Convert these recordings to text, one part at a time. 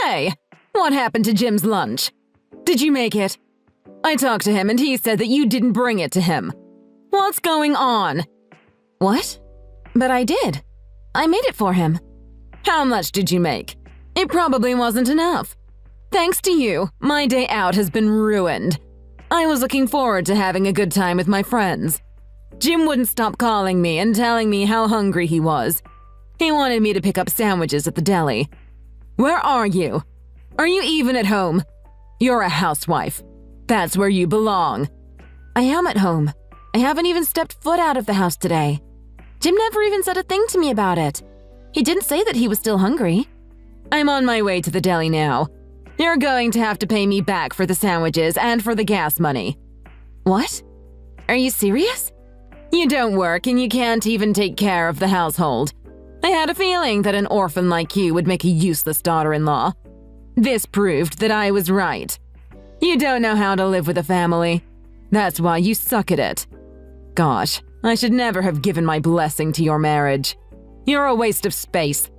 Hey, what happened to Jim's lunch? Did you make it? I talked to him and he said that you didn't bring it to him. What's going on? What? But I did. I made it for him. How much did you make? It probably wasn't enough. Thanks to you, my day out has been ruined. I was looking forward to having a good time with my friends. Jim wouldn't stop calling me and telling me how hungry he was. He wanted me to pick up sandwiches at the deli. Where are you? Are you even at home? You're a housewife. That's where you belong. I am at home. I haven't even stepped foot out of the house today. Jim never even said a thing to me about it. He didn't say that he was still hungry. I'm on my way to the deli now. You're going to have to pay me back for the sandwiches and for the gas money. What? Are you serious? You don't work and you can't even take care of the household. I had a feeling that an orphan like you would make a useless daughter-in-law. This proved that I was right. You don't know how to live with a family. That's why you suck at it. Gosh, I should never have given my blessing to your marriage. You're a waste of space.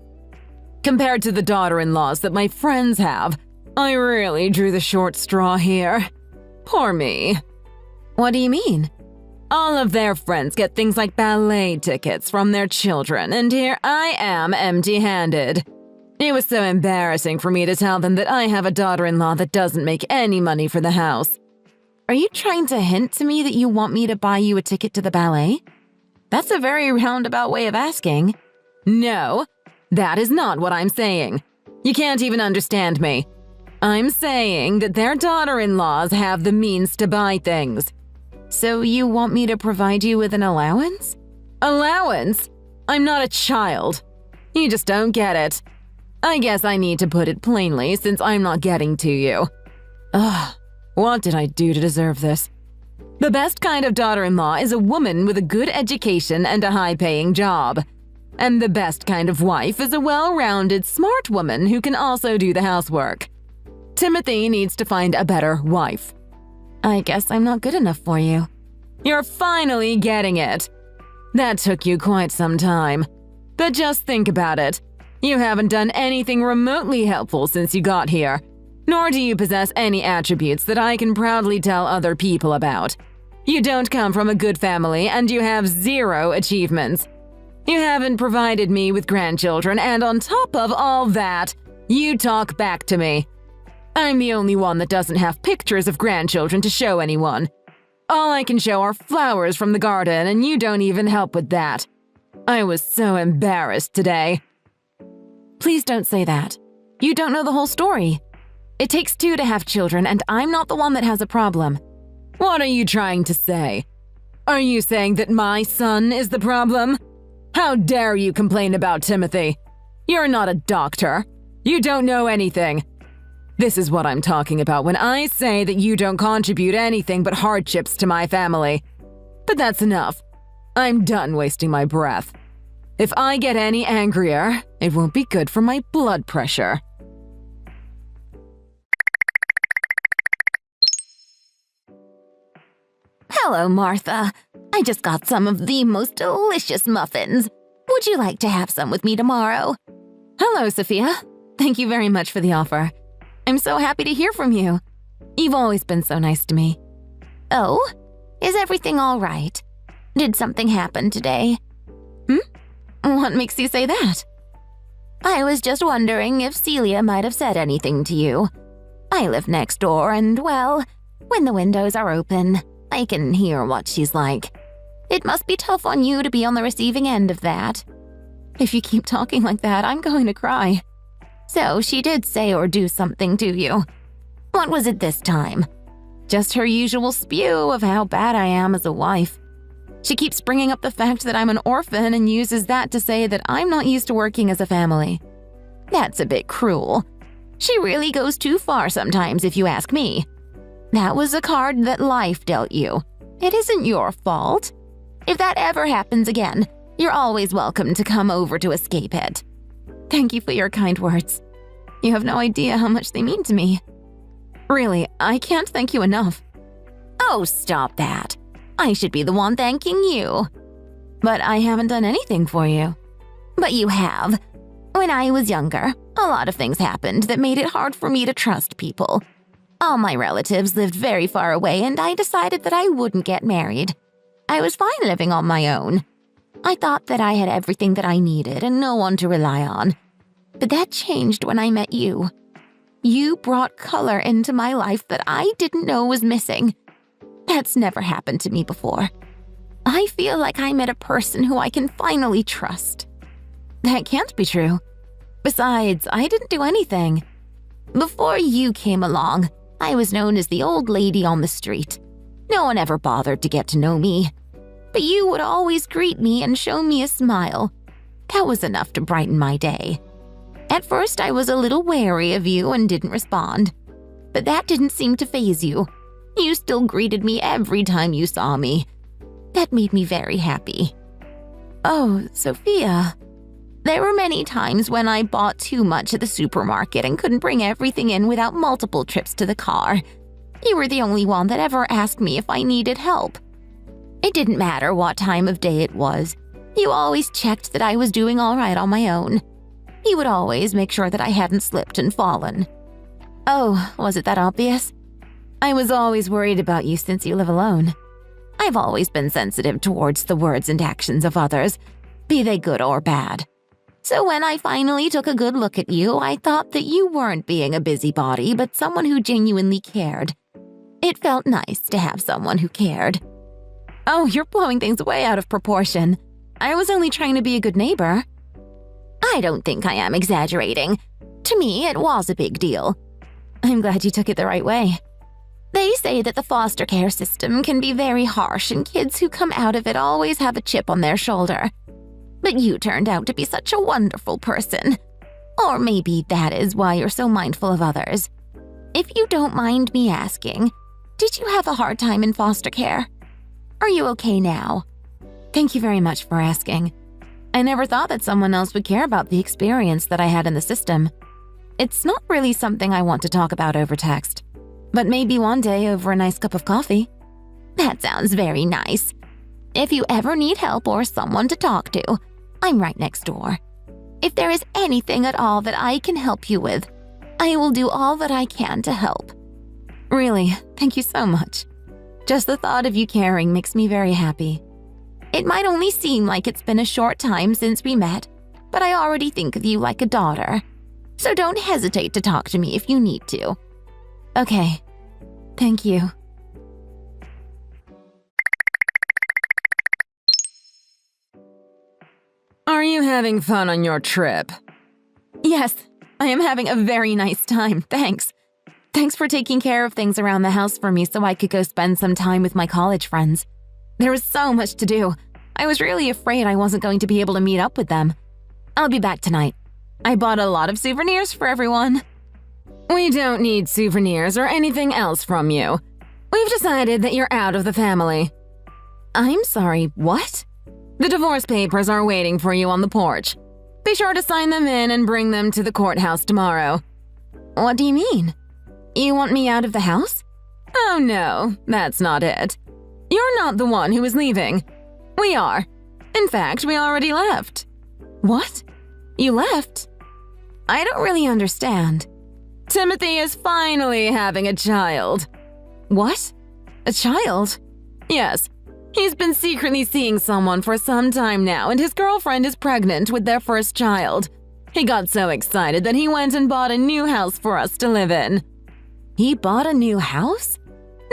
Compared to the daughter-in-laws that my friends have, I really drew the short straw here. Poor me. What do you mean? All of their friends get things like ballet tickets from their children, and here I am empty-handed. It was so embarrassing for me to tell them that I have a daughter-in-law that doesn't make any money for the house. Are you trying to hint to me that you want me to buy you a ticket to the ballet? That's a very roundabout way of asking. No, that is not what I'm saying. You can't even understand me. I'm saying that their daughter-in-laws have the means to buy things. So you want me to provide you with an allowance? Allowance? I'm not a child. You just don't get it. I guess I need to put it plainly since I'm not getting to you. Ugh, what did I do to deserve this? The best kind of daughter-in-law is a woman with a good education and a high-paying job. And the best kind of wife is a well-rounded, smart woman who can also do the housework. Timothy needs to find a better wife. I guess I'm not good enough for you. You're finally getting it. That took you quite some time. But just think about it. You haven't done anything remotely helpful since you got here, nor do you possess any attributes that I can proudly tell other people about. You don't come from a good family and you have zero achievements. You haven't provided me with grandchildren, and on top of all that, you talk back to me. I'm the only one that doesn't have pictures of grandchildren to show anyone. All I can show are flowers from the garden, and you don't even help with that. I was so embarrassed today. Please don't say that. You don't know the whole story. It takes two to have children, and I'm not the one that has a problem. What are you trying to say? Are you saying that my son is the problem? How dare you complain about Timothy? You're not a doctor. You don't know anything. This is what I'm talking about when I say that you don't contribute anything but hardships to my family. But that's enough. I'm done wasting my breath. If I get any angrier, it won't be good for my blood pressure. Hello, Martha. I just got some of the most delicious muffins. Would you like to have some with me tomorrow? Hello, Sophia. Thank you very much for the offer. I'm so happy to hear from you. You've always been so nice to me. Oh? Is everything all right? Did something happen today? What makes you say that? I was just wondering if Celia might have said anything to you. I live next door and, well, when the windows are open, I can hear what she's like. It must be tough on you to be on the receiving end of that. If you keep talking like that, I'm going to cry. So she did say or do something to you. What was it this time? Just her usual spew of how bad I am as a wife. She keeps bringing up the fact that I'm an orphan and uses that to say that I'm not used to working as a family. That's a bit cruel. She really goes too far sometimes, if you ask me. That was a card that life dealt you. It isn't your fault. If that ever happens again, you're always welcome to come over to escape it. Thank you for your kind words. You have no idea how much they mean to me. Really, I can't thank you enough. Oh, stop that. I should be the one thanking you. But I haven't done anything for you. But you have. When I was younger, a lot of things happened that made it hard for me to trust people. All my relatives lived very far away, and I decided that I wouldn't get married. I was fine living on my own. I thought that I had everything that I needed and no one to rely on. But that changed when I met you. You brought color into my life that I didn't know was missing. That's never happened to me before. I feel like I met a person who I can finally trust. That can't be true. Besides, I didn't do anything. Before you came along, I was known as the old lady on the street. No one ever bothered to get to know me. But you would always greet me and show me a smile. That was enough to brighten my day. At first, I was a little wary of you and didn't respond. But that didn't seem to faze you. You still greeted me every time you saw me. That made me very happy. Oh, Sophia. There were many times when I bought too much at the supermarket and couldn't bring everything in without multiple trips to the car. You were the only one that ever asked me if I needed help. It didn't matter what time of day it was. You always checked that I was doing all right on my own. You would always make sure that I hadn't slipped and fallen. Oh, was it that obvious? I was always worried about you since you live alone. I've always been sensitive towards the words and actions of others, be they good or bad. So when I finally took a good look at you, I thought that you weren't being a busybody, but someone who genuinely cared. It felt nice to have someone who cared. Oh, you're blowing things way out of proportion. I was only trying to be a good neighbor. I don't think I am exaggerating. To me, it was a big deal. I'm glad you took it the right way. They say that the foster care system can be very harsh and kids who come out of it always have a chip on their shoulder. But you turned out to be such a wonderful person. Or maybe that is why you're so mindful of others. If you don't mind me asking, did you have a hard time in foster care? Are you okay now? Thank you very much for asking. I never thought that someone else would care about the experience that I had in the system. It's not really something I want to talk about over text, but maybe one day over a nice cup of coffee. That sounds very nice. If you ever need help or someone to talk to, I'm right next door. If there is anything at all that I can help you with, I will do all that I can to help. Really, thank you so much. Just the thought of you caring makes me very happy. It might only seem like it's been a short time since we met, but I already think of you like a daughter. So don't hesitate to talk to me if you need to. Okay, thank you. Are you having fun on your trip? Yes, I am having a very nice time, thanks. Thanks for taking care of things around the house for me so I could go spend some time with my college friends. There was so much to do. I was really afraid I wasn't going to be able to meet up with them. I'll be back tonight. I bought a lot of souvenirs for everyone. We don't need souvenirs or anything else from you. We've decided that you're out of the family. I'm sorry, what? The divorce papers are waiting for you on the porch. Be sure to sign them in and bring them to the courthouse tomorrow. What do you mean? You want me out of the house? Oh no, that's not it. You're not the one who is leaving. We are. In fact, we already left. What? You left? I don't really understand. Timothy is finally having a child. What? A child? Yes. He's been secretly seeing someone for some time now, and his girlfriend is pregnant with their first child. He got so excited that he went and bought a new house for us to live in. He bought a new house?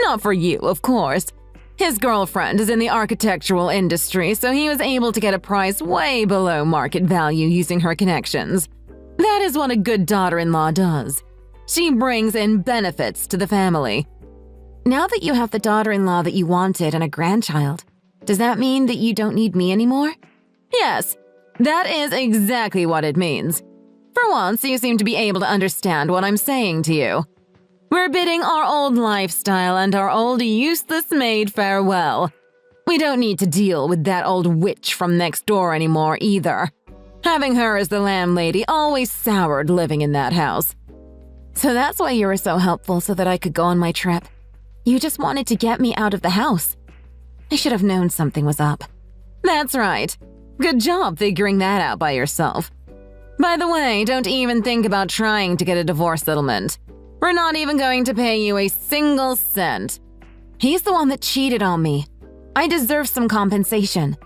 Not for you, of course. His girlfriend is in the architectural industry, so he was able to get a price way below market value using her connections. That is what a good daughter-in-law does. She brings in benefits to the family. Now that you have the daughter-in-law that you wanted and a grandchild, does that mean that you don't need me anymore? Yes, that is exactly what it means. For once, you seem to be able to understand what I'm saying to you. We're bidding our old lifestyle and our old useless maid farewell. We don't need to deal with that old witch from next door anymore either. Having her as the landlady always soured living in that house. So that's why you were so helpful so that I could go on my trip. You just wanted to get me out of the house. I should have known something was up. That's right. Good job figuring that out by yourself. By the way, don't even think about trying to get a divorce settlement. We're not even going to pay you a single cent. He's the one that cheated on me. I deserve some compensation.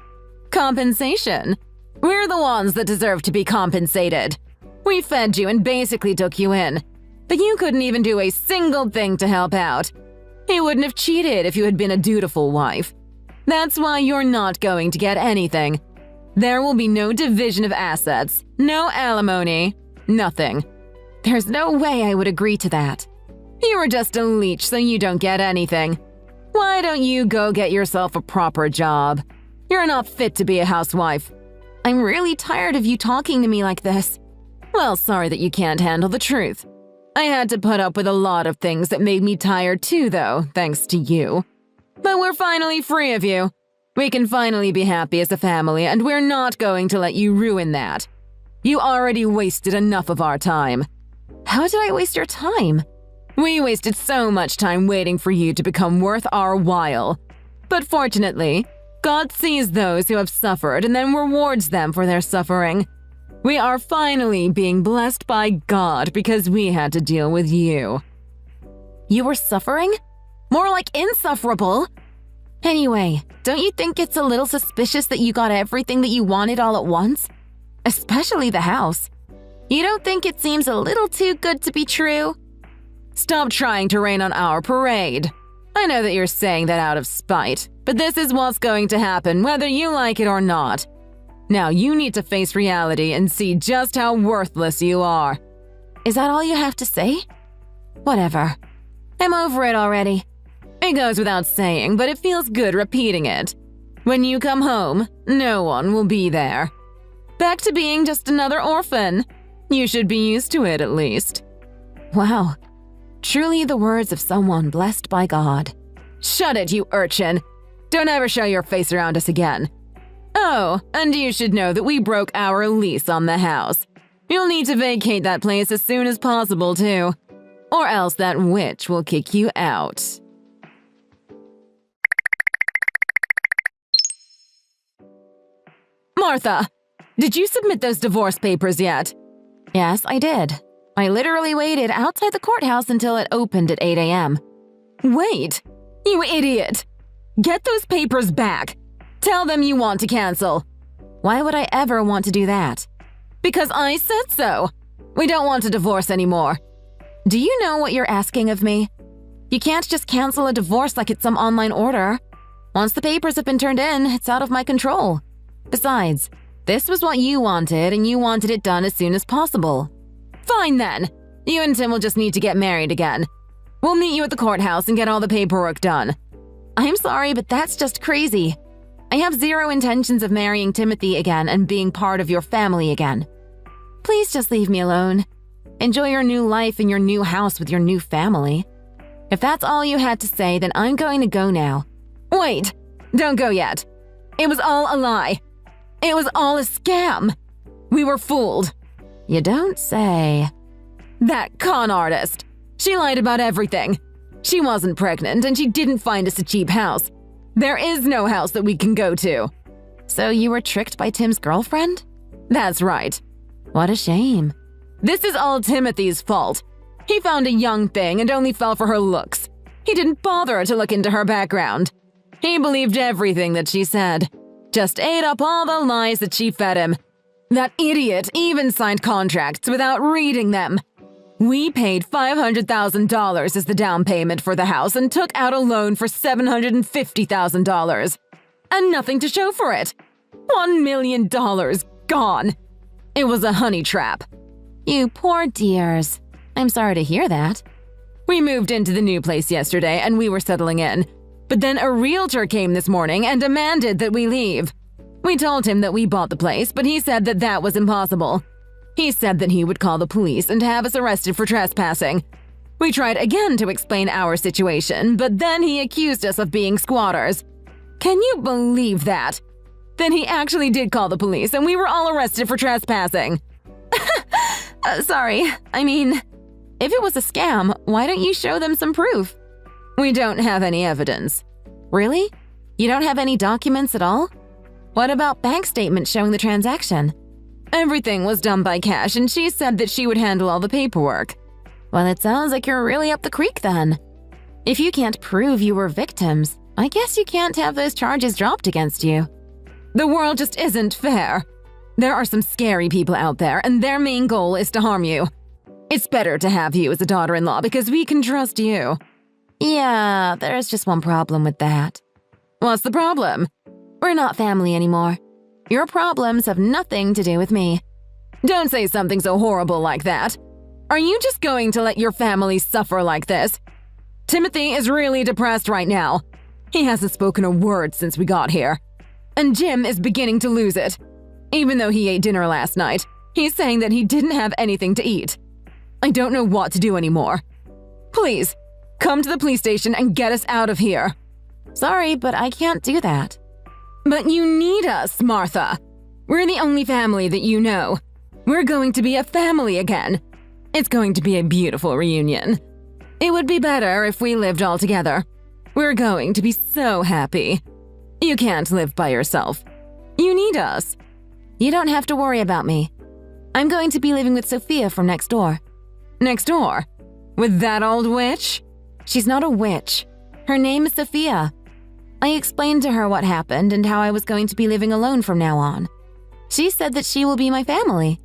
Compensation? We're the ones that deserve to be compensated. We fed you and basically took you in, but you couldn't even do a single thing to help out. He wouldn't have cheated if you had been a dutiful wife. That's why you're not going to get anything. There will be no division of assets, no alimony, nothing. There's no way I would agree to that. You were just a leech, so you don't get anything. Why don't you go get yourself a proper job? You're not fit to be a housewife. I'm really tired of you talking to me like this. Well, sorry that you can't handle the truth. I had to put up with a lot of things that made me tired too, though, thanks to you. But we're finally free of you. We can finally be happy as a family, and we're not going to let you ruin that. You already wasted enough of our time. How did I waste your time? We wasted so much time waiting for you to become worth our while. But fortunately, God sees those who have suffered and then rewards them for their suffering. We are finally being blessed by God because we had to deal with you. You were suffering? More like insufferable. Anyway, don't you think it's a little suspicious that you got everything that you wanted all at once? Especially the house. You don't think it seems a little too good to be true? Stop trying to rain on our parade. I know that you're saying that out of spite, but this is what's going to happen whether you like it or not. Now you need to face reality and see just how worthless you are. Is that all you have to say? Whatever. I'm over it already. It goes without saying, but it feels good repeating it. When you come home, no one will be there. Back to being just another orphan. You should be used to it at least. Wow. Truly the words of someone blessed by God. Shut it, you urchin. Don't ever show your face around us again. Oh, and you should know that we broke our lease on the house. You'll need to vacate that place as soon as possible, too. Or else that witch will kick you out. Martha, did you submit those divorce papers yet? Yes, I did. I literally waited outside the courthouse until it opened at 8 a.m. Wait, you idiot! Get those papers back. Tell them you want to cancel. Why would I ever want to do that? Because I said so. We don't want a divorce anymore. Do you know what you're asking of me? You can't just cancel a divorce like it's some online order. Once the papers have been turned in, it's out of my control. Besides, this was what you wanted, and you wanted it done as soon as possible. Fine then. You and Tim will just need to get married again. We'll meet you at the courthouse and get all the paperwork done. I'm sorry, but that's just crazy. I have zero intentions of marrying Timothy again and being part of your family again. Please just leave me alone. Enjoy your new life in your new house with your new family. If that's all you had to say, then I'm going to go now. Wait, don't go yet. It was all a lie. It was all a scam. We were fooled. You don't say. That con artist. She lied about everything. She wasn't pregnant and she didn't find us a cheap house. There is no house that we can go to. So you were tricked by Tim's girlfriend? That's right. What a shame. This is all Timothy's fault. He found a young thing and only fell for her looks. He didn't bother to look into her background. He believed everything that she said. Just ate up all the lies that she fed him. That idiot even signed contracts without reading them. We paid $500,000 as the down payment for the house and took out a loan for $750,000. And nothing to show for it. $1 million gone. It was a honey trap. You poor dears. I'm sorry to hear that. We moved into the new place yesterday and we were settling in. But then a realtor came this morning and demanded that we leave. We told him that we bought the place, but he said that that was impossible. He said that he would call the police and have us arrested for trespassing. We tried again to explain our situation, but then he accused us of being squatters. Can you believe that? Then he actually did call the police and we were all arrested for trespassing. Sorry, I mean, if it was a scam, why don't you show them some proof? We don't have any evidence. Really? You don't have any documents at all? What about bank statements showing the transaction? Everything was done by cash, and she said that she would handle all the paperwork. Well, it sounds like you're really up the creek then. If you can't prove you were victims, I guess you can't have those charges dropped against you. The world just isn't fair. There are some scary people out there, and their main goal is to harm you. It's better to have you as a daughter-in-law because we can trust you. Yeah, there's just one problem with that. What's the problem? We're not family anymore. Your problems have nothing to do with me. Don't say something so horrible like that. Are you just going to let your family suffer like this? Timothy is really depressed right now. He hasn't spoken a word since we got here. And Jim is beginning to lose it. Even though he ate dinner last night, he's saying that he didn't have anything to eat. I don't know what to do anymore. Please, come to the police station and get us out of here. Sorry, but I can't do that. But you need us, Martha. We're the only family that you know. We're going to be a family again. It's going to be a beautiful reunion. It would be better if we lived all together. We're going to be so happy. You can't live by yourself. You need us. You don't have to worry about me. I'm going to be living with Sophia from next door. Next door? With that old witch? She's not a witch. Her name is Sophia. I explained to her what happened and how I was going to be living alone from now on. She said that she will be my family.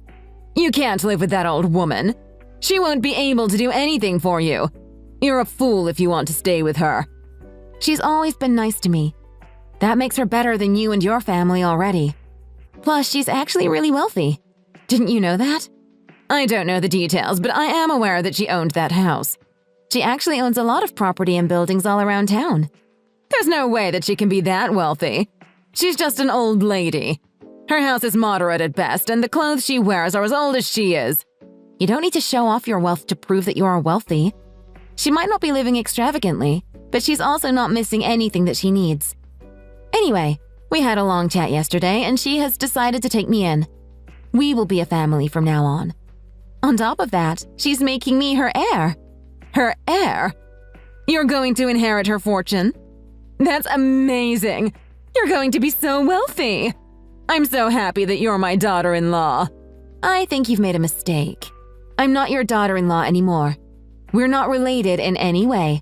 You can't live with that old woman. She won't be able to do anything for you. You're a fool if you want to stay with her. She's always been nice to me. That makes her better than you and your family already. Plus, she's actually really wealthy. Didn't you know that? I don't know the details, but I am aware that she owned that house. She actually owns a lot of property and buildings all around town. There's no way that she can be that wealthy. She's just an old lady. Her house is moderate at best, and the clothes she wears are as old as she is. You don't need to show off your wealth to prove that you are wealthy. She might not be living extravagantly, but she's also not missing anything that she needs. Anyway, we had a long chat yesterday, and she has decided to take me in. We will be a family from now on. On top of that, she's making me her heir. Her heir? You're going to inherit her fortune? That's amazing! You're going to be so wealthy! I'm so happy that you're my daughter-in-law. I think you've made a mistake. I'm not your daughter-in-law anymore. We're not related in any way.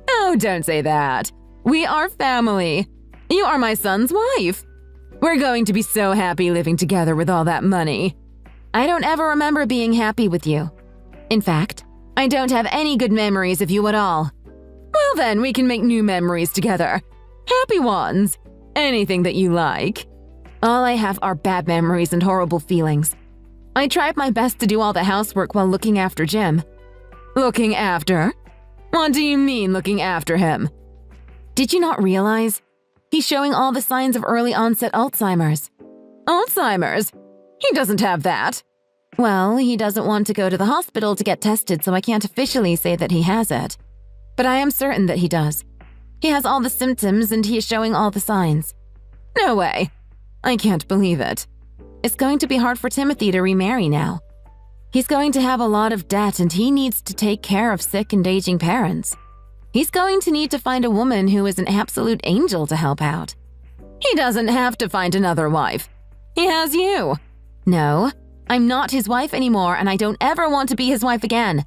Oh, don't say that. We are family. You are my son's wife. We're going to be so happy living together with all that money. I don't ever remember being happy with you. In fact, I don't have any good memories of you at all. Well then, we can make new memories together. Happy ones. Anything that you like. All I have are bad memories and horrible feelings. I tried my best to do all the housework while looking after Jim. Looking after? What do you mean, looking after him? Did you not realize? He's showing all the signs of early onset Alzheimer's. Alzheimer's? He doesn't have that. Well, he doesn't want to go to the hospital to get tested, so I can't officially say that he has it. But I am certain that he does. He has all the symptoms and he is showing all the signs. No way. I can't believe it. It's going to be hard for Timothy to remarry now. He's going to have a lot of debt and he needs to take care of sick and aging parents. He's going to need to find a woman who is an absolute angel to help out. He doesn't have to find another wife. He has you. No, I'm not his wife anymore and I don't ever want to be his wife again.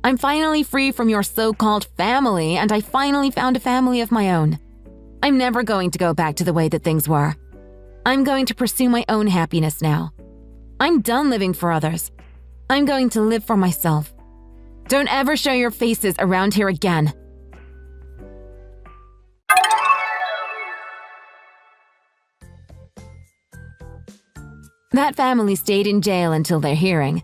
I'm finally free from your so-called family and I finally found a family of my own. I'm never going to go back to the way that things were. I'm going to pursue my own happiness now. I'm done living for others. I'm going to live for myself. Don't ever show your faces around here again. That family stayed in jail until their hearing.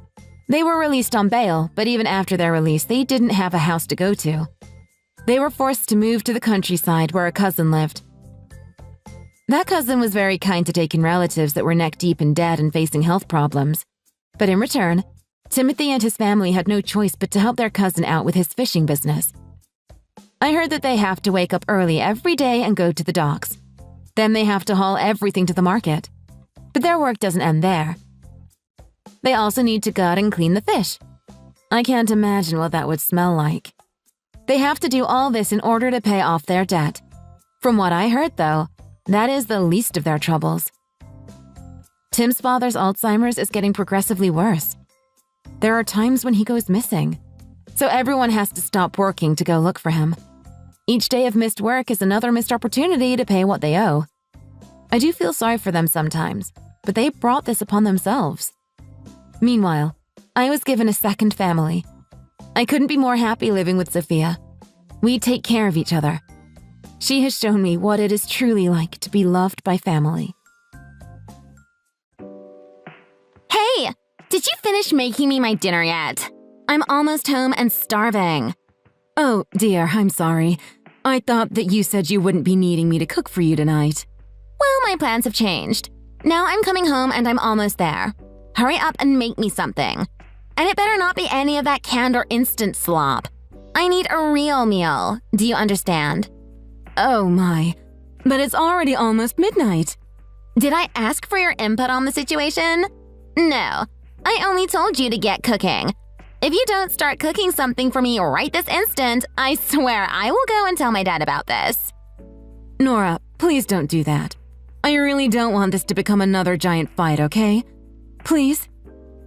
They were released on bail, but even after their release, they didn't have a house to go to. They were forced to move to the countryside where a cousin lived. That cousin was very kind to taken relatives that were neck-deep in debt and facing health problems. But in return, Timothy and his family had no choice but to help their cousin out with his fishing business. I heard that they have to wake up early every day and go to the docks. Then they have to haul everything to the market. But their work doesn't end there. They also need to gut and clean the fish. I can't imagine what that would smell like. They have to do all this in order to pay off their debt. From what I heard, though, that is the least of their troubles. Tim's father's Alzheimer's is getting progressively worse. There are times when he goes missing, so everyone has to stop working to go look for him. Each day of missed work is another missed opportunity to pay what they owe. I do feel sorry for them sometimes, but they brought this upon themselves. Meanwhile, I was given a second family. I couldn't be more happy living with Sophia. We take care of each other. She has shown me what it is truly like to be loved by family. Hey, did you finish making me my dinner yet? I'm almost home and starving. Oh, dear, I'm sorry. I thought that you said you wouldn't be needing me to cook for you tonight. Well, my plans have changed. Now I'm coming home and I'm almost there. Hurry up and make me something. And it better not be any of that canned or instant slop. I need a real meal. Do you understand? Oh my, but it's already almost midnight. Did I ask for your input on the situation? No, I only told you to get cooking. If you don't start cooking something for me right this instant, I swear I will go and tell my dad about this. Nora, please don't do that. I really don't want this to become another giant fight, okay? Please?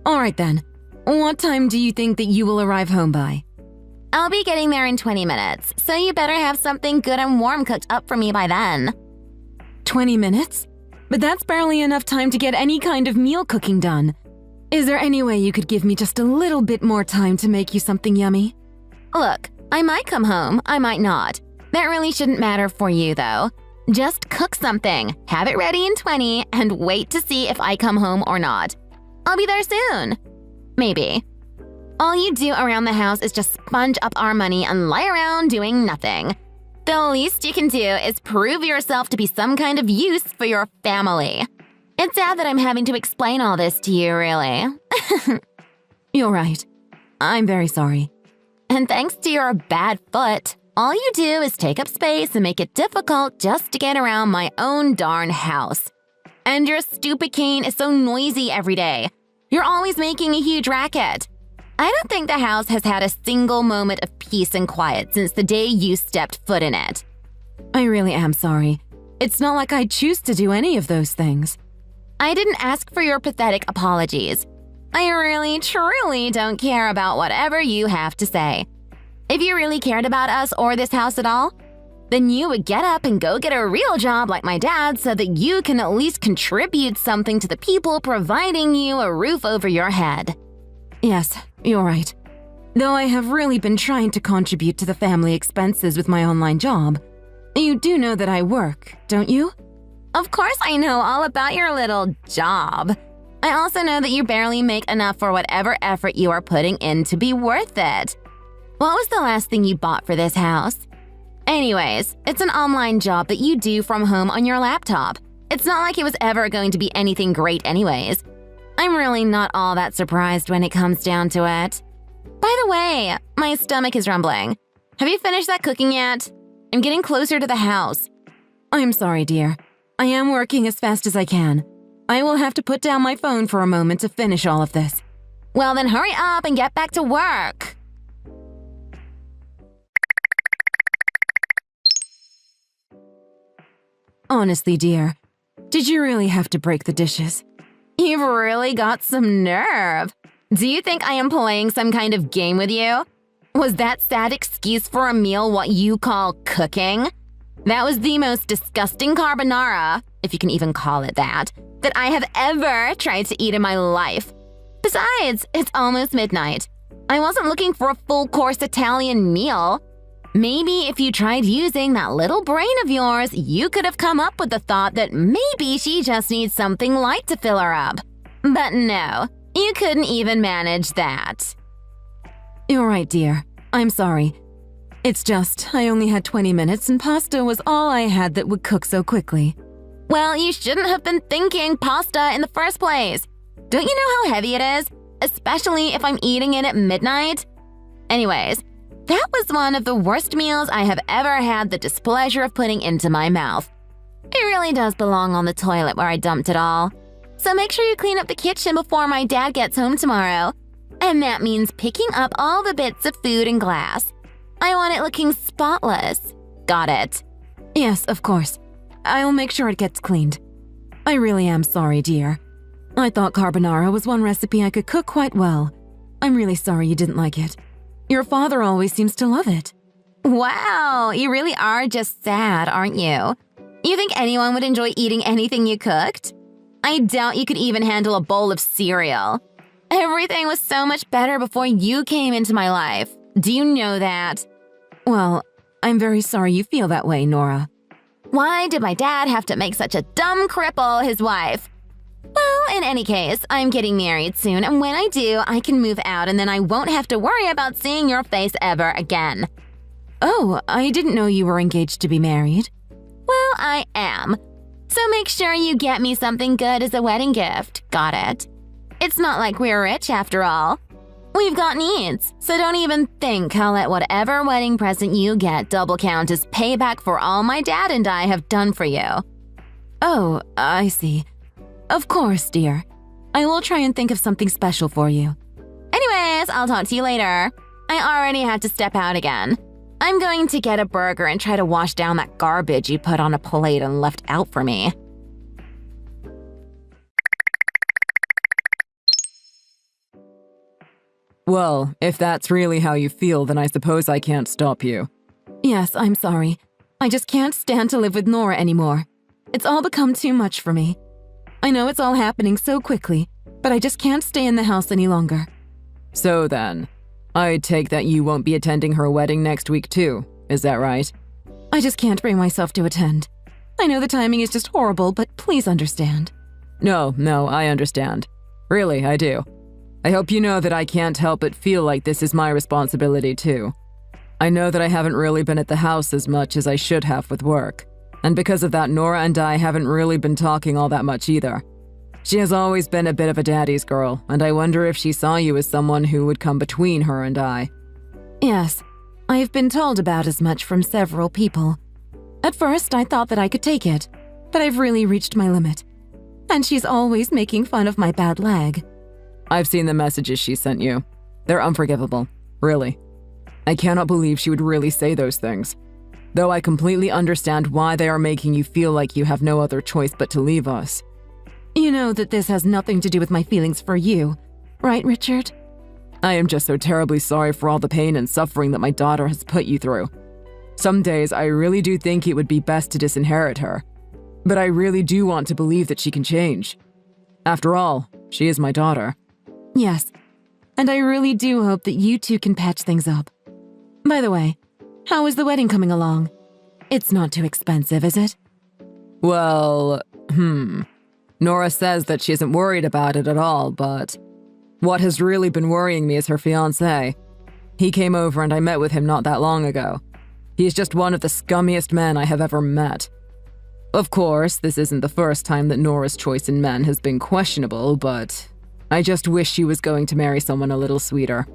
All right then. What time do you think that you will arrive home by? I'll be getting there in 20 minutes, so you better have something good and warm cooked up for me by then. 20 minutes? But that's barely enough time to get any kind of meal cooking done. Is there any way you could give me just a little bit more time to make you something yummy? Look, I might come home, I might not. That really shouldn't matter for you, though. Just cook something, have it ready in 20, and wait to see if I come home or not. I'll be there soon. Maybe. All you do around the house is just sponge up our money and lie around doing nothing. The least you can do is prove yourself to be some kind of use for your family. It's sad that I'm having to explain all this to you, really. You're right. I'm very sorry. And thanks to your bad foot, all you do is take up space and make it difficult just to get around my own darn house. And your stupid cane is so noisy every day. You're always making a huge racket. I don't think the house has had a single moment of peace and quiet since the day you stepped foot in it. I really am sorry. It's not like I choose to do any of those things. I didn't ask for your pathetic apologies. I really, truly don't care about whatever you have to say. If you really cared about us or this house at all, then you would get up and go get a real job like my dad so that you can at least contribute something to the people providing you a roof over your head. Yes, you're right. Though I have really been trying to contribute to the family expenses with my online job. You do know that I work, don't you? Of course I know all about your little job. I also know that you barely make enough for whatever effort you are putting in to be worth it. What was the last thing you bought for this house? Anyways, it's an online job that you do from home on your laptop. It's not like it was ever going to be anything great anyways. I'm really not all that surprised when it comes down to it. By the way, my stomach is rumbling. Have you finished that cooking yet? I'm getting closer to the house. I'm sorry, dear. I am working as fast as I can. I will have to put down my phone for a moment to finish all of this. Well, then hurry up and get back to work. Honestly, dear, did you really have to break the dishes? You've really got some nerve. Do you think I am playing some kind of game with you? Was that sad excuse for a meal what you call cooking? That was the most disgusting carbonara, if you can even call it that I have ever tried to eat in my life. Besides, it's almost midnight. I wasn't looking for a full-course Italian meal. Maybe if you tried using that little brain of yours, you could have come up with the thought that maybe she just needs something light to fill her up. But no, you couldn't even manage that. You're right, dear. I'm sorry. It's just, I only had 20 minutes and pasta was all I had that would cook so quickly. Well, you shouldn't have been thinking pasta in the first place. Don't you know how heavy it is? Especially if I'm eating it at midnight? Anyways, that was one of the worst meals I have ever had the displeasure of putting into my mouth. It really does belong on the toilet where I dumped it all. So make sure you clean up the kitchen before my dad gets home tomorrow. And that means picking up all the bits of food and glass. I want it looking spotless. Got it? Yes, of course. I'll make sure it gets cleaned. I really am sorry, dear. I thought carbonara was one recipe I could cook quite well. I'm really sorry you didn't like it. Your father always seems to love it. Wow, you really are just sad, aren't you? You think anyone would enjoy eating anything you cooked? I doubt you could even handle a bowl of cereal. Everything was so much better before you came into my life. Do you know that? Well, I'm very sorry you feel that way, Nora. Why did my dad have to make such a dumb cripple his wife? Well, in any case, I'm getting married soon, and when I do, I can move out and then I won't have to worry about seeing your face ever again. Oh, I didn't know you were engaged to be married. Well, I am. So make sure you get me something good as a wedding gift. Got it? It's not like we're rich after all. We've got needs, so don't even think I'll let whatever wedding present you get double count as payback for all my dad and I have done for you. Oh, I see. Of course, dear. I will try and think of something special for you. Anyways, I'll talk to you later. I already have to step out again. I'm going to get a burger and try to wash down that garbage you put on a plate and left out for me. Well, if that's really how you feel, then I suppose I can't stop you. Yes, I'm sorry. I just can't stand to live with Nora anymore. It's all become too much for me. I know it's all happening so quickly, but I just can't stay in the house any longer. So then, I take that you won't be attending her wedding next week too, is that right? I just can't bring myself to attend. I know the timing is just horrible, but please understand. No, I understand. Really, I do. I hope you know that I can't help but feel like this is my responsibility too. I know that I haven't really been at the house as much as I should have with work. And because of that, Nora and I haven't really been talking all that much either. She has always been a bit of a daddy's girl, and I wonder if she saw you as someone who would come between her and I. Yes, I've been told about as much from several people. At first, I thought that I could take it, but I've really reached my limit. And she's always making fun of my bad leg. I've seen the messages she sent you. They're unforgivable, really. I cannot believe she would really say those things. Though I completely understand why they are making you feel like you have no other choice but to leave us. You know that this has nothing to do with my feelings for you, right, Richard? I am just so terribly sorry for all the pain and suffering that my daughter has put you through. Some days I really do think it would be best to disinherit her. But I really do want to believe that she can change. After all, she is my daughter. Yes, and I really do hope that you two can patch things up. By the way, how is the wedding coming along? It's not too expensive, is it? Well, Nora says that she isn't worried about it at all, but what has really been worrying me is her fiancé. He came over and I met with him not that long ago. He is just one of the scummiest men I have ever met. Of course, this isn't the first time that Nora's choice in men has been questionable, but I just wish she was going to marry someone a little sweeter.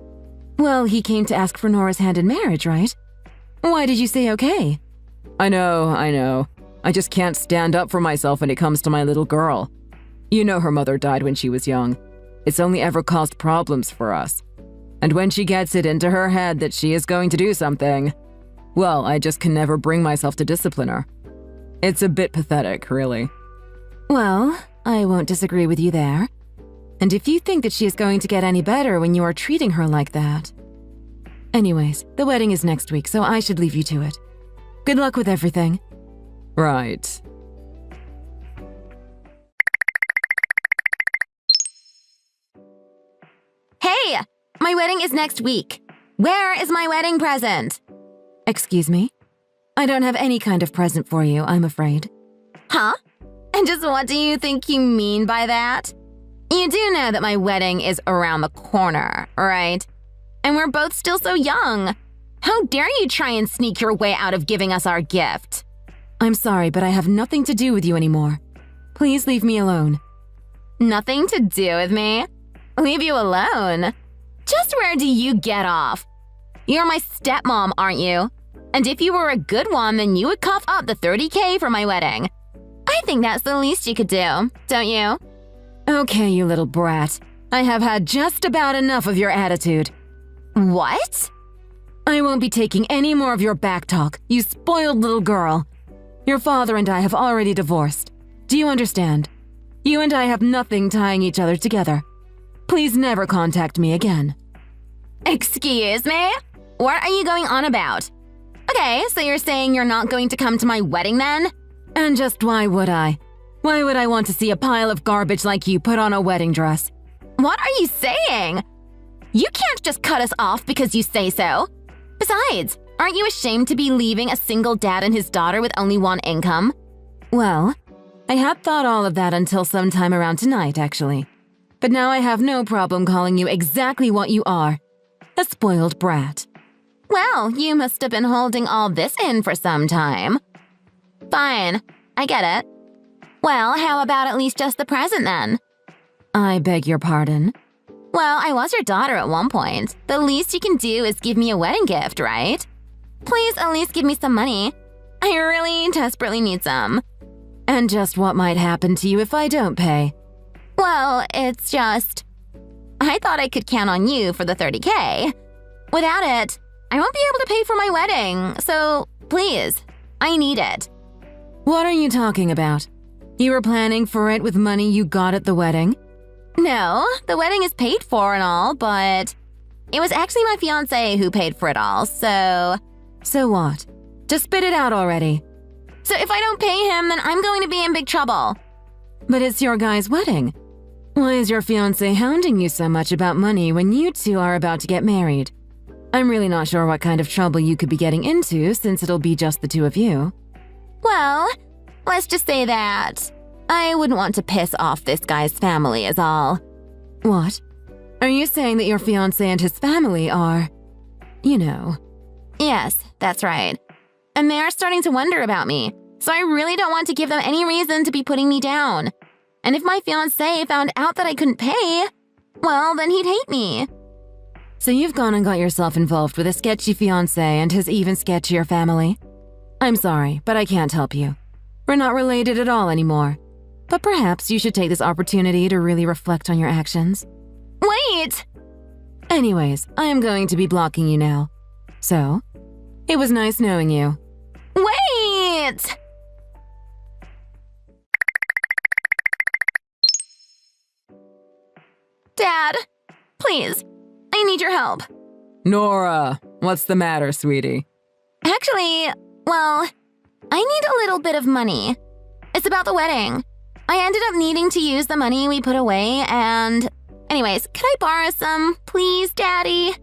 Well, he came to ask for Nora's hand in marriage, right? Why did you say okay? I know. I just can't stand up for myself when it comes to my little girl. You know her mother died when she was young. It's only ever caused problems for us. And when she gets it into her head that she is going to do something, well, I just can never bring myself to discipline her. It's a bit pathetic, really. Well, I won't disagree with you there. And if you think that she is going to get any better when you are treating her like that. Anyways, the wedding is next week, so I should leave you to it. Good luck with everything. Right. Hey, my wedding is next week. Where is my wedding present? Excuse me? I don't have any kind of present for you, I'm afraid. Huh? And just what do you think you mean by that? You do know that my wedding is around the corner, right? And we're both still so young. How dare you try and sneak your way out of giving us our gift? I'm sorry, but I have nothing to do with you anymore. Please leave me alone. Nothing to do with me? Leave you alone? Just where do you get off? You're my stepmom, aren't you? And if you were a good one, then you would cough up the $30K for my wedding. I think that's the least you could do, don't you? Okay, you little brat. I have had just about enough of your attitude. What? I won't be taking any more of your backtalk, you spoiled little girl. Your father and I have already divorced. Do you understand? You and I have nothing tying each other together. Please never contact me again. Excuse me? What are you going on about? Okay, so you're saying you're not going to come to my wedding then? And just why would I? Why would I want to see a pile of garbage like you put on a wedding dress? What are you saying? You can't just cut us off because you say so. Besides, aren't you ashamed to be leaving a single dad and his daughter with only one income? Well, I had thought all of that until sometime around tonight, actually. But now I have no problem calling you exactly what you are. A spoiled brat. Well, you must have been holding all this in for some time. Fine, I get it. Well, how about at least just the present then? I beg your pardon? Well, I was your daughter at one point. The least you can do is give me a wedding gift, right? Please at least give me some money. I really desperately need some. And just what might happen to you if I don't pay? Well, it's just... I thought I could count on you for the 30K. Without it, I won't be able to pay for my wedding, so please, I need it. What are you talking about? You were planning for it with money you got at the wedding? No, the wedding is paid for and all, but it was actually my fiancé who paid for it all, so... So what? Just spit it out already. So if I don't pay him, then I'm going to be in big trouble. But it's your guy's wedding. Why is your fiancé hounding you so much about money when you two are about to get married? I'm really not sure what kind of trouble you could be getting into since it'll be just the two of you. Well, let's just say that I wouldn't want to piss off this guy's family is all. What? Are you saying that your fiancé and his family are... you know... Yes, that's right. And they are starting to wonder about me, so I really don't want to give them any reason to be putting me down. And if my fiancé found out that I couldn't pay, well, then he'd hate me. So you've gone and got yourself involved with a sketchy fiancé and his even sketchier family? I'm sorry, but I can't help you. We're not related at all anymore. But perhaps you should take this opportunity to really reflect on your actions. Wait! Anyways, I am going to be blocking you now. So, it was nice knowing you. Wait! Dad, please, I need your help. Nora, what's the matter, sweetie? Actually, well, I need a little bit of money. It's about the wedding. I ended up needing to use the money we put away and... Anyways, could I borrow some, please, Daddy?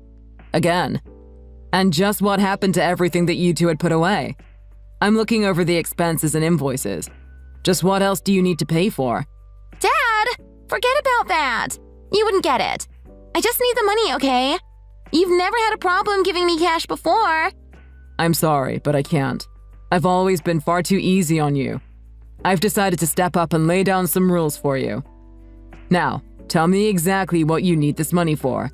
Again. And just what happened to everything that you two had put away? I'm looking over the expenses and invoices. Just what else do you need to pay for? Dad, forget about that. You wouldn't get it. I just need the money, okay? You've never had a problem giving me cash before. I'm sorry, but I can't. I've always been far too easy on you. I've decided to step up and lay down some rules for you. Now, tell me exactly what you need this money for.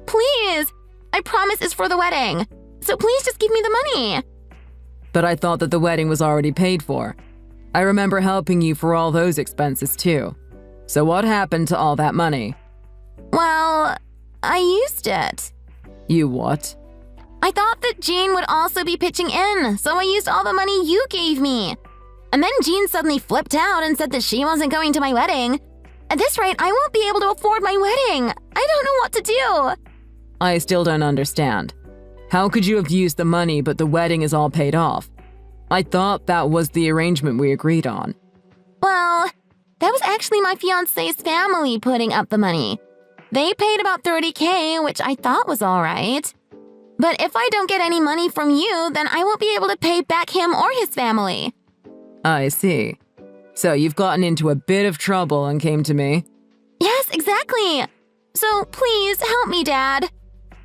Please! I promise it's for the wedding. So please just give me the money. But I thought that the wedding was already paid for. I remember helping you for all those expenses too. So what happened to all that money? Well, I used it. You what? I thought that Jean would also be pitching in, so I used all the money you gave me. And then Jean suddenly flipped out and said that she wasn't going to my wedding. At this rate, I won't be able to afford my wedding. I don't know what to do. I still don't understand. How could you have used the money but the wedding is all paid off? I thought that was the arrangement we agreed on. Well, that was actually my fiancé's family putting up the money. They paid about 30K, which I thought was all right. But if I don't get any money from you, then I won't be able to pay back him or his family. I see. So you've gotten into a bit of trouble and came to me? Yes, exactly. So please help me, Dad.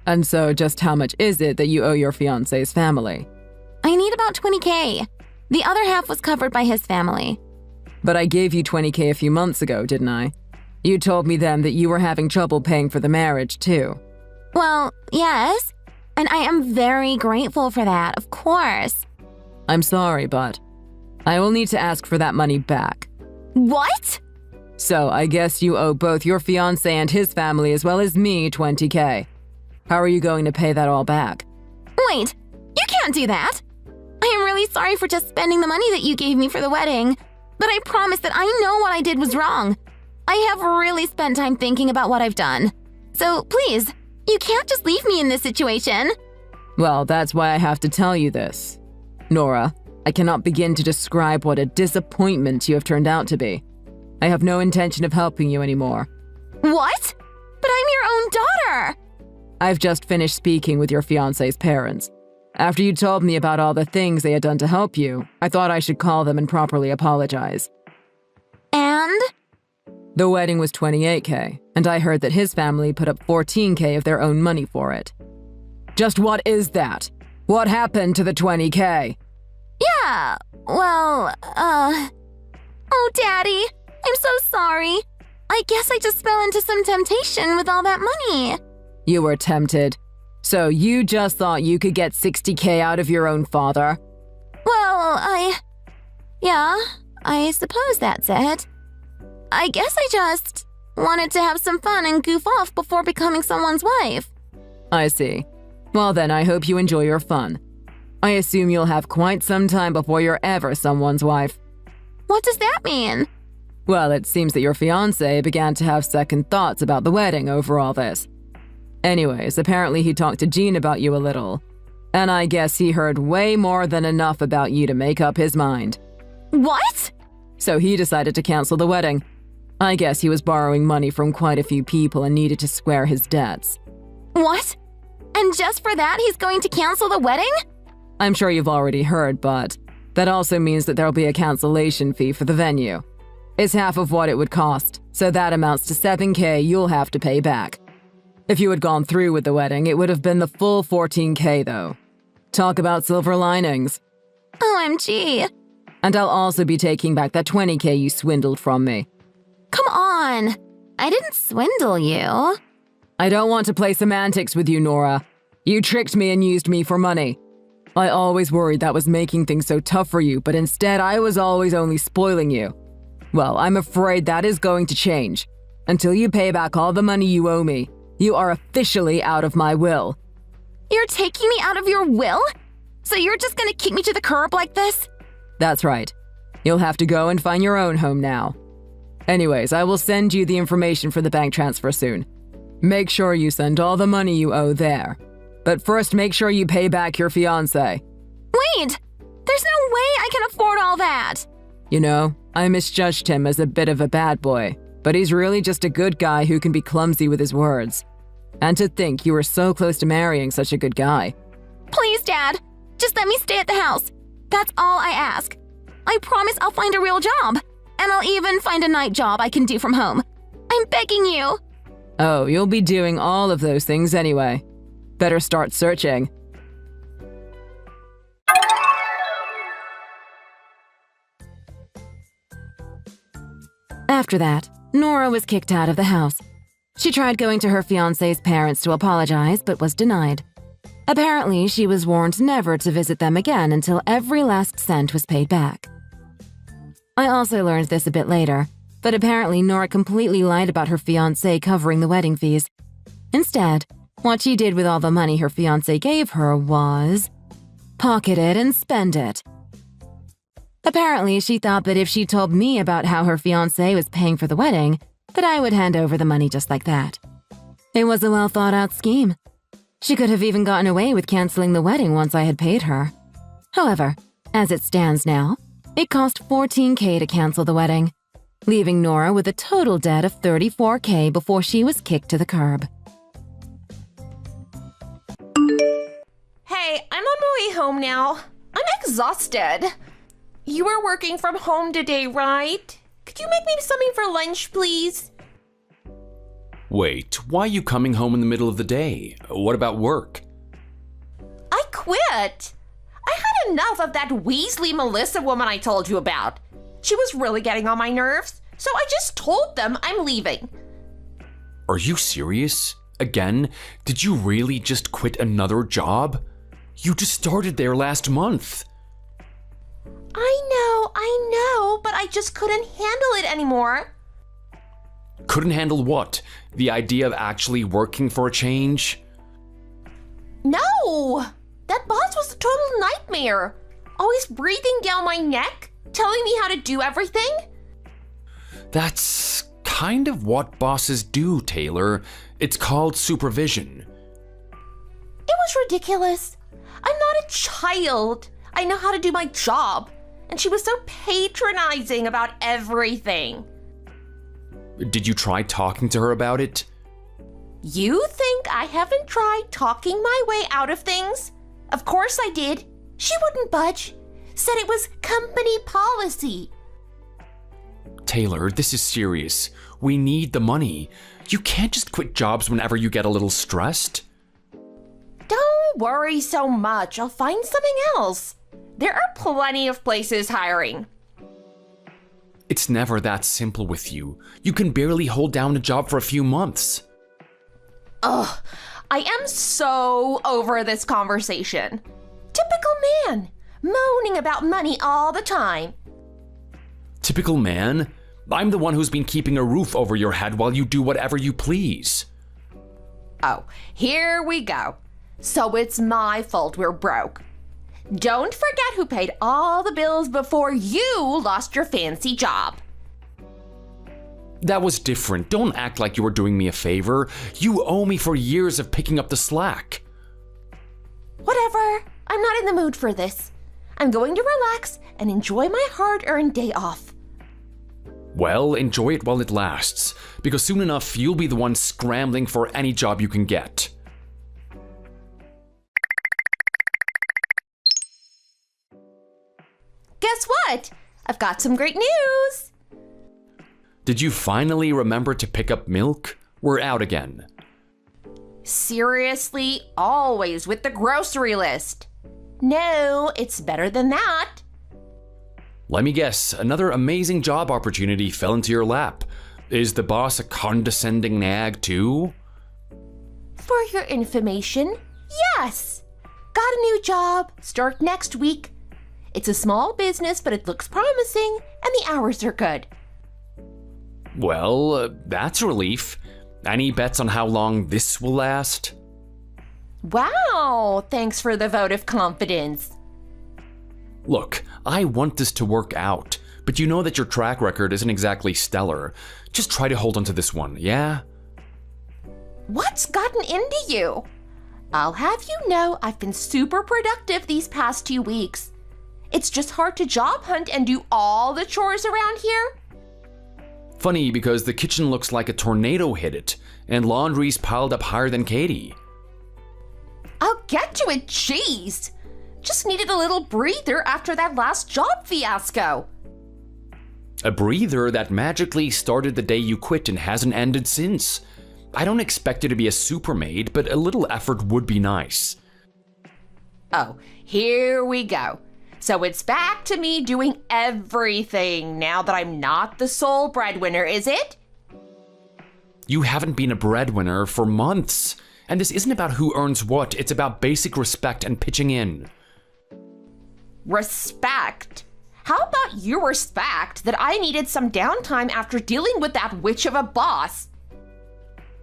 And so just how much is it that you owe your fiancé's family? I need about 20K. The other half was covered by his family. But I gave you 20K a few months ago, didn't I? You told me then that you were having trouble paying for the marriage, too. Well, yes. And I am very grateful for that, of course. I'm sorry, but I will need to ask for that money back. What? So I guess you owe both your fiancé and his family as well as me 20K. How are you going to pay that all back? Wait, you can't do that. I am really sorry for just spending the money that you gave me for the wedding, but I promise that I know what I did was wrong. I have really spent time thinking about what I've done. So please, you can't just leave me in this situation. Well, that's why I have to tell you this. Nora, I cannot begin to describe what a disappointment you have turned out to be. I have no intention of helping you anymore. What? But I'm your own daughter! I've just finished speaking with your fiancé's parents. After you told me about all the things they had done to help you, I thought I should call them and properly apologize. And? The wedding was $28K, and I heard that his family put up $14K of their own money for it. Just what is that? What happened to the $20K? Yeah, well, Oh, Daddy, I'm so sorry. I guess I just fell into some temptation with all that money. You were tempted. So you just thought you could get $60K out of your own father? Well, yeah, I suppose that's it. I guess I just wanted to have some fun and goof off before becoming someone's wife. I see. Well then, I hope you enjoy your fun. I assume you'll have quite some time before you're ever someone's wife. What does that mean? Well, it seems that your fiancé began to have second thoughts about the wedding over all this. Anyways, apparently he talked to Jean about you a little. And I guess he heard way more than enough about you to make up his mind. What? So he decided to cancel the wedding. I guess he was borrowing money from quite a few people and needed to square his debts. What? And just for that, he's going to cancel the wedding? I'm sure you've already heard, but that also means that there'll be a cancellation fee for the venue. It's half of what it would cost, so that amounts to $7K you'll have to pay back. If you had gone through with the wedding, it would have been the full $14K though. Talk about silver linings. OMG. And I'll also be taking back that $20K you swindled from me. Come on. I didn't swindle you. I don't want to play semantics with you, Nora. You tricked me and used me for money. I always worried that was making things so tough for you, but instead I was always only spoiling you. Well, I'm afraid that is going to change. Until you pay back all the money you owe me, you are officially out of my will. You're taking me out of your will? So you're just gonna kick me to the curb like this? That's right. You'll have to go and find your own home now. Anyways, I will send you the information for the bank transfer soon. Make sure you send all the money you owe there. But first, make sure you pay back your fiancé. Wait! There's no way I can afford all that! You know, I misjudged him as a bit of a bad boy, but he's really just a good guy who can be clumsy with his words. And to think you were so close to marrying such a good guy. Please, Dad! Just let me stay at the house. That's all I ask. I promise I'll find a real job. And I'll even find a night job I can do from home. I'm begging you. Oh, you'll be doing all of those things anyway. Better start searching. After that, Nora was kicked out of the house. She tried going to her fiancé's parents to apologize, but was denied. Apparently, she was warned never to visit them again until every last cent was paid back. I also learned this a bit later, but apparently Nora completely lied about her fiancé covering the wedding fees. Instead, what she did with all the money her fiancé gave her was pocket it and spend it. Apparently, she thought that if she told me about how her fiancé was paying for the wedding, that I would hand over the money just like that. It was a well-thought-out scheme. She could have even gotten away with canceling the wedding once I had paid her. However, as it stands now, it cost $14K to cancel the wedding, leaving Nora with a total debt of $34K before she was kicked to the curb. Hey, I'm on my way home now. I'm exhausted. You were working from home today, right? Could you make me something for lunch, please? Wait, why are you coming home in the middle of the day? What about work? I quit. I had enough of that Weasley Melissa woman I told you about. She was really getting on my nerves, so I just told them I'm leaving. Are you serious? Again? Did you really just quit another job? You just started there last month. I know, but I just couldn't handle it anymore. Couldn't handle what? The idea of actually working for a change? No! That boss was a total nightmare. Always breathing down my neck, telling me how to do everything. That's kind of what bosses do, Taylor. It's called supervision. It was ridiculous. I'm not a child. I know how to do my job. And she was so patronizing about everything. Did you try talking to her about it? You think I haven't tried talking my way out of things? Of course I did. She wouldn't budge. Said it was company policy. Taylor, this is serious. We need the money. You can't just quit jobs whenever you get a little stressed. Don't worry so much. I'll find something else. There are plenty of places hiring. It's never that simple with you. You can barely hold down a job for a few months. Ugh, I am so over this conversation. Typical man, moaning about money all the time. Typical man? I'm the one who's been keeping a roof over your head while you do whatever you please. Oh, here we go. So it's my fault we're broke. Don't forget who paid all the bills before you lost your fancy job. That was different. Don't act like you were doing me a favor. You owe me for years of picking up the slack. Whatever. I'm not in the mood for this. I'm going to relax and enjoy my hard-earned day off. Well, enjoy it while it lasts, because soon enough you'll be the one scrambling for any job you can get. Guess what? I've got some great news. Did you finally remember to pick up milk? We're out again. Seriously, always with the grocery list. No, it's better than that. Let me guess, another amazing job opportunity fell into your lap. Is the boss a condescending nag too? For your information, yes. Got a new job, start next week. It's a small business, but it looks promising, and the hours are good. Well, that's a relief. Any bets on how long this will last? Wow, thanks for the vote of confidence. Look, I want this to work out, but you know that your track record isn't exactly stellar. Just try to hold on to this one, yeah? What's gotten into you? I'll have you know I've been super productive these past 2 weeks. It's just hard to job hunt and do all the chores around here. Funny, because the kitchen looks like a tornado hit it, and laundry's piled up higher than Katie. I'll get to it, jeez. Just needed a little breather after that last job fiasco. A breather that magically started the day you quit and hasn't ended since. I don't expect you to be a super maid, but a little effort would be nice. Oh, here we go. So it's back to me doing everything now that I'm not the sole breadwinner, is it? You haven't been a breadwinner for months. And this isn't about who earns what, it's about basic respect and pitching in. Respect? How about you respect that I needed some downtime after dealing with that witch of a boss?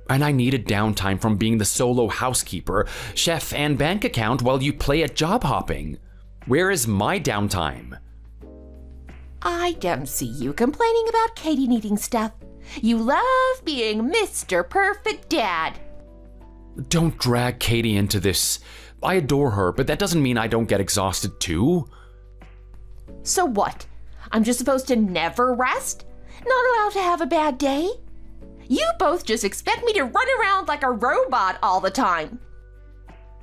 And I needed downtime from being the solo housekeeper, chef, and bank account while you play at job hopping. Where is my downtime? I don't see you complaining about Katie needing stuff. You love being Mr. Perfect Dad. Don't drag Katie into this. I adore her, but that doesn't mean I don't get exhausted too. So what? I'm just supposed to never rest? Not allowed to have a bad day? You both just expect me to run around like a robot all the time.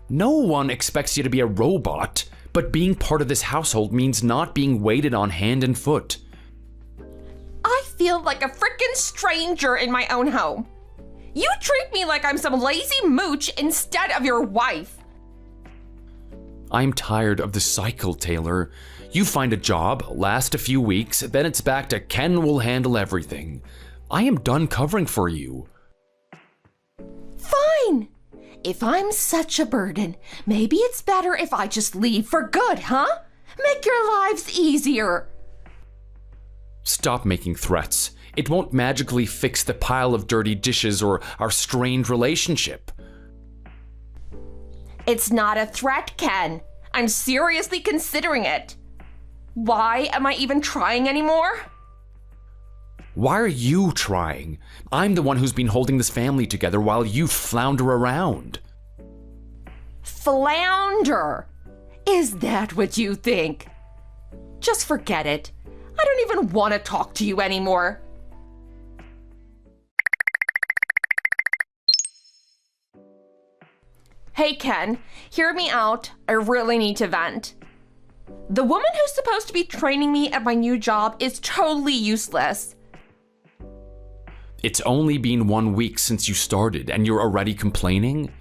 No one expects you to be a robot, but being part of this household means not being waited on hand and foot. I feel like a frickin' stranger in my own home. You treat me like I'm some lazy mooch instead of your wife. I'm tired of the cycle, Taylor. You find a job, last a few weeks, then it's back to Ken will handle everything. I am done covering for you. Fine. If I'm such a burden, maybe it's better if I just leave for good, huh? Make your lives easier. Stop making threats. It won't magically fix the pile of dirty dishes or our strained relationship. It's not a threat, Ken. I'm seriously considering it. Why am I even trying anymore? Why are you trying? I'm the one who's been holding this family together while you flounder around. Flounder? Is that what you think? Just forget it. I don't even want to talk to you anymore. Hey Ken, hear me out. I really need to vent. The woman who's supposed to be training me at my new job is totally useless. It's only been 1 week since you started and you're already complaining?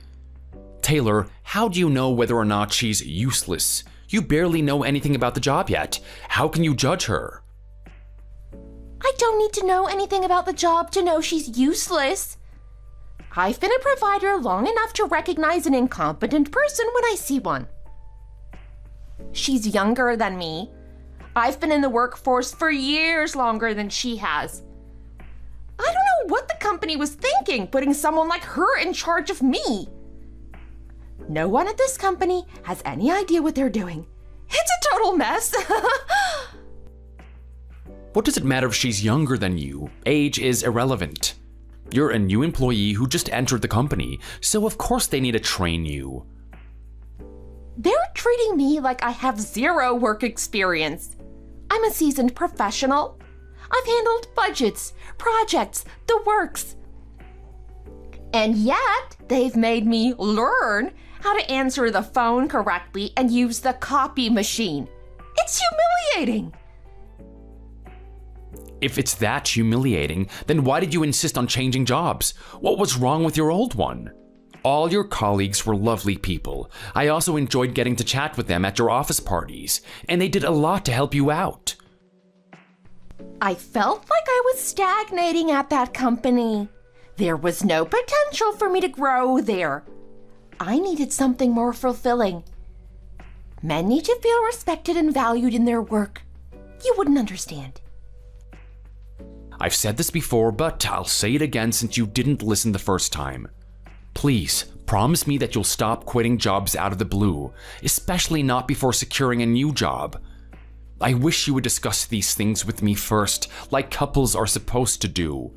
Taylor, how do you know whether or not she's useless? You barely know anything about the job yet. How can you judge her? I don't need to know anything about the job to know she's useless. I've been a provider long enough to recognize an incompetent person when I see one. She's younger than me. I've been in the workforce for years longer than she has. I don't know what the company was thinking, putting someone like her in charge of me. No one at this company has any idea what they're doing. It's a total mess. What does it matter if she's younger than you? Age is irrelevant. You're a new employee who just entered the company, so of course they need to train you. They're treating me like I have zero work experience. I'm a seasoned professional. I've handled budgets, projects, the works. And yet, they've made me learn how to answer the phone correctly and use the copy machine. It's humiliating. If it's that humiliating, then why did you insist on changing jobs? What was wrong with your old one? All your colleagues were lovely people. I also enjoyed getting to chat with them at your office parties, and they did a lot to help you out. I felt like I was stagnating at that company. There was no potential for me to grow there. I needed something more fulfilling. Men need to feel respected and valued in their work. You wouldn't understand. I've said this before, but I'll say it again since you didn't listen the first time. Please, promise me that you'll stop quitting jobs out of the blue, especially not before securing a new job. I wish you would discuss these things with me first, like couples are supposed to do.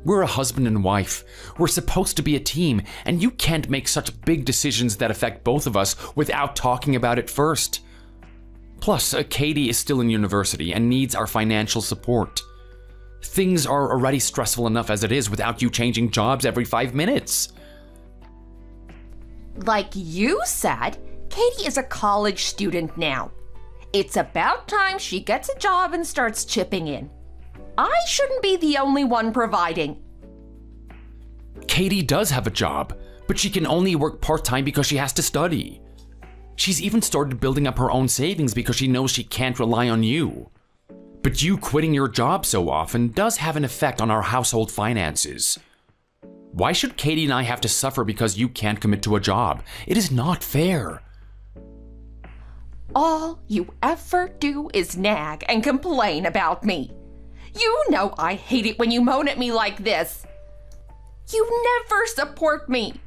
We're a husband and wife. We're supposed to be a team, and you can't make such big decisions that affect both of us without talking about it first. Plus, Katie is still in university and needs our financial support. Things are already stressful enough as it is without you changing jobs every 5 minutes. Like you said, Katie is a college student now. It's about time she gets a job and starts chipping in. I shouldn't be the only one providing. Katie does have a job, but she can only work part-time because she has to study. She's even started building up her own savings because she knows she can't rely on you. But you quitting your job so often does have an effect on our household finances. Why should Katie and I have to suffer because you can't commit to a job? It is not fair. All you ever do is nag and complain about me. You know I hate it when you moan at me like this. You never support me.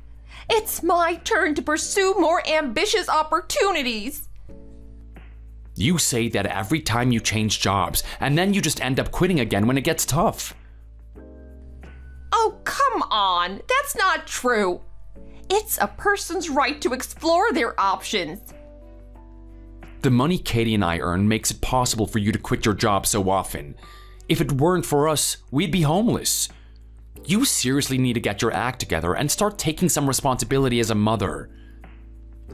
It's my turn to pursue more ambitious opportunities. You say that every time you change jobs, and then you just end up quitting again when it gets tough. Oh, come on. That's not true. It's a person's right to explore their options. The money Katie and I earn makes it possible for you to quit your job so often. If it weren't for us, we'd be homeless. You seriously need to get your act together and start taking some responsibility as a mother.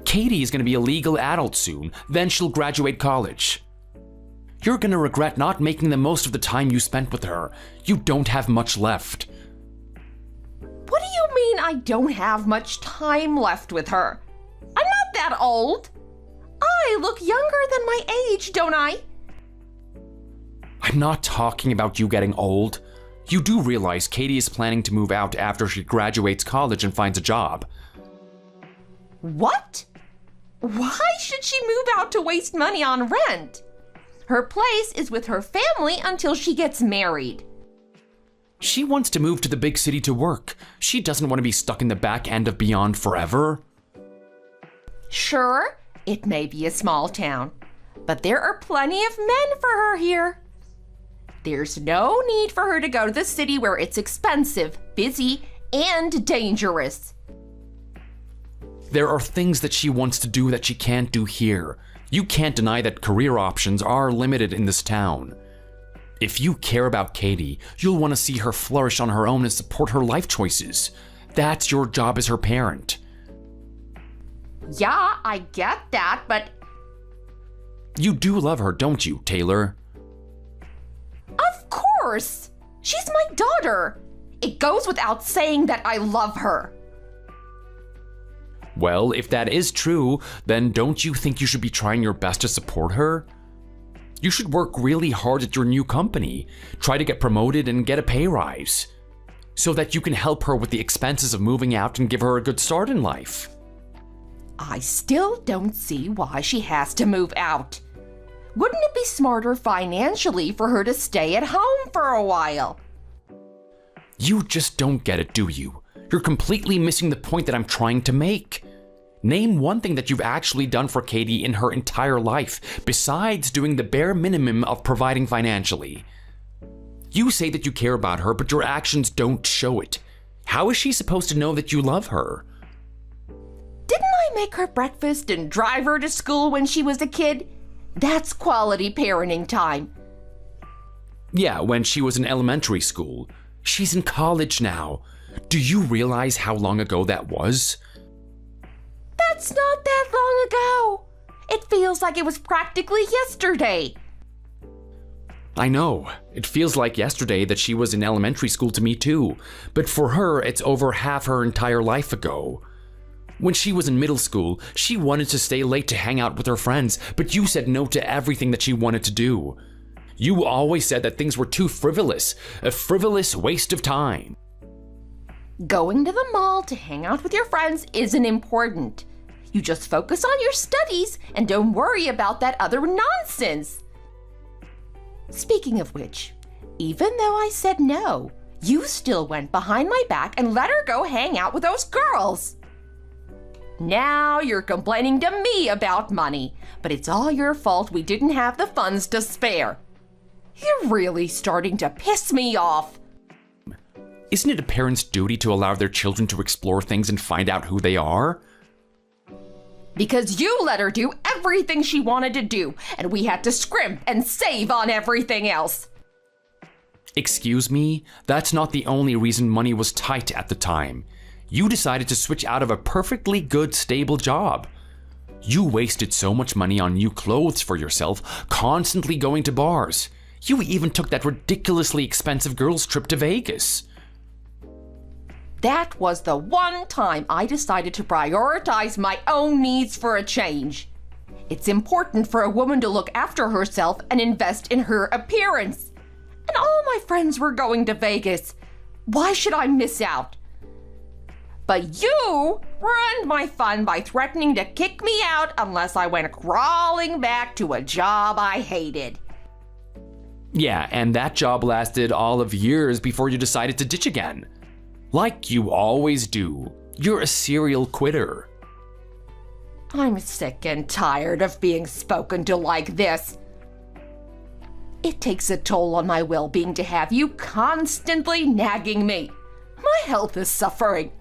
Katie is going to be a legal adult soon, then she'll graduate college. You're going to regret not making the most of the time you spent with her. You don't have much left. What do you mean I don't have much time left with her? I'm not that old. I look younger than my age, don't I? I'm not talking about you getting old. You do realize Katie is planning to move out after she graduates college and finds a job. What? Why should she move out to waste money on rent? Her place is with her family until she gets married. She wants to move to the big city to work. She doesn't want to be stuck in the back end of Beyond forever. Sure, it may be a small town, but there are plenty of men for her here. There's no need for her to go to the city where it's expensive, busy, and dangerous. There are things that she wants to do that she can't do here. You can't deny that career options are limited in this town. If you care about Katie, you'll want to see her flourish on her own and support her life choices. That's your job as her parent. Yeah, I get that, but You do love her, don't you, Taylor? of course! She's my daughter! It goes without saying that I love her. Well, if that is true, then don't you think you should be trying your best to support her? You should work really hard at your new company, try to get promoted and get a pay rise, so that you can help her with the expenses of moving out and give her a good start in life. I still don't see why she has to move out. Wouldn't it be smarter financially for her to stay at home for a while? You just don't get it, do you? You're completely missing the point that I'm trying to make. Name one thing that you've actually done for Katie in her entire life, besides doing the bare minimum of providing financially. You say that you care about her, but your actions don't show it. How is she supposed to know that you love her? Didn't I make her breakfast and drive her to school when she was a kid? That's quality parenting time. Yeah, when she was in elementary school. She's in college now. Do you realize how long ago that was? That's not that long ago. It feels like it was practically yesterday. I know. It feels like yesterday that she was in elementary school to me too. But for her, it's over half her entire life ago. When she was in middle school, she wanted to stay late to hang out with her friends, but you said no to everything that she wanted to do. You always said that things were too frivolous, a frivolous waste of time. Going to the mall to hang out with your friends isn't important. You just focus on your studies and don't worry about that other nonsense. Speaking of which, even though I said no, you still went behind my back and let her go hang out with those girls. Now you're complaining to me about money, but it's all your fault we didn't have the funds to spare. You're really starting to piss me off. Isn't it a parent's duty to allow their children to explore things and find out who they are? Because you let her do everything she wanted to do, and we had to scrimp and save on everything else. Excuse me? That's not the only reason money was tight at the time. You decided to switch out of a perfectly good, stable job. You wasted so much money on new clothes for yourself, constantly going to bars. You even took that ridiculously expensive girls' trip to Vegas. That was the one time I decided to prioritize my own needs for a change. It's important for a woman to look after herself and invest in her appearance. And all my friends were going to Vegas. Why should I miss out? But you ruined my fun by threatening to kick me out unless I went crawling back to a job I hated. Yeah, and that job lasted all of years before you decided to ditch again. Like you always do. You're a serial quitter. I'm sick and tired of being spoken to like this. It takes a toll on my well-being to have you constantly nagging me. My health is suffering.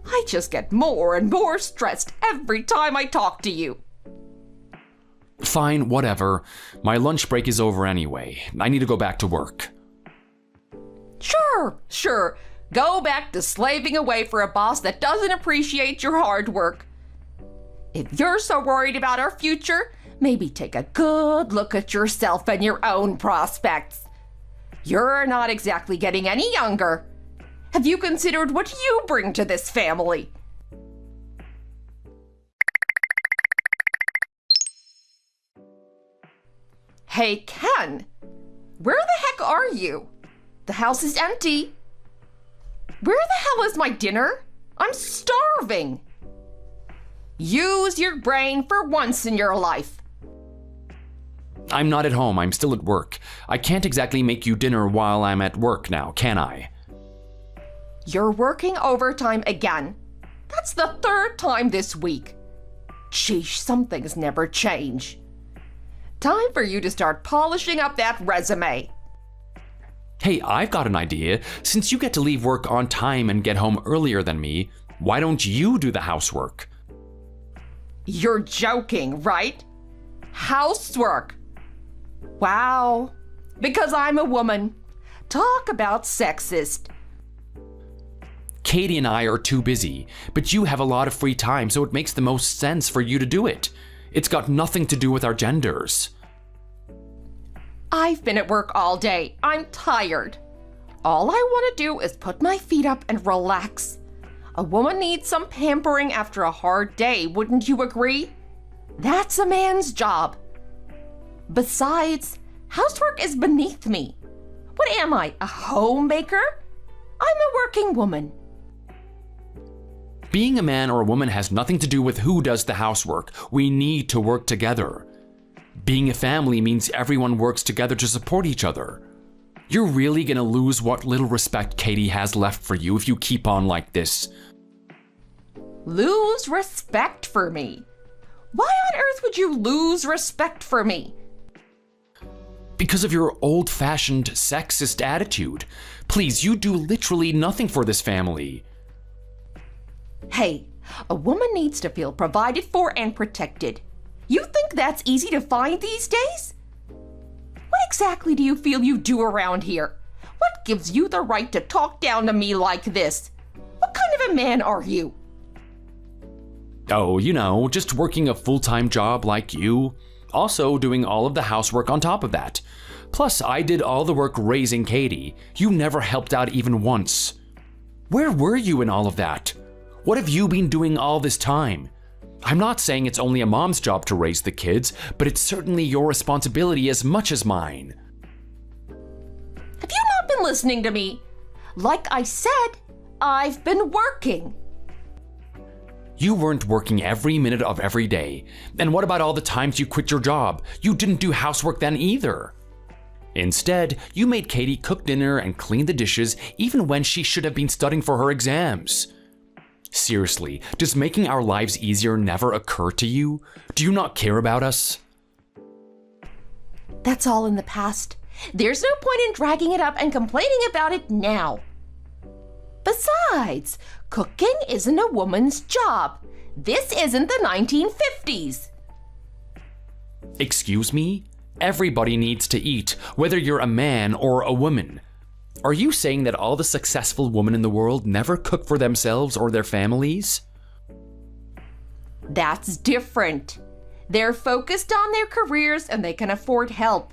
I just get more and more stressed every time I talk to you. Fine, whatever. My lunch break is over anyway. I need to go back to work. Sure. Go back to slaving away for a boss that doesn't appreciate your hard work. If you're so worried about our future, maybe take a good look at yourself and your own prospects. You're not exactly getting any younger. Have you considered what you bring to this family? Hey, Ken, where the heck are you? The house is empty. Where the hell is my dinner? I'm starving. Use your brain for once in your life. I'm not at home. I'm still at work. I can't exactly make you dinner while I'm at work now, can I? You're working overtime again. That's the third time this week. Sheesh, some things never change. Time for you to start polishing up that resume. Hey, I've got an idea. Since you get to leave work on time and get home earlier than me, why don't you do the housework? You're joking, right? Housework. Wow. Because I'm a woman. Talk about sexist. Katie and I are too busy, but you have a lot of free time, so it makes the most sense for you to do it. It's got nothing to do with our genders. I've been at work all day. I'm tired. All I want to do is put my feet up and relax. A woman needs some pampering after a hard day, wouldn't you agree? That's a man's job. Besides, housework is beneath me. What am I, a homemaker? I'm a working woman. Being a man or a woman has nothing to do with who does the housework. We need to work together. Being a family means everyone works together to support each other. You're really gonna lose what little respect Katie has left for you if you keep on like this. Lose respect for me? Why on earth would you lose respect for me? Because of your old-fashioned sexist attitude. Please, you do literally nothing for this family. Hey, a woman needs to feel provided for and protected. You think that's easy to find these days? What exactly do you feel you do around here? What gives you the right to talk down to me like this? What kind of a man are you? Oh, you know, just working a full-time job like you. Also doing all of the housework on top of that. Plus, I did all the work raising Katie. You never helped out even once. Where were you in all of that? What have you been doing all this time? I'm not saying it's only a mom's job to raise the kids, but it's certainly your responsibility as much as mine. Have you not been listening to me? Like I said, I've been working. You weren't working every minute of every day. And what about all the times you quit your job? You didn't do housework then either. Instead, you made Katie cook dinner and clean the dishes even when she should have been studying for her exams. Seriously, does making our lives easier never occur to you? Do you not care about us? That's all in the past. There's no point in dragging it up and complaining about it now. Besides, cooking isn't a woman's job. This isn't the 1950s. Excuse me? Everybody needs to eat, whether you're a man or a woman. Are you saying that all the successful women in the world never cook for themselves or their families? That's different. They're focused on their careers and they can afford help.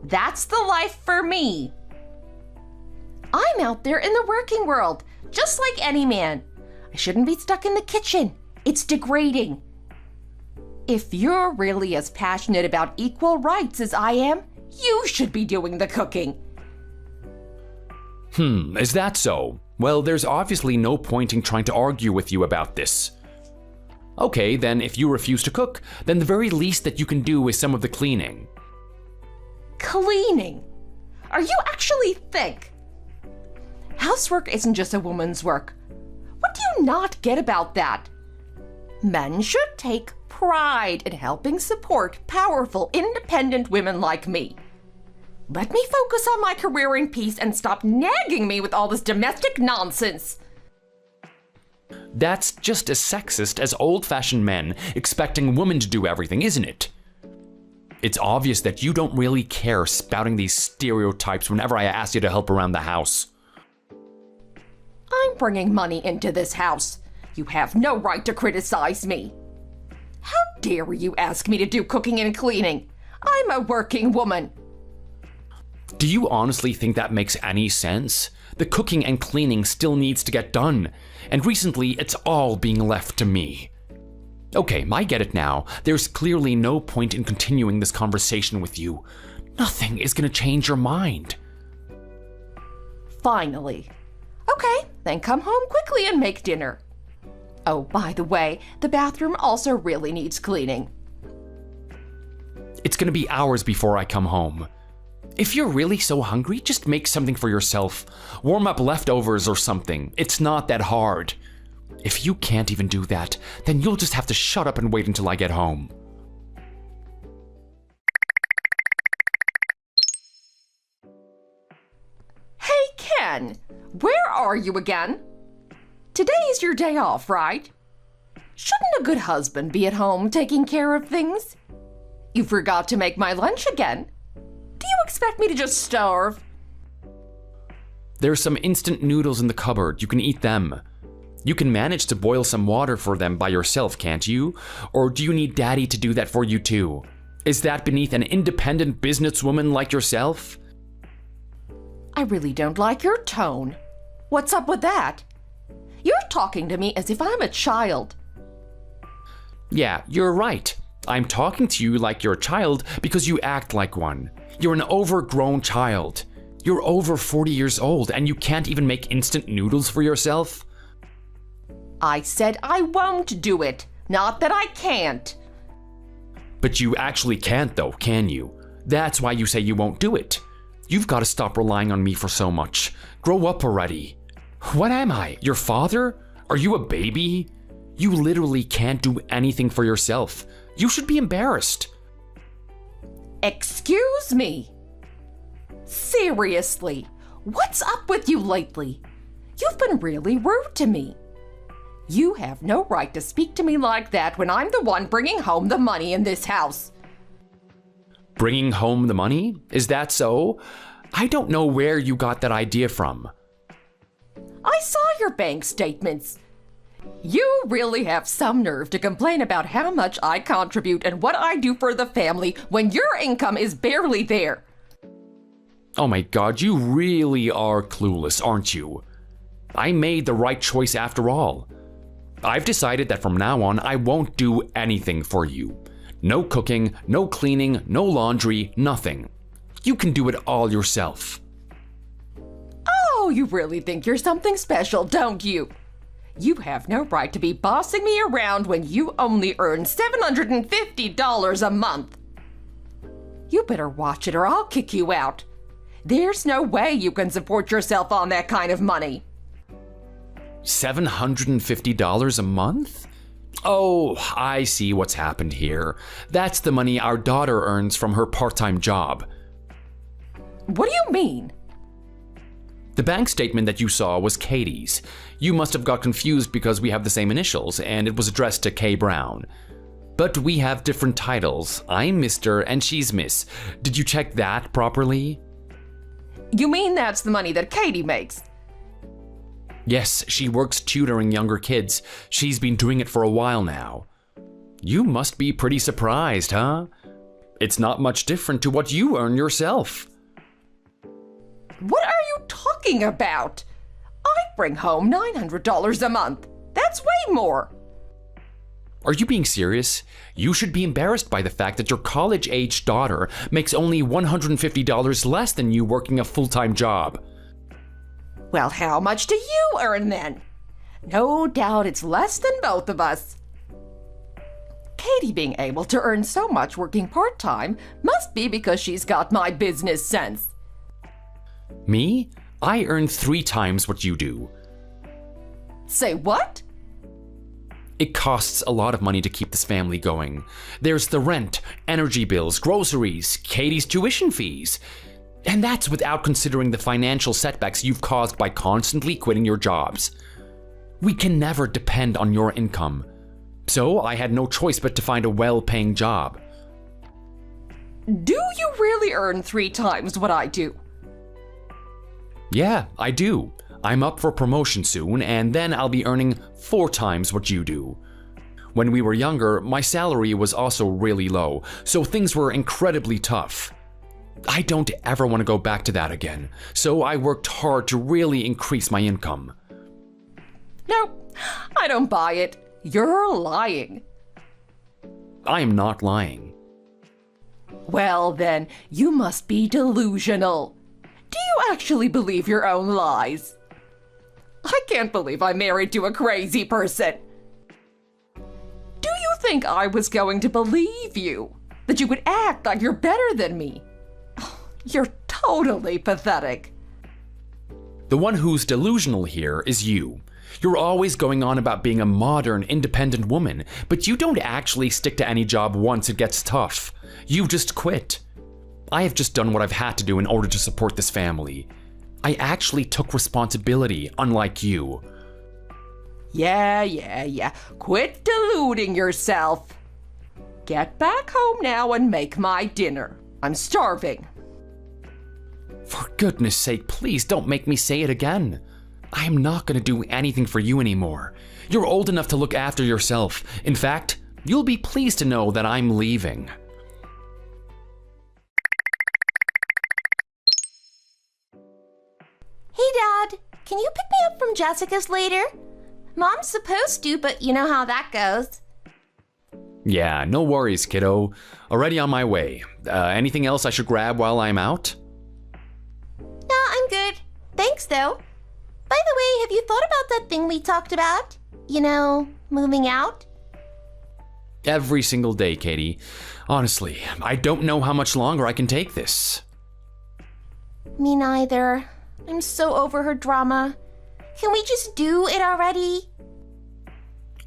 That's the life for me. I'm out there in the working world, just like any man. I shouldn't be stuck in the kitchen. It's degrading. If you're really as passionate about equal rights as I am, you should be doing the cooking. Is that so? Well, there's obviously no point in trying to argue with you about this. Okay, then if you refuse to cook, then the very least that you can do is some of the cleaning. Cleaning? Are you actually think? Housework isn't just a woman's work. What do you not get about that? Men should take pride in helping support powerful, independent women like me. Let me focus on my career in peace and stop nagging me with all this domestic nonsense. That's just as sexist as old-fashioned men expecting women to do everything, isn't it? It's obvious that you don't really care spouting these stereotypes whenever I ask you to help around the house. I'm bringing money into this house. You have no right to criticize me. How dare you ask me to do cooking and cleaning? I'm a working woman. Do you honestly think that makes any sense? The cooking and cleaning still needs to get done, and recently it's all being left to me. Okay, I get it now. There's clearly no point in continuing this conversation with you. Nothing is gonna change your mind. Finally. Okay, then come home quickly and make dinner. Oh, by the way, the bathroom also really needs cleaning. It's gonna be hours before I come home. If you're really so hungry, just make something for yourself. Warm up leftovers or something. It's not that hard. If you can't even do that, then you'll just have to shut up and wait until I get home. again. Where are you again? Today's your day off, right? Shouldn't a good husband be at home taking care of things? You forgot to make my lunch again. Do you expect me to just starve? There's some instant noodles in the cupboard. You can eat them. You can manage to boil some water for them by yourself, can't you? Or do you need Daddy to do that for you too? Is that beneath an independent businesswoman like yourself? I really don't like your tone. What's up with that? You're talking to me as if I'm a child. Yeah, you're right. I'm talking to you like you're a child because you act like one. You're an overgrown child. You're over 40 years old and you can't even make instant noodles for yourself? I said I won't do it, not that I can't. But you actually can't though, can you? That's why you say you won't do it. You've got to stop relying on me for so much. Grow up already. What am I? Your father? Are you a baby? You literally can't do anything for yourself. You should be embarrassed. Excuse me? Seriously, what's up with you lately? You've been really rude to me. You have no right to speak to me like that when I'm the one bringing home the money in this house. Bringing home the money? Is that so? I don't know where you got that idea from. I saw your bank statements. You really have some nerve to complain about how much I contribute and what I do for the family when your income is barely there. Oh my god, you really are clueless, aren't you? I made the right choice after all. I've decided that from now on, I won't do anything for you. No cooking, no cleaning, no laundry, nothing. You can do it all yourself. Oh, you really think you're something special, don't you? You have no right to be bossing me around when you only earn $750 a month. You better watch it or I'll kick you out. There's no way you can support yourself on that kind of money. $750 a month? Oh, I see what's happened here. That's the money our daughter earns from her part-time job. What do you mean? The bank statement that you saw was Katie's. You must have got confused because we have the same initials and it was addressed to Kay Brown. But we have different titles. I'm Mr. and she's Miss. Did you check that properly? You mean that's the money that Katie makes? Yes, she works tutoring younger kids. She's been doing it for a while now. You must be pretty surprised, huh? It's not much different to what you earn yourself. What are you talking about? I bring home $900 a month. That's way more. Are you being serious? You should be embarrassed by the fact that your college-age daughter makes only $150 less than you working a full-time job. Well, how much do you earn then? No doubt it's less than both of us. Katie being able to earn so much working part-time must be because she's got my business sense. Me? I earn 3 times what you do. Say what? It costs a lot of money to keep this family going. There's the rent, energy bills, groceries, Katie's tuition fees. And that's without considering the financial setbacks you've caused by constantly quitting your jobs. We can never depend on your income. So I had no choice but to find a well-paying job. Do you really earn 3 times what I do? Yeah, I do. I'm up for promotion soon, and then I'll be earning 4 times what you do. When we were younger, my salary was also really low, so things were incredibly tough. I don't ever want to go back to that again, so I worked hard to really increase my income. Nope, I don't buy it. You're lying. I am not lying. Well then, you must be delusional. Do you actually believe your own lies? I can't believe I'm married to a crazy person. Do you think I was going to believe you? That you would act like you're better than me? You're totally pathetic. The one who's delusional here is you. You're always going on about being a modern, independent woman, but you don't actually stick to any job once it gets tough. You just quit. I have just done what I've had to do in order to support this family. I actually took responsibility, unlike you. Yeah. Quit deluding yourself. Get back home now and make my dinner. I'm starving. For goodness sake, please don't make me say it again. I am not going to do anything for you anymore. You're old enough to look after yourself. In fact, you'll be pleased to know that I'm leaving. Hey, Dad, can you pick me up from Jessica's later? Mom's supposed to, but you know how that goes. Yeah, no worries, kiddo. Already on my way. Anything else I should grab while I'm out? No, I'm good. Thanks, though. By the way, have you thought about that thing we talked about? You know, moving out? Every single day, Katie. Honestly, I don't know how much longer I can take this. Me neither. I'm so over her drama. Can we just do it already?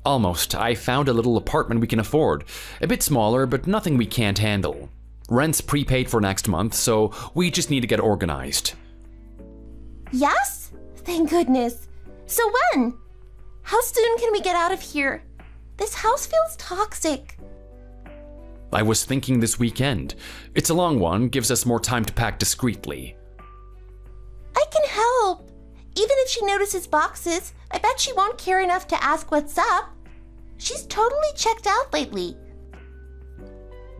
Almost. I found a little apartment we can afford. A bit smaller, but nothing we can't handle. Rent's prepaid for next month, so we just need to get organized. Yes? Thank goodness. So when? How soon can we get out of here? This house feels toxic. I was thinking this weekend. It's a long one, gives us more time to pack discreetly. I can help. Even if she notices boxes, I bet she won't care enough to ask what's up. She's totally checked out lately.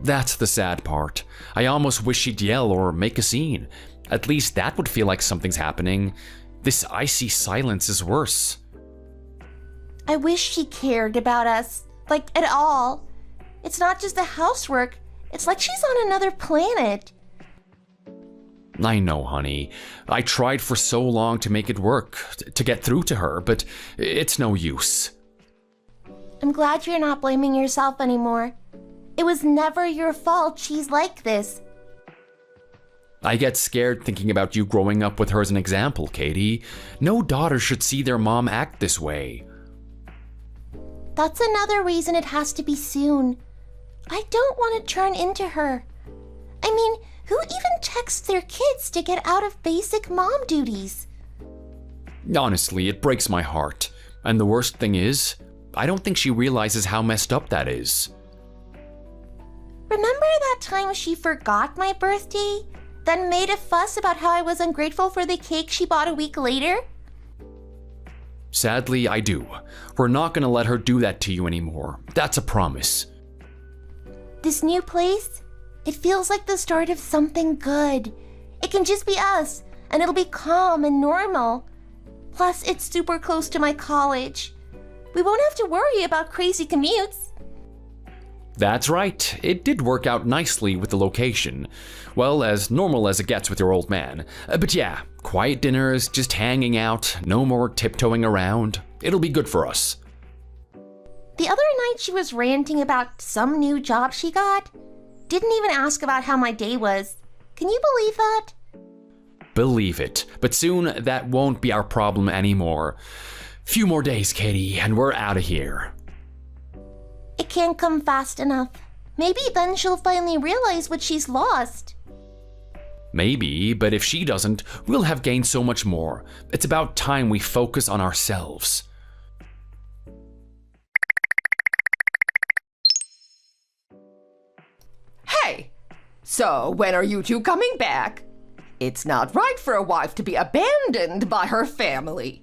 That's the sad part. I almost wish she'd yell or make a scene. At least that would feel like something's happening. This icy silence is worse. I wish she cared about us, like at all. It's not just the housework, it's like she's on another planet. I know, honey. I tried for so long to make it work, to get through to her, but it's no use. I'm glad you're not blaming yourself anymore. It was never your fault she's like this. I get scared thinking about you growing up with her as an example, Katie. No daughter should see their mom act this way. That's another reason it has to be soon. I don't want to turn into her. I mean, who even texts their kids to get out of basic mom duties? Honestly, it breaks my heart. And the worst thing is, I don't think she realizes how messed up that is. Remember that time she forgot my birthday, then made a fuss about how I was ungrateful for the cake she bought a week later? Sadly, I do. We're not gonna let her do that to you anymore. That's a promise. This new place, it feels like the start of something good. It can just be us, and it'll be calm and normal. Plus, it's super close to my college. We won't have to worry about crazy commutes. That's right. It did work out nicely with the location. Well, as normal as it gets with your old man. But yeah, quiet dinners, just hanging out, no more tiptoeing around. It'll be good for us. The other night she was ranting about some new job she got. Didn't even ask about how my day was. Can you believe that? Believe it. But soon, that won't be our problem anymore. Few more days, Katie, and we're out of here. It can't come fast enough. Maybe then she'll finally realize what she's lost. Maybe, but if she doesn't, we'll have gained so much more. It's about time we focus on ourselves. Hey, so when are you two coming back? It's not right for a wife to be abandoned by her family.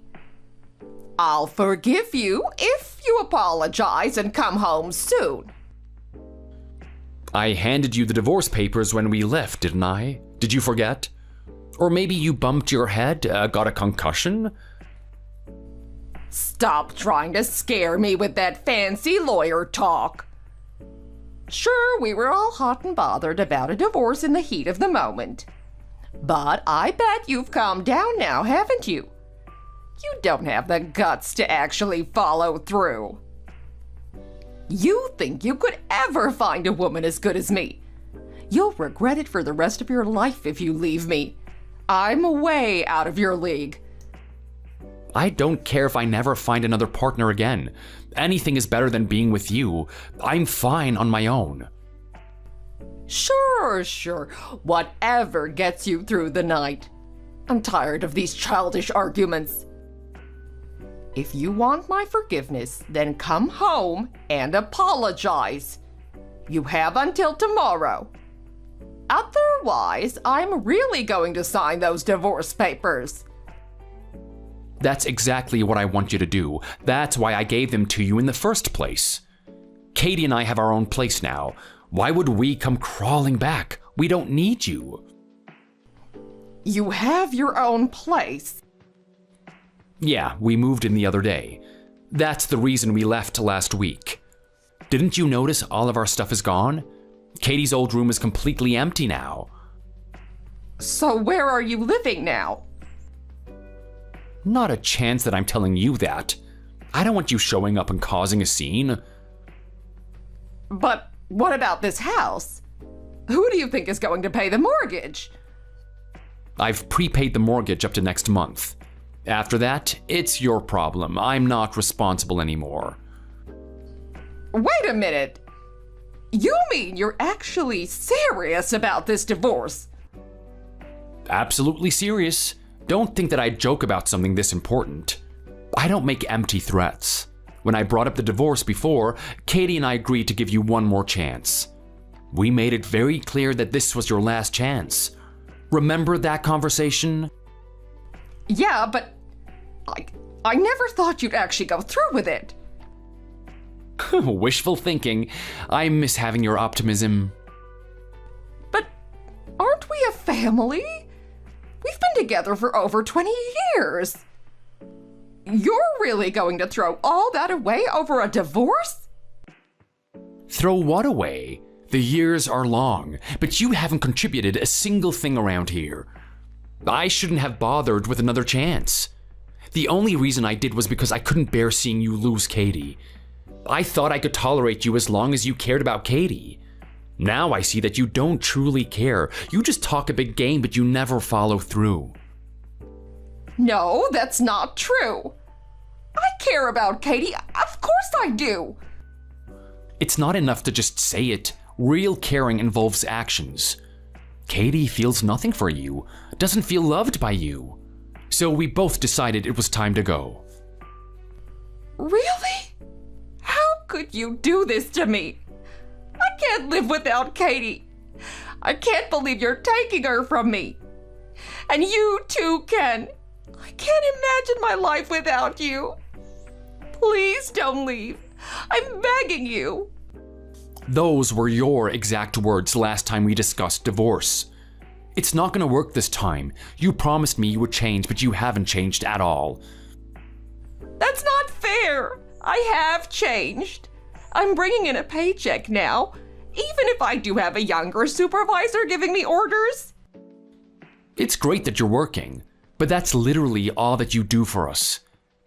I'll forgive you if you apologize and come home soon. I handed you the divorce papers when we left, didn't I? Did you forget? Or maybe you bumped your head, got a concussion? Stop trying to scare me with that fancy lawyer talk. Sure, we were all hot and bothered about a divorce in the heat of the moment. But I bet you've calmed down now, haven't you? You don't have the guts to actually follow through. You think you could ever find a woman as good as me? You'll regret it for the rest of your life if you leave me. I'm way out of your league. I don't care if I never find another partner again. Anything is better than being with you. I'm fine on my own. Sure. Whatever gets you through the night. I'm tired of these childish arguments. If you want my forgiveness, then come home and apologize. You have until tomorrow. Otherwise, I'm really going to sign those divorce papers. That's exactly what I want you to do. That's why I gave them to you in the first place. Katie and I have our own place now. Why would we come crawling back? We don't need you. You have your own place. Yeah, we moved in the other day. That's the reason we left last week. Didn't you notice all of our stuff is gone? Katie's old room is completely empty now. So where are you living now? Not a chance that I'm telling you that. I don't want you showing up and causing a scene. But what about this house? Who do you think is going to pay the mortgage? I've prepaid the mortgage up to next month. After that, it's your problem. I'm not responsible anymore. Wait a minute. You mean you're actually serious about this divorce? Absolutely serious. Don't think that I joke about something this important. I don't make empty threats. When I brought up the divorce before, Katie and I agreed to give you one more chance. We made it very clear that this was your last chance. Remember that conversation? Yeah, but I never thought you'd actually go through with it. Wishful thinking. I miss having your optimism. But aren't we a family? We've been together for over 20 years. You're really going to throw all that away over a divorce? Throw what away? The years are long, but you haven't contributed a single thing around here. I shouldn't have bothered with another chance. The only reason I did was because I couldn't bear seeing you lose Katie. I thought I could tolerate you as long as you cared about Katie. Now I see that you don't truly care. You just talk a big game, but you never follow through. No, that's not true. I care about Katie. Of course I do. It's not enough to just say it. Real caring involves actions. Katie feels nothing for you, doesn't feel loved by you. So we both decided it was time to go. Really? How could you do this to me? I can't live without Katie. I can't believe you're taking her from me. And you too, Ken. I can't imagine my life without you. Please don't leave. I'm begging you. Those were your exact words last time we discussed divorce. It's not gonna work this time. You promised me you would change, but you haven't changed at all. That's not fair. I have changed. I'm bringing in a paycheck now, even if I do have a younger supervisor giving me orders. It's great that you're working, but that's literally all that you do for us.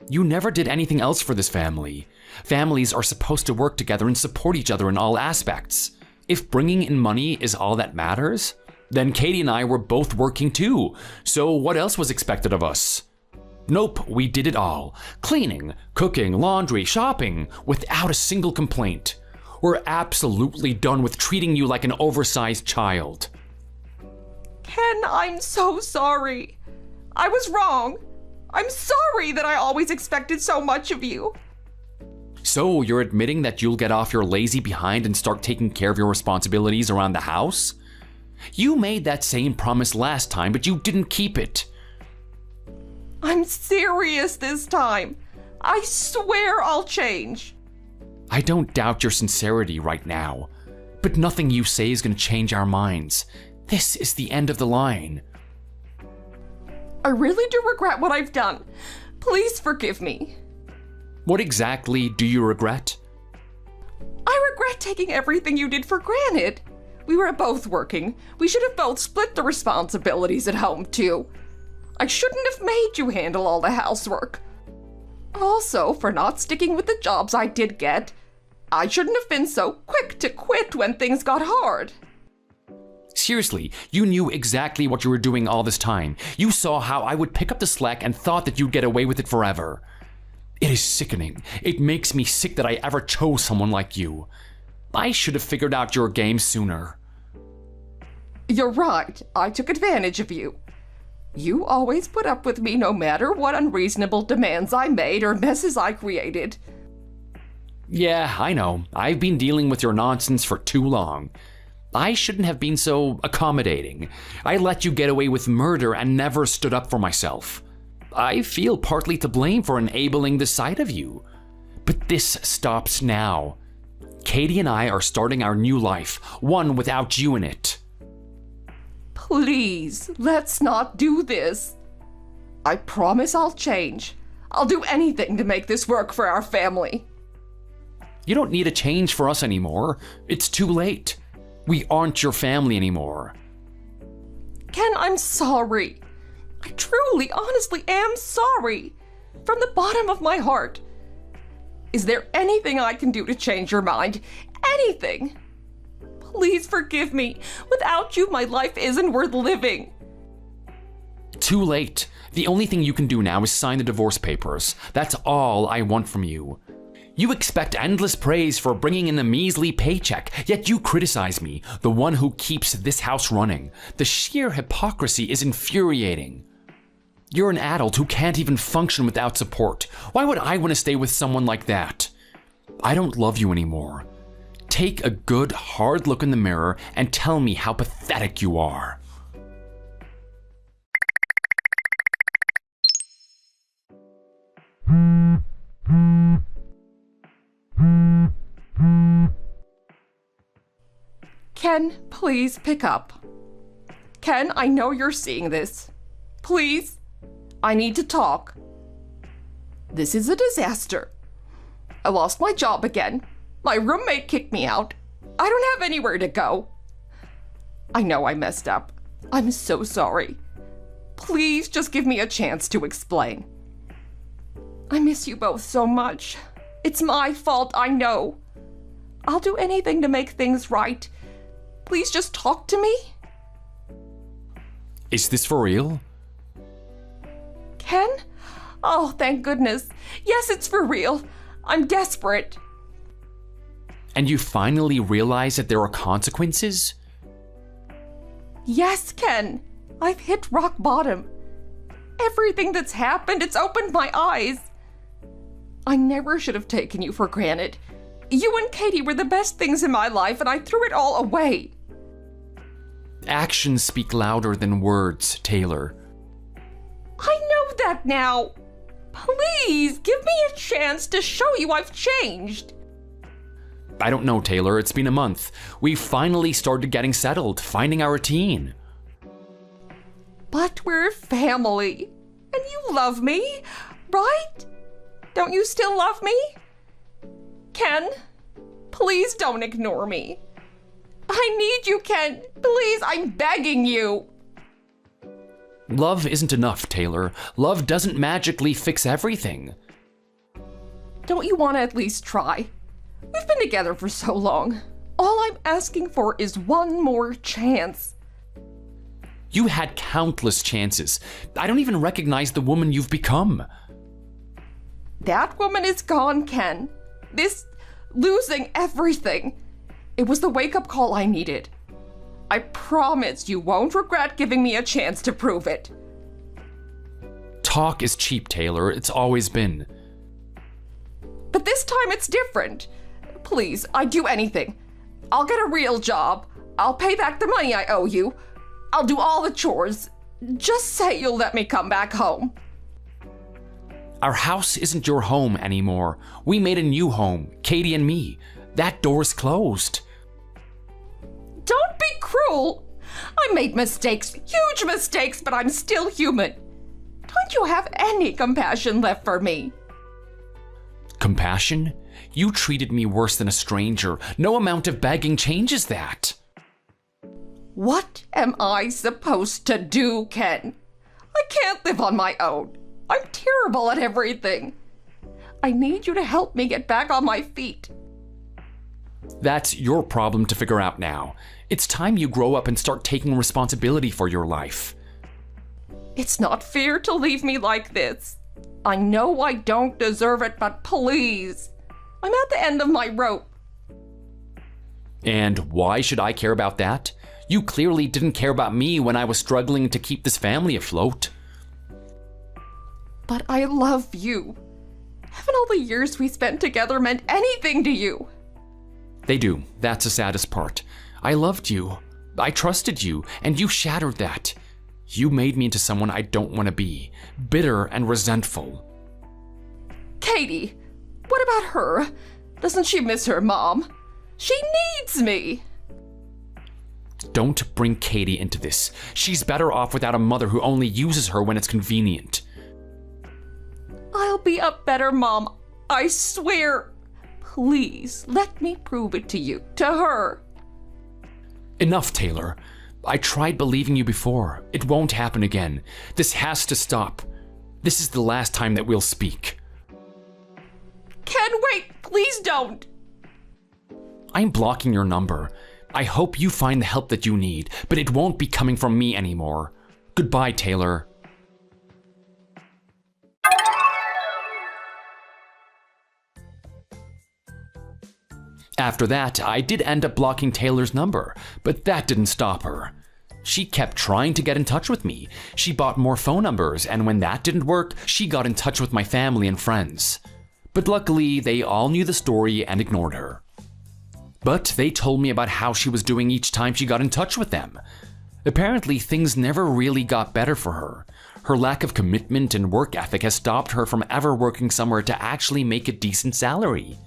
You never did anything else for this family. Families are supposed to work together and support each other in all aspects. If bringing in money is all that matters, then Katie and I were both working too, so what else was expected of us? Nope, we did it all. Cleaning, cooking, laundry, shopping, without a single complaint. We're absolutely done with treating you like an oversized child. Ken, I'm so sorry. I was wrong. I'm sorry that I always expected so much of you. So you're admitting that you'll get off your lazy behind and start taking care of your responsibilities around the house? You made that same promise last time, but you didn't keep it. I'm serious this time. I swear I'll change. I don't doubt your sincerity right now, but nothing you say is going to change our minds. This is the end of the line. I really do regret what I've done. Please forgive me. What exactly do you regret? I regret taking everything you did for granted. We were both working. We should have both split the responsibilities at home, too. I shouldn't have made you handle all the housework. Also, for not sticking with the jobs I did get, I shouldn't have been so quick to quit when things got hard. Seriously, you knew exactly what you were doing all this time. You saw how I would pick up the slack and thought that you'd get away with it forever. It is sickening. It makes me sick that I ever chose someone like you. I should have figured out your game sooner. You're right. I took advantage of you. You always put up with me no matter what unreasonable demands I made or messes I created. Yeah, I know. I've been dealing with your nonsense for too long. I shouldn't have been so accommodating. I let you get away with murder and never stood up for myself. I feel partly to blame for enabling this side of you. But this stops now. Katie and I are starting our new life, one without you in it. Please, let's not do this. I promise I'll change. I'll do anything to make this work for our family. You don't need a change for us anymore. It's too late. We aren't your family anymore. Ken, I'm sorry. I truly, honestly am sorry. From the bottom of my heart. Is there anything I can do to change your mind? Anything? Please forgive me. Without you, my life isn't worth living. Too late. The only thing you can do now is sign the divorce papers. That's all I want from you. You expect endless praise for bringing in a measly paycheck, yet you criticize me, the one who keeps this house running. The sheer hypocrisy is infuriating. You're an adult who can't even function without support. Why would I want to stay with someone like that? I don't love you anymore. Take a good, hard look in the mirror and tell me how pathetic you are. Ken, please pick up. Ken, I know you're seeing this. Please, I need to talk. This is a disaster. I lost my job again. My roommate kicked me out. I don't have anywhere to go. I know I messed up. I'm so sorry. Please just give me a chance to explain. I miss you both so much. It's my fault, I know. I'll do anything to make things right. Please just talk to me. Is this for real? Ken? Oh, thank goodness. Yes, it's for real. I'm desperate. And you finally realize that there are consequences? Yes, Ken. I've hit rock bottom. Everything that's happened, it's opened my eyes. I never should have taken you for granted. You and Katie were the best things in my life, and I threw it all away. Actions speak louder than words, Taylor. I know that now. Please, give me a chance to show you I've changed. I don't know, Taylor. It's been a month. We finally started getting settled, finding our routine. But we're family. And you love me, right? Don't you still love me? Ken, please don't ignore me. I need you, Ken. Please, I'm begging you. Love isn't enough, Taylor. Love doesn't magically fix everything. Don't you want to at least try? We've been together for so long. All I'm asking for is one more chance. You had countless chances. I don't even recognize the woman you've become. That woman is gone, Ken. This losing everything. It was the wake-up call I needed. I promise you won't regret giving me a chance to prove it. Talk is cheap, Taylor. It's always been. But this time it's different. Please, I'd do anything. I'll get a real job. I'll pay back the money I owe you. I'll do all the chores. Just say you'll let me come back home. Our house isn't your home anymore. We made a new home, Katie and me. That door's closed. Don't be cruel. I made mistakes, huge mistakes, but I'm still human. Don't you have any compassion left for me? Compassion? You treated me worse than a stranger. No amount of begging changes that. What am I supposed to do, Ken? I can't live on my own. I'm terrible at everything. I need you to help me get back on my feet. That's your problem to figure out now. It's time you grow up and start taking responsibility for your life. It's not fair to leave me like this. I know I don't deserve it, but please. I'm at the end of my rope. And why should I care about that? You clearly didn't care about me when I was struggling to keep this family afloat. But I love you. Haven't all the years we spent together meant anything to you? They do. That's the saddest part. I loved you. I trusted you, and you shattered that. You made me into someone I don't want to be, bitter and resentful. Katie, what about her? Doesn't she miss her mom? She needs me. Don't bring Katie into this. She's better off without a mother who only uses her when it's convenient. I'll be a better mom, I swear. Please, let me prove it to you, to her. Enough, Taylor. I tried believing you before. It won't happen again. This has to stop. This is the last time that we'll speak. Ken, wait, please don't. I'm blocking your number. I hope you find the help that you need, but it won't be coming from me anymore. Goodbye, Taylor. After that, I did end up blocking Taylor's number, but that didn't stop her. She kept trying to get in touch with me. She bought more phone numbers, and when that didn't work, she got in touch with my family and friends. But luckily, they all knew the story and ignored her. But they told me about how she was doing each time she got in touch with them. Apparently, things never really got better for her. Her lack of commitment and work ethic has stopped her from ever working somewhere to actually make a decent salary.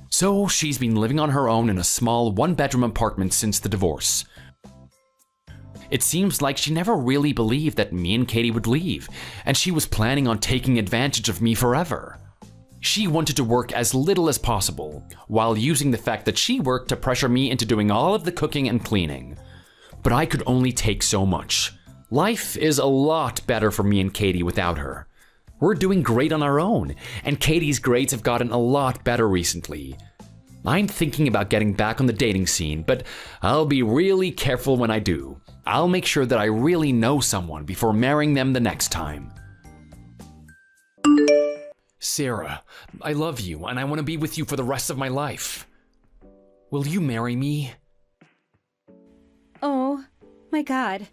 So she's been living on her own in a small one-bedroom apartment since the divorce. It seems like she never really believed that me and Katie would leave, and she was planning on taking advantage of me forever. She wanted to work as little as possible, while using the fact that she worked to pressure me into doing all of the cooking and cleaning. But I could only take so much. Life is a lot better for me and Katie without her. We're doing great on our own, and Katie's grades have gotten a lot better recently. I'm thinking about getting back on the dating scene, but I'll be really careful when I do. I'll make sure that I really know someone before marrying them the next time. Sarah, I love you, and I want to be with you for the rest of my life. Will you marry me? Oh, my God.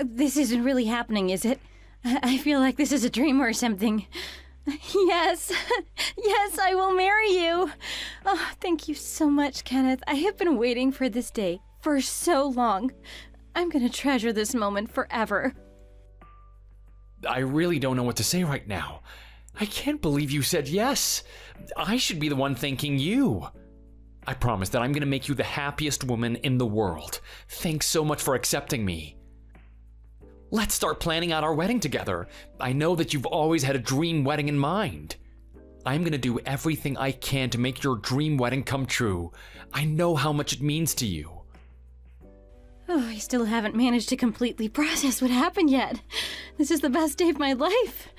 This isn't really happening, is it? I feel like this is a dream or something. Yes, yes, I will marry you. Oh, thank you so much, Kenneth. I have been waiting for this day for so long. I'm gonna treasure this moment forever. I really don't know what to say right now. I can't believe you said yes. I should be the one thanking you. I promise that I'm gonna make you the happiest woman in the world. Thanks so much for accepting me. Let's start planning out our wedding together. I know that you've always had a dream wedding in mind. I'm gonna do everything I can to make your dream wedding come true. I know how much it means to you. Oh, I still haven't managed to completely process what happened yet. This is the best day of my life.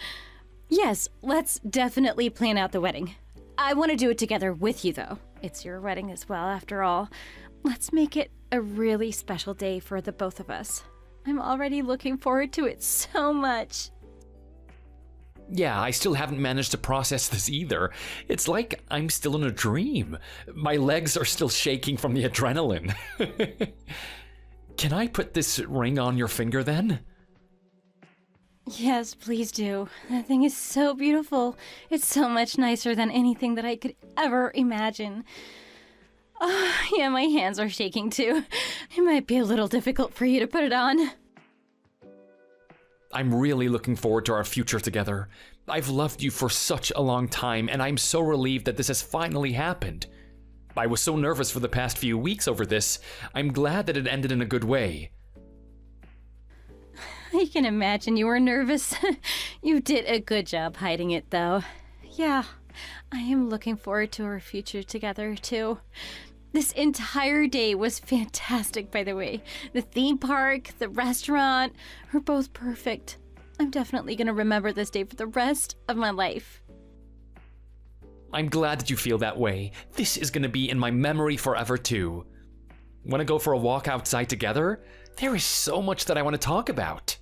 Yes, let's definitely plan out the wedding. I want to do it together with you, though. It's your wedding as well, after all. Let's make it a really special day for the both of us. I'm already looking forward to it so much. Yeah, I still haven't managed to process this either. It's like I'm still in a dream. My legs are still shaking from the adrenaline. Can I put this ring on your finger then? Yes, please do. That thing is so beautiful. It's so much nicer than anything that I could ever imagine. Oh, yeah, my hands are shaking too. It might be a little difficult for you to put it on. I'm really looking forward to our future together. I've loved you for such a long time, and I'm so relieved that this has finally happened. I was so nervous for the past few weeks over this. I'm glad that it ended in a good way. I can imagine you were nervous. You did a good job hiding it, though. Yeah, I am looking forward to our future together, too. This entire day was fantastic, by the way. The theme park, the restaurant, were both perfect. I'm definitely going to remember this day for the rest of my life. I'm glad that you feel that way. This is going to be in my memory forever, too. Want to go for a walk outside together? There is so much that I want to talk about.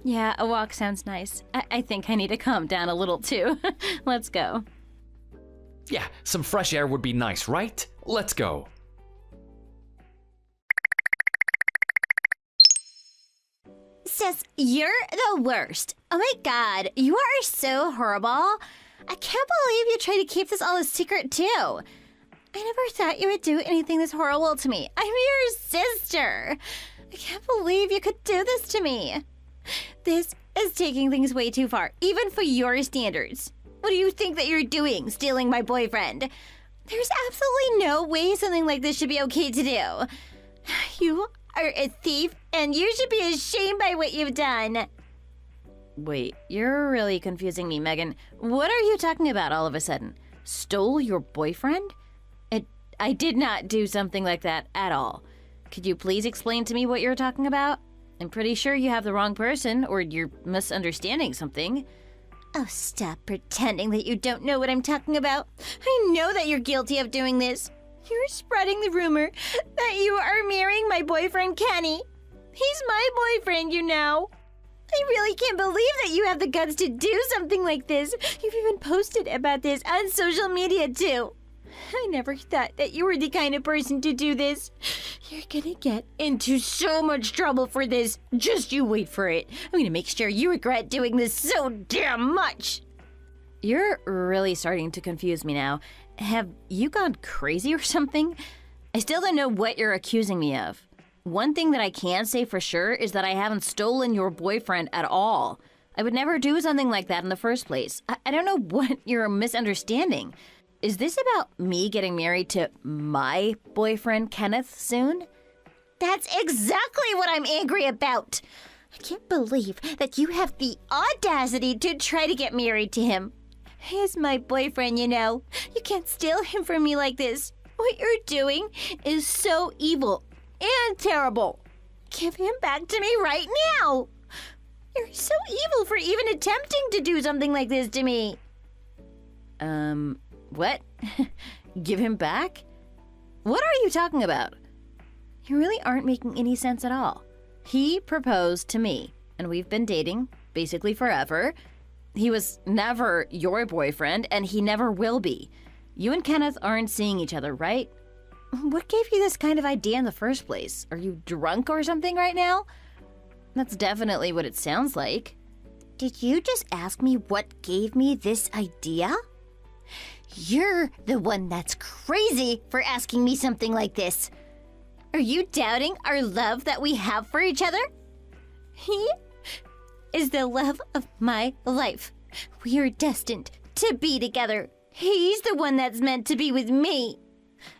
Yeah, a walk sounds nice. I think I need to calm down a little, too. Let's go. Yeah, some fresh air would be nice, right? Let's go. It's just, you're the worst. Oh my god, you are so horrible. I can't believe you tried to keep this all a secret, too. I never thought you would do anything this horrible to me. I'm your sister. I can't believe you could do this to me. This is taking things way too far, even for your standards. What do you think that you're doing, stealing my boyfriend? There's absolutely no way something like this should be okay to do. You are a thief, and you should be ashamed by what you've done. Wait, you're really confusing me, Megan. What are you talking about all of a sudden? Stole your boyfriend? I did not do something like that at all. Could you please explain to me what you're talking about? I'm pretty sure you have the wrong person, or you're misunderstanding something. Oh, stop pretending that you don't know what I'm talking about. I know that you're guilty of doing this. You're spreading the rumor that you are marrying my boyfriend, Kenny. He's my boyfriend, you know. I really can't believe that you have the guts to do something like this. You've even posted about this on social media, too. I never thought that you were the kind of person to do this. You're gonna get into so much trouble for this. Just you wait for it. I'm gonna make sure you regret doing this so damn much. You're really starting to confuse me now. Have you gone crazy or something? I still don't know what you're accusing me of. One thing that I can say for sure is that I haven't stolen your boyfriend at all. I would never do something like that in the first place. I don't know what you're misunderstanding. Is this about me getting married to my boyfriend, Kenneth, soon? That's exactly what I'm angry about. I can't believe that you have the audacity to try to get married to him. He's my boyfriend, you know. You can't steal him from me like this. What you're doing is so evil and terrible. Give him back to me right now. You're so evil for even attempting to do something like this to me. What? Give him back? What are you talking about? You really aren't making any sense at all. He proposed to me, and we've been dating basically forever. He was never your boyfriend, and he never will be. You and Kenneth aren't seeing each other, right? What gave you this kind of idea in the first place? Are you drunk or something right now? That's definitely what it sounds like. Did you just ask me what gave me this idea? You're the one that's crazy for asking me something like this. Are you doubting our love that we have for each other? He is the love of my life. We are destined to be together. He's the one that's meant to be with me.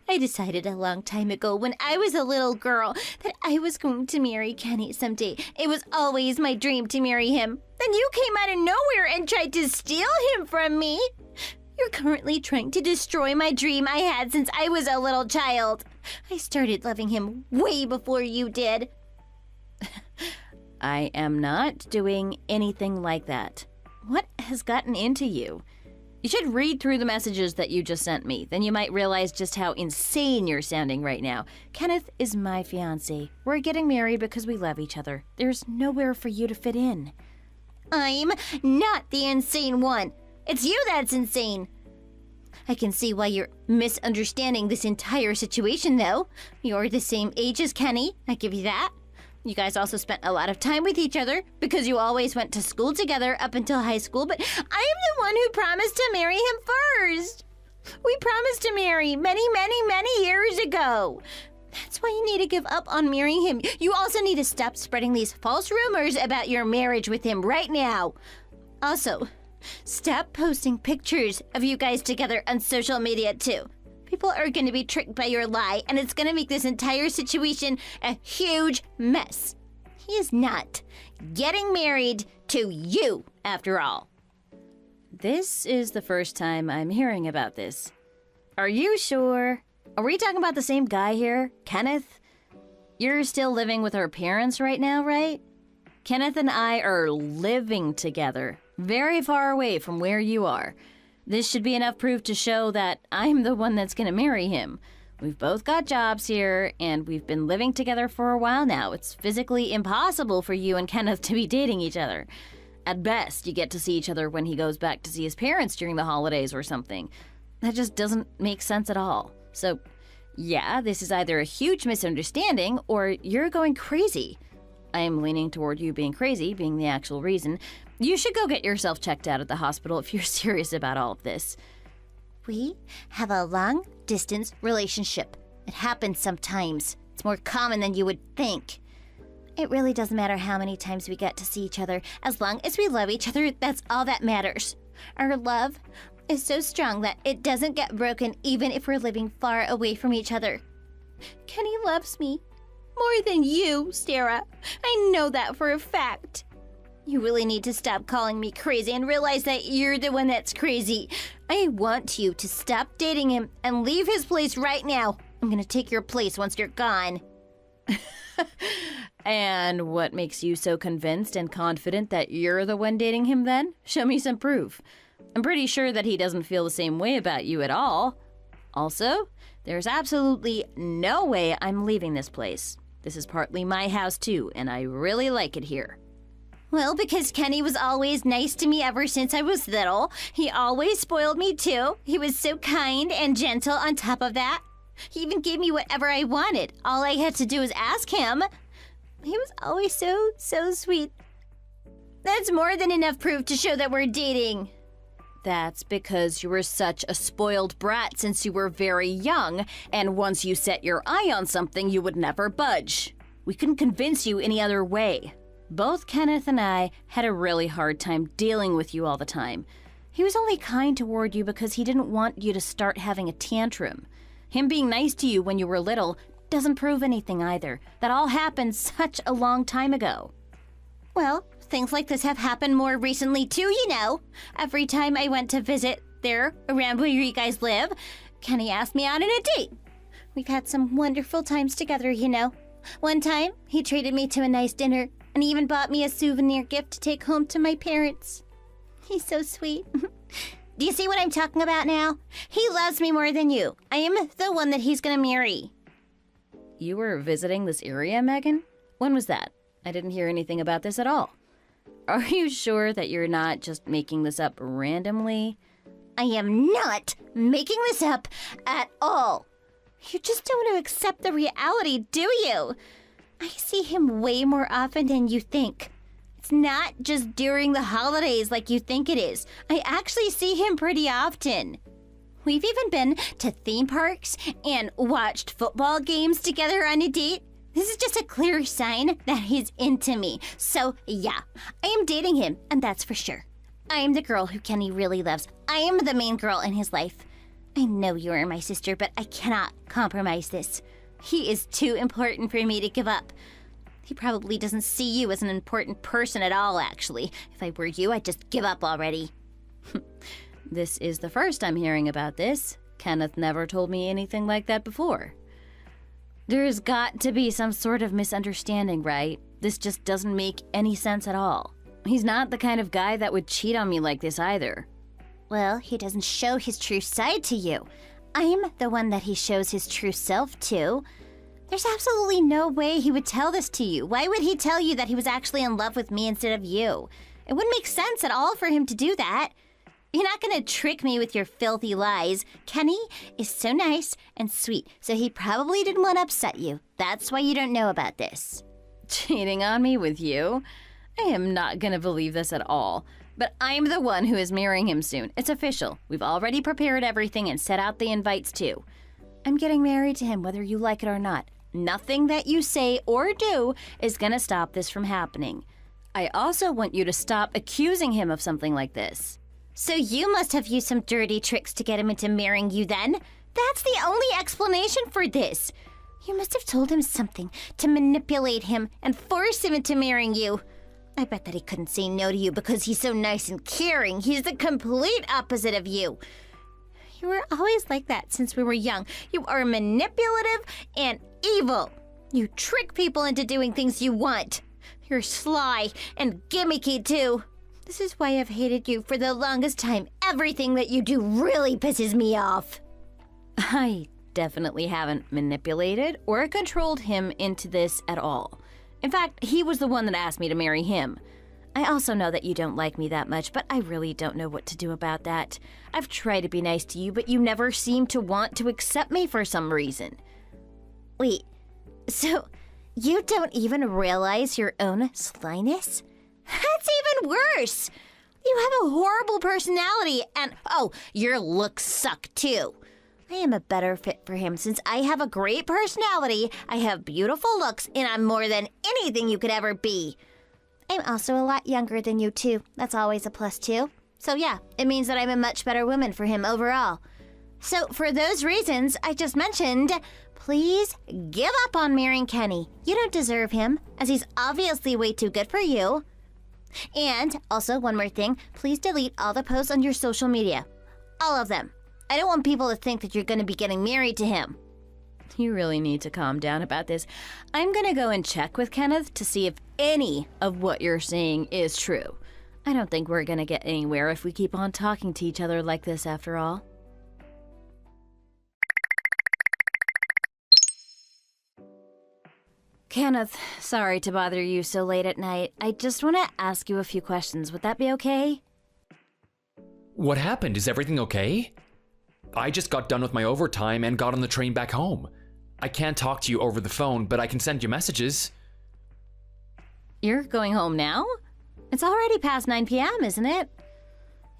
I decided a long time ago when I was a little girl that I was going to marry Kenny someday. It was always my dream to marry him. Then you came out of nowhere and tried to steal him from me. You're currently trying to destroy my dream I had since I was a little child. I started loving him way before you did. I am not doing anything like that. What has gotten into you? You should read through the messages that you just sent me. Then you might realize just how insane you're sounding right now. Kenneth is my fiancé. We're getting married because we love each other. There's nowhere for you to fit in. I'm not the insane one. It's you that's insane. I can see why you're misunderstanding this entire situation, though. You're the same age as Kenny, I give you that. You guys also spent a lot of time with each other because you always went to school together up until high school, but I am the one who promised to marry him first. We promised to marry many years ago. That's why you need to give up on marrying him. You also need to stop spreading these false rumors about your marriage with him right now. Also, stop posting pictures of you guys together on social media, too. People are going to be tricked by your lie, and it's going to make this entire situation a huge mess. He is not getting married to you, after all. This is the first time I'm hearing about this. Are you sure? Are we talking about the same guy here? Kenneth? You're still living with our parents right now, right? Kenneth and I are living together, very far away from where you are. This should be enough proof to show that I'm the one that's going to marry him. We've both got jobs here, and we've been living together for a while now. It's physically impossible for you and Kenneth to be dating each other. At best, you get to see each other when he goes back to see his parents during the holidays or something. That just doesn't make sense at all. So, yeah, this is either a huge misunderstanding or you're going crazy. I'm leaning toward you being crazy being the actual reason. You should go get yourself checked out at the hospital if you're serious about all of this. We have a long-distance relationship. It happens sometimes. It's more common than you would think. It really doesn't matter how many times we get to see each other. As long as we love each other, that's all that matters. Our love is so strong that it doesn't get broken even if we're living far away from each other. Kenny loves me more than you, Sarah. I know that for a fact. You really need to stop calling me crazy and realize that you're the one that's crazy. I want you to stop dating him and leave his place right now. I'm gonna take your place once you're gone. And what makes you so convinced and confident that you're the one dating him then? Show me some proof. I'm pretty sure that he doesn't feel the same way about you at all. Also, there's absolutely no way I'm leaving this place. This is partly my house too, and I really like it here. Well, because Kenny was always nice to me ever since I was little. He always spoiled me too. He was so kind and gentle on top of that. He even gave me whatever I wanted. All I had to do was ask him. He was always so sweet. That's more than enough proof to show that we're dating. That's because you were such a spoiled brat since you were very young, and once you set your eye on something, you would never budge. We couldn't convince you any other way. Both Kenneth and I had a really hard time dealing with you all the time. He was only kind toward you because he didn't want you to start having a tantrum. Him being nice to you when you were little doesn't prove anything either. That all happened such a long time ago. Well, things like this have happened more recently too, you know. Every time I went to visit there around where you guys live, Kenny asked me out on a date. We've had some wonderful times together, you know. One time, he treated me to a nice dinner and he even bought me a souvenir gift to take home to my parents. He's so sweet. Do you see what I'm talking about now? He loves me more than you. I am the one that he's gonna marry. You were visiting this area, Megan? When was that? I didn't hear anything about this at all. Are you sure that you're not just making this up randomly? I am not making this up at all. You just don't want to accept the reality, do you? I see him way more often than you think. It's not just during the holidays like you think it is. I actually see him pretty often. We've even been to theme parks and watched football games together on a date. This is just a clear sign that he's into me. So, yeah, I am dating him, and that's for sure. I am the girl who Kenny really loves. I am the main girl in his life. I know you are my sister, but I cannot compromise this. He is too important for me to give up. He probably doesn't see you as an important person at all, actually. If I were you, I'd just give up already. This is the first I'm hearing about this. Kenneth never told me anything like that before. There's got to be some sort of misunderstanding, right? This just doesn't make any sense at all. He's not the kind of guy that would cheat on me like this either. Well, he doesn't show his true side to you. I'm the one that he shows his true self to. There's absolutely no way he would tell this to you. Why would he tell you that he was actually in love with me instead of you? It wouldn't make sense at all for him to do that. You're not gonna trick me with your filthy lies. Kenny is so nice and sweet, so he probably didn't want to upset you. That's why you don't know about this. Cheating on me with you? I am not gonna believe this at all. But I'm the one who is marrying him soon. It's official. We've already prepared everything and set out the invites too. I'm getting married to him whether you like it or not. Nothing that you say or do is gonna stop this from happening. I also want you to stop accusing him of something like this. So you must have used some dirty tricks to get him into marrying you then? That's the only explanation for this. You must have told him something to manipulate him and force him into marrying you. I bet that he couldn't say no to you because he's so nice and caring. He's the complete opposite of you. You were always like that since we were young. You are manipulative and evil. You trick people into doing things you want. You're sly and gimmicky too. This is why I've hated you for the longest time. Everything that you do really pisses me off. I definitely haven't manipulated or controlled him into this at all. In fact, he was the one that asked me to marry him. I also know that you don't like me that much, but I really don't know what to do about that. I've tried to be nice to you, but you never seem to want to accept me for some reason. Wait, so You don't even realize your own slyness? That's even worse! You have a horrible personality and, oh, your looks suck too. I am a better fit for him since I have a great personality, I have beautiful looks, and I'm more than anything you could ever be. I'm also a lot younger than you too. That's always a plus too. So yeah, it means that I'm a much better woman for him overall. So for those reasons I just mentioned, please give up on marrying Kenny. You don't deserve him, as he's obviously way too good for you. And also, one more thing, please delete all the posts on your social media. All of them. I don't want people to think that you're going to be getting married to him. You really need to calm down about this. I'm gonna go and check with Kenneth to see if any of what you're saying is true. I don't think we're gonna get anywhere if we keep on talking to each other like this after all. Kenneth, sorry to bother you so late at night. I just want to ask you a few questions. Would that be okay? What happened? Is everything okay? I just got done with my overtime and got on the train back home. I can't talk to you over the phone, but I can send you messages. You're going home now? It's already past 9 p.m., isn't it?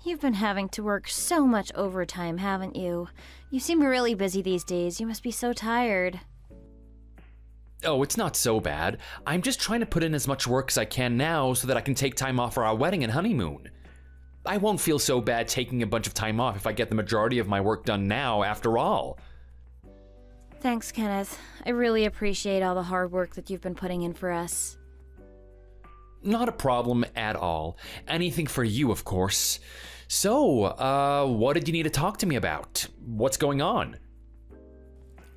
You've been having to work so much overtime, haven't you? You seem really busy these days. You must be so tired. Oh, it's not so bad. I'm just trying to put in as much work as I can now so that I can take time off for our wedding and honeymoon. I won't feel so bad taking a bunch of time off if I get the majority of my work done now, after all. Thanks, Kenneth. I really appreciate all the hard work that you've been putting in for us. Not a problem at all. Anything for you, of course. So, what did you need to talk to me about? What's going on?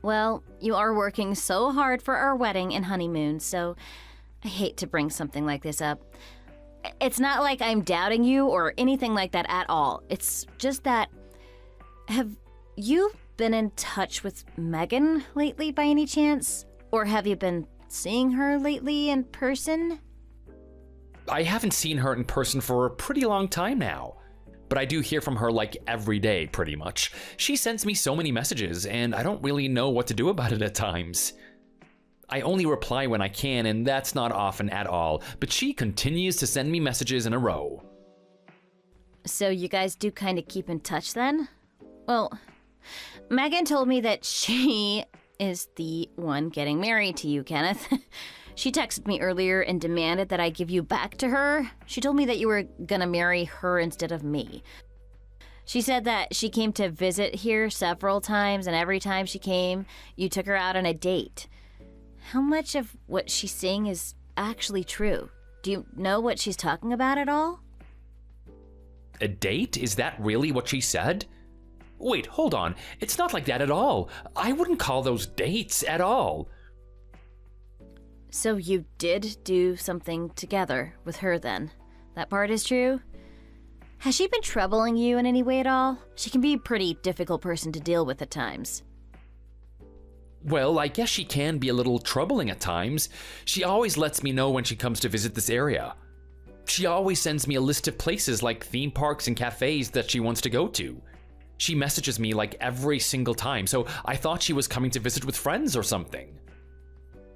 Well, you are working so hard for our wedding and honeymoon, so I hate to bring something like this up. It's not like I'm doubting you or anything like that at all. It's just that... Have you been in touch with Megan lately by any chance? Or have you been seeing her lately in person? I haven't seen her in person for a pretty long time now. But I do hear from her like every day, pretty much. She sends me so many messages, and I don't really know what to do about it at times. I only reply when I can, and that's not often at all, but she continues to send me messages in a row. So you guys do kind of keep in touch then? Well, Megan told me that she is the one getting married to you, Kenneth. She texted me earlier and demanded that I give you back to her. She told me that you were gonna marry her instead of me. She said that she came to visit here several times, and every time she came, you took her out on a date. How much of what she's saying is actually true? Do you know what she's talking about at all? A date? Is that really what she said? Wait, hold on. It's not like that at all. I wouldn't call those dates at all. So you did do something together with her then? That part is true? Has she been troubling you in any way at all? She can be a pretty difficult person to deal with at times. Well, I guess she can be a little troubling at times. She always lets me know when she comes to visit this area. She always sends me a list of places like theme parks and cafes that she wants to go to. She messages me like every single time, so I thought she was coming to visit with friends or something.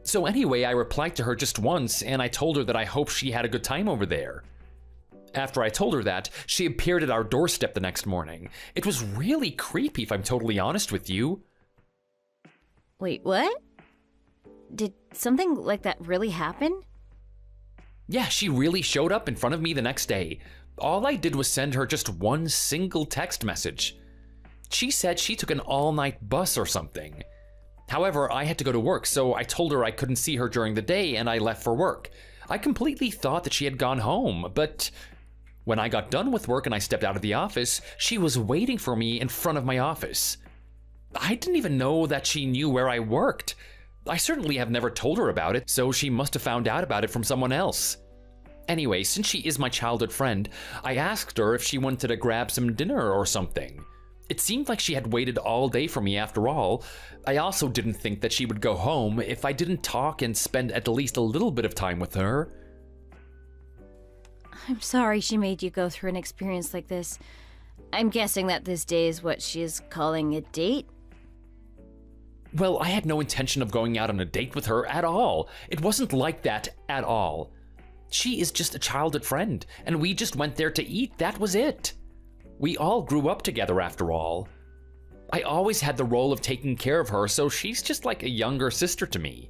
So anyway, I replied to her just once, and I told her that I hope she had a good time over there. After I told her that, she appeared at our doorstep the next morning. It was really creepy, if I'm totally honest with you. Wait, what? Did something like that really happen? Yeah, she really showed up in front of me the next day. All I did was send her just one single text message. She said she took an all-night bus or something. However, I had to go to work, so I told her I couldn't see her during the day and I left for work. I completely thought that she had gone home, but when I got done with work and I stepped out of the office, she was waiting for me in front of my office. I didn't even know that she knew where I worked. I certainly have never told her about it, so she must have found out about it from someone else. Anyway, since she is my childhood friend, I asked her if she wanted to grab some dinner or something. It seemed like she had waited all day for me after all. I also didn't think that she would go home if I didn't talk and spend at least a little bit of time with her. I'm sorry she made you go through an experience like this. I'm guessing that this day is what she is calling a date? Well, I had no intention of going out on a date with her at all. It wasn't like that at all. She is just a childhood friend, and we just went there to eat. That was it. We all grew up together after all. I always had the role of taking care of her, so she's just like a younger sister to me.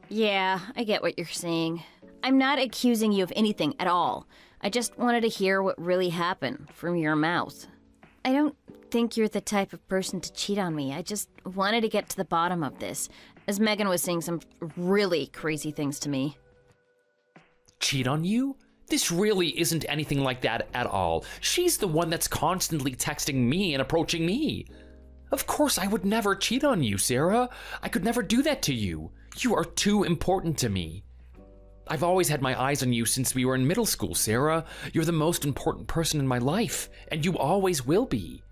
Yeah, I get what you're saying. I'm not accusing you of anything at all. I just wanted to hear what really happened from your mouth. I don't think you're the type of person to cheat on me. I just wanted to get to the bottom of this, as Megan was saying some really crazy things to me. Cheat on you? This really isn't anything like that at all. She's the one that's constantly texting me and approaching me. Of course, I would never cheat on you, Sarah. I could never do that to you. You are too important to me. I've always had my eyes on you since we were in middle school, Sarah. You're the most important person in my life, and you always will be.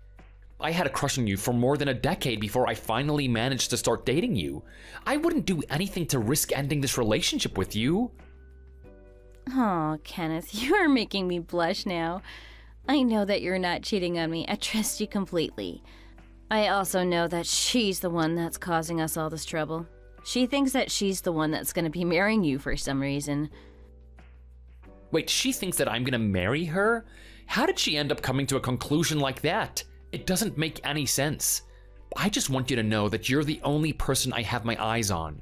I had a crush on you for more than a decade before I finally managed to start dating you. I wouldn't do anything to risk ending this relationship with you. Oh, Kenneth, you are making me blush now. I know that you're not cheating on me. I trust you completely. I also know that she's the one that's causing us all this trouble. She thinks that she's the one that's going to be marrying you for some reason. Wait, she thinks that I'm gonna marry her? How did she end up coming to a conclusion like that? It doesn't make any sense. I just want you to know that you're the only person I have my eyes on.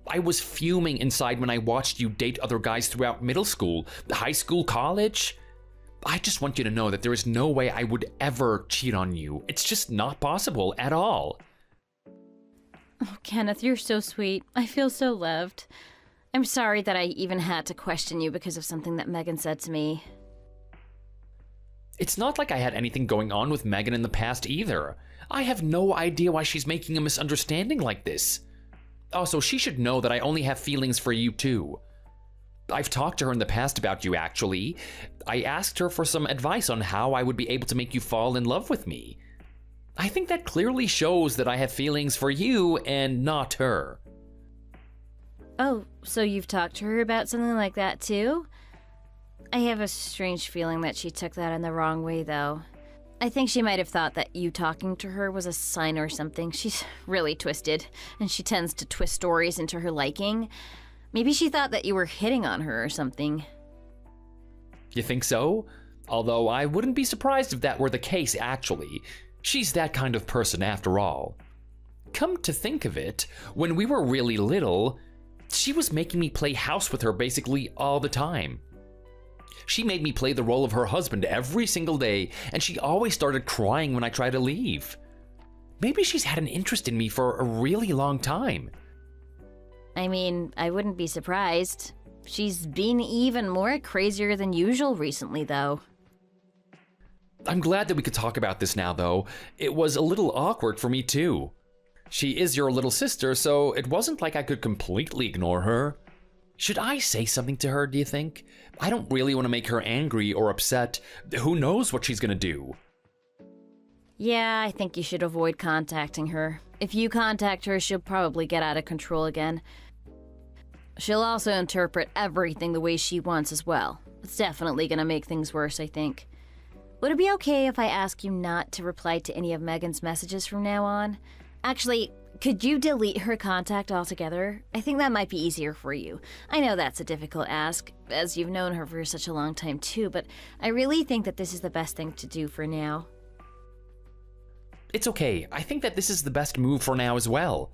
I was fuming inside when I watched you date other guys throughout middle school, high school, college. I just want you to know that there is no way I would ever cheat on you. It's just not possible at all. Oh, Kenneth, you're so sweet. I feel so loved. I'm sorry that I even had to question you because of something that Megan said to me. It's not like I had anything going on with Megan in the past either. I have no idea why she's making a misunderstanding like this. Also, she should know that I only have feelings for you too. I've talked to her in the past about you, actually. I asked her for some advice on how I would be able to make you fall in love with me. I think that clearly shows that I have feelings for you and not her. Oh, so you've talked to her about something like that too? I have a strange feeling that she took that in the wrong way, though. I think she might have thought that you talking to her was a sign or something. She's really twisted, and she tends to twist stories into her liking. Maybe she thought that you were hitting on her or something. You think so? Although I wouldn't be surprised if that were the case, actually. She's that kind of person after all. Come to think of it, when we were really little, she was making me play house with her basically all the time. She made me play the role of her husband every single day, and she always started crying when I tried to leave. Maybe she's had an interest in me for a really long time. I mean, I wouldn't be surprised. She's been even more crazier than usual recently, though. I'm glad that we could talk about this now, though. It was a little awkward for me, too. She is your little sister, so it wasn't like I could completely ignore her. Should I say something to her, do you think? I don't really want to make her angry or upset. Who knows what she's gonna do? Yeah, I think you should avoid contacting her. If you contact her, she'll probably get out of control again. She'll also interpret everything the way she wants as well. It's definitely gonna make things worse, I think. Would it be okay if I ask you not to reply to any of Megan's messages from now on? Actually, could you delete her contact altogether? I think that might be easier for you. I know that's a difficult ask, as you've known her for such a long time too, but I really think that this is the best thing to do for now. It's okay. I think that this is the best move for now as well.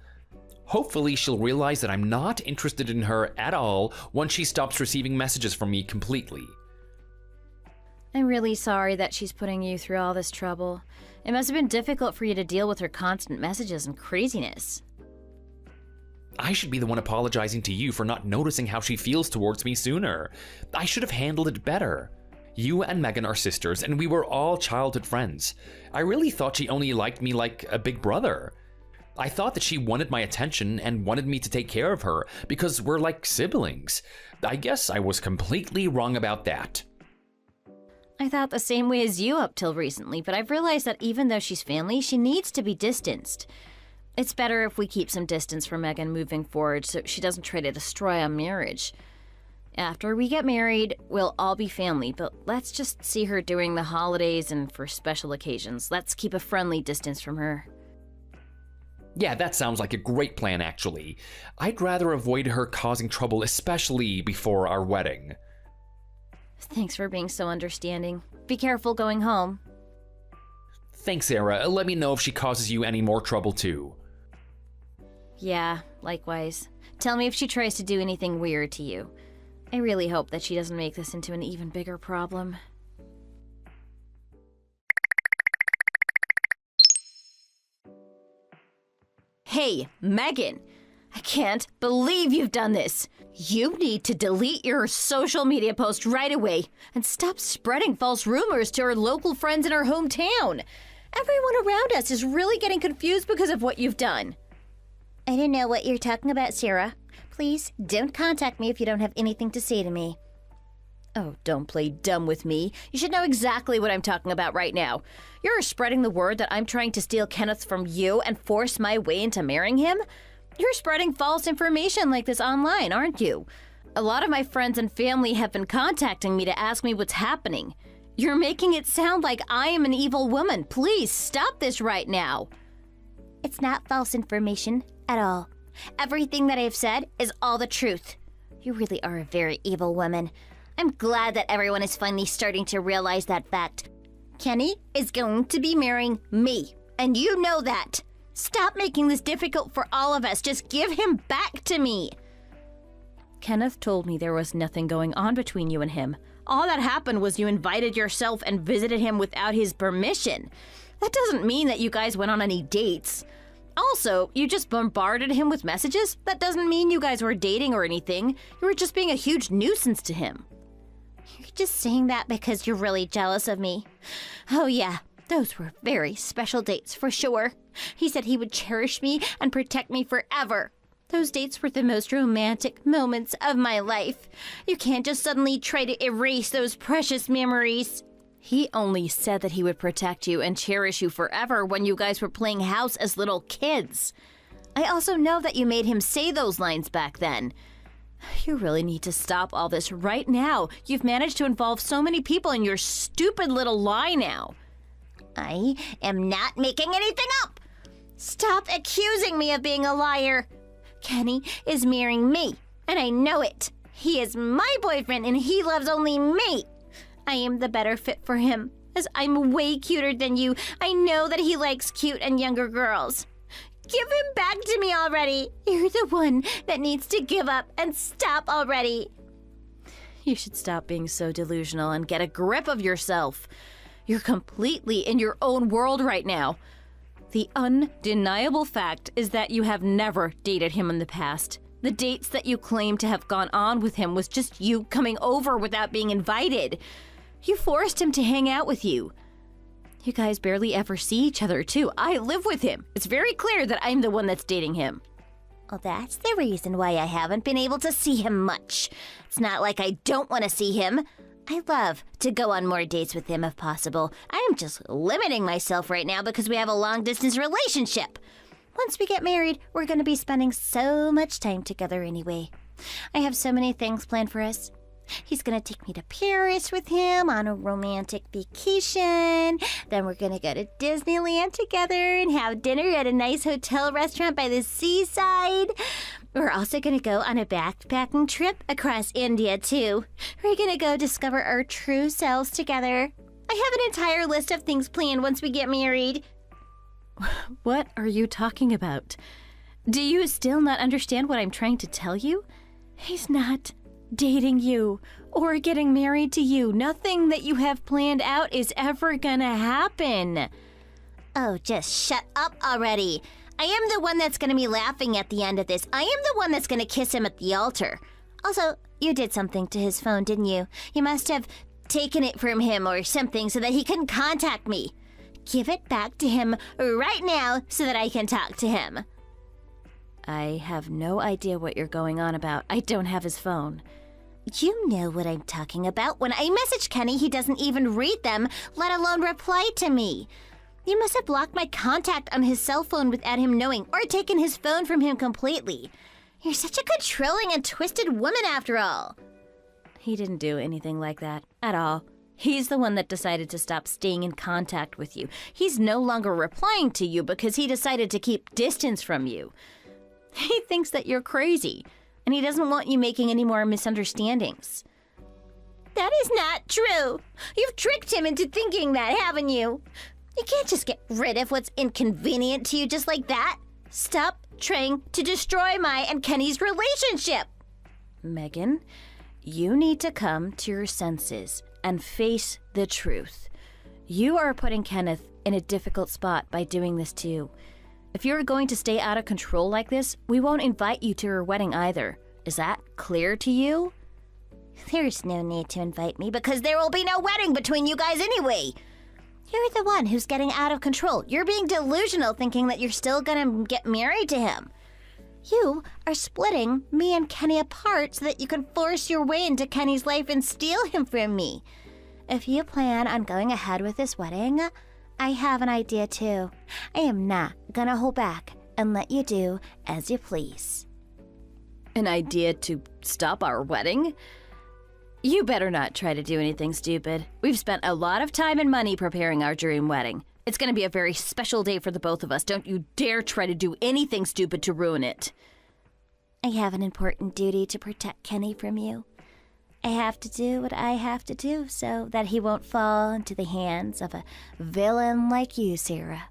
Hopefully she'll realize that I'm not interested in her at all once she stops receiving messages from me completely. I'm really sorry that she's putting you through all this trouble. It must have been difficult for you to deal with her constant messages and craziness. I should be the one apologizing to you for not noticing how she feels towards me sooner. I should have handled it better. You and Megan are sisters, and we were all childhood friends. I really thought she only liked me like a big brother. I thought that she wanted my attention and wanted me to take care of her because we're like siblings. I guess I was completely wrong about that. I thought the same way as you up till recently, but I've realized that even though she's family, she needs to be distanced. It's better if we keep some distance from Megan moving forward so she doesn't try to destroy our marriage. After we get married, we'll all be family, but let's just see her during the holidays and for special occasions. Let's keep a friendly distance from her. Yeah, that sounds like a great plan, actually. I'd rather avoid her causing trouble, especially before our wedding. Thanks for being so understanding. Be careful going home. Thanks, Sarah. Let me know if she causes you any more trouble, too. Yeah, likewise. Tell me if she tries to do anything weird to you. I really hope that she doesn't make this into an even bigger problem. Hey, Megan! I can't believe you've done this! You need to delete your social media post right away and stop spreading false rumors to our local friends in our hometown. Everyone around us is really getting confused because of what you've done. I don't know what you're talking about, Sarah. Please don't contact me if you don't have anything to say to me. Oh, don't play dumb with me. You should know exactly what I'm talking about right now. You're spreading the word that I'm trying to steal Kenneth from you and force my way into marrying him? You're spreading false information like this online, aren't you? A lot of my friends and family have been contacting me to ask me what's happening. You're making it sound like I am an evil woman. Please stop this right now. It's not false information at all. Everything that I've said is all the truth. You really are a very evil woman. I'm glad that everyone is finally starting to realize that fact. Kenny is going to be marrying me, and you know that. Stop making this difficult for all of us. Just give him back to me. Kenneth told me there was nothing going on between you and him. All that happened was you invited yourself and visited him without his permission. That doesn't mean that you guys went on any dates. Also, you just bombarded him with messages. That doesn't mean you guys were dating or anything. You were just being a huge nuisance to him. You're just saying that because you're really jealous of me. Oh yeah, those were very special dates for sure. He said he would cherish me and protect me forever. Those dates were the most romantic moments of my life. You can't just suddenly try to erase those precious memories. He only said that he would protect you and cherish you forever when you guys were playing house as little kids. I also know that you made him say those lines back then. You really need to stop all this right now. You've managed to involve so many people in your stupid little lie now. I am not making anything up. Stop accusing me of being a liar. Kenny is marrying me, and I know it. He is my boyfriend, and he loves only me. I am the better fit for him, as I'm way cuter than you. I know that he likes cute and younger girls. Give him back to me already. You're the one that needs to give up and stop already. You should stop being so delusional and get a grip of yourself. You're completely in your own world right now. The undeniable fact is that you have never dated him in the past. The dates that you claim to have gone on with him was just you coming over without being invited. You forced him to hang out with you. You guys barely ever see each other, too. I live with him. It's very clear that I'm the one that's dating him. Well, that's the reason why I haven't been able to see him much. It's not like I don't want to see him. I love to go on more dates with him if possible. I am just limiting myself right now because we have a long-distance relationship. Once we get married, we're going to be spending so much time together anyway. I have so many things planned for us. He's going to take me to Paris with him on a romantic vacation. Then we're going to go to Disneyland together and have dinner at a nice hotel restaurant by the seaside. We're also going to go on a backpacking trip across India, too. We're going to go discover our true selves together. I have an entire list of things planned once we get married. What are you talking about? Do you still not understand what I'm trying to tell you? He's not dating you or getting married to you. Nothing that you have planned out is ever gonna happen. Oh, just shut up already. I am the one that's gonna be laughing at the end of this. I am the one that's gonna kiss him at the altar. Also, you did something to his phone, didn't you? You must have taken it from him or something so that he couldn't contact me. Give it back to him right now so that I can talk to him. I have no idea what you're going on about. I don't have his phone. You know what I'm talking about. When I message Kenny, he doesn't even read them, let alone reply to me. You must have blocked my contact on his cell phone without him knowing, or taken his phone from him completely. You're such a controlling and twisted woman after all. He didn't do anything like that at all. He's the one that decided to stop staying in contact with you. He's no longer replying to you because he decided to keep distance from you. He thinks that you're crazy, and he doesn't want you making any more misunderstandings. That is not true. You've tricked him into thinking that, haven't you? You can't just get rid of what's inconvenient to you just like that. Stop trying to destroy my and Kenny's relationship. Megan, you need to come to your senses and face the truth. You are putting Kenneth in a difficult spot by doing this too. If you're going to stay out of control like this, we won't invite you to your wedding either. Is that clear to you? There's no need to invite me because there will be no wedding between you guys anyway. You're the one who's getting out of control. You're being delusional thinking that you're still gonna get married to him. You are splitting me and Kenny apart so that you can force your way into Kenny's life and steal him from me. If you plan on going ahead with this wedding, I have an idea too. I am not gonna hold back and let you do as you please. An idea to stop our wedding? You better not try to do anything stupid. We've spent a lot of time and money preparing our dream wedding. It's gonna be a very special day for the both of us. Don't you dare try to do anything stupid to ruin it. I have an important duty to protect Kenny from you. I have to do what I have to do so that he won't fall into the hands of a villain like you, Sarah.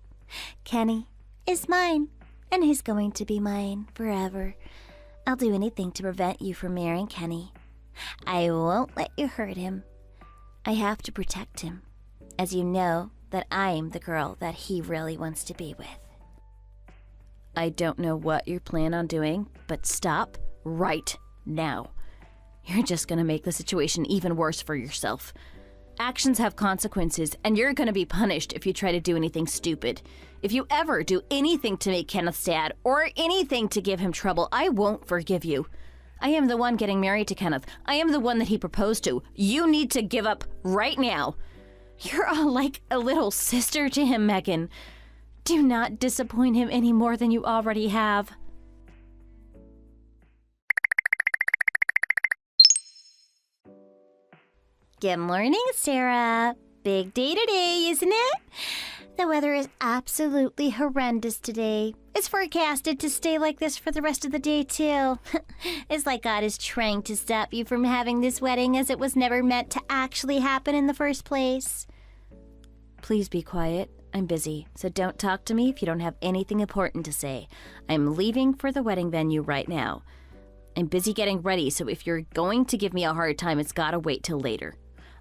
Kenny is mine, and he's going to be mine forever. I'll do anything to prevent you from marrying Kenny. I won't let you hurt him. I have to protect him, as you know that I'm the girl that he really wants to be with. I don't know what you plan on doing, but stop right now. You're just gonna make the situation even worse for yourself. Actions have consequences, and you're gonna be punished if you try to do anything stupid. If you ever do anything to make Kenneth sad, or anything to give him trouble, I won't forgive you. I am the one getting married to Kenneth. I am the one that he proposed to. You need to give up right now. You're all like a little sister to him, Megan. Do not disappoint him any more than you already have. Good morning, Sarah. Big day today, isn't it? The weather is absolutely horrendous today. It's forecasted to stay like this for the rest of the day, too. It's like God is trying to stop you from having this wedding as it was never meant to actually happen in the first place. Please be quiet. I'm busy, so don't talk to me if you don't have anything important to say. I'm leaving for the wedding venue right now. I'm busy getting ready, so if you're going to give me a hard time, it's gotta wait till later.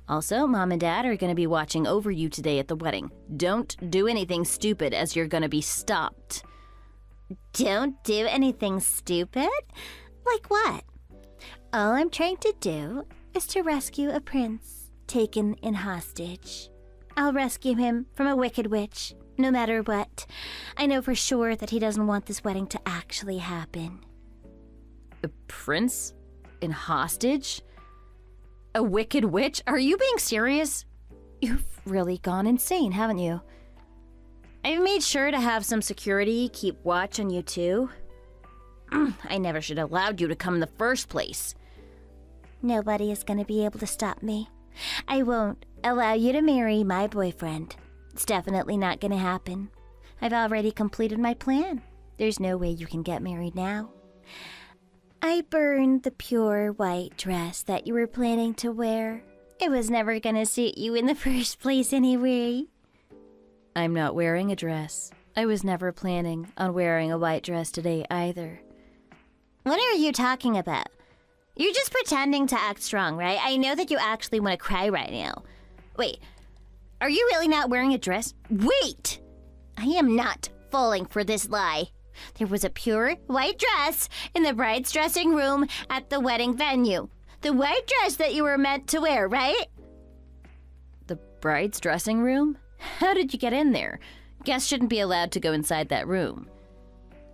Also, Mom and Dad are going to be watching over you today at the wedding. Don't do anything stupid as you're going to be stopped. Don't do anything stupid? Like what? All I'm trying to do is to rescue a prince taken in hostage. I'll rescue him from a wicked witch, no matter what. I know for sure that he doesn't want this wedding to actually happen. A prince in hostage? A wicked witch? Are you being serious? You've really gone insane, haven't you? I've made sure to have some security keep watch on you too. I never should have allowed you to come in the first place. Nobody is going to be able to stop me. I won't allow you to marry my boyfriend. It's definitely not going to happen. I've already completed my plan. There's no way you can get married now. I burned the pure white dress that you were planning to wear. It was never gonna suit you in the first place anyway. I'm not wearing a dress. I was never planning on wearing a white dress today either. What are you talking about? You're just pretending to act strong, right? I know that you actually want to cry right now. Wait, are you really not wearing a dress? Wait! I am not falling for this lie. There was a pure white dress in the bride's dressing room at the wedding venue. The white dress that you were meant to wear, right? The bride's dressing room? How did you get in there? Guests shouldn't be allowed to go inside that room.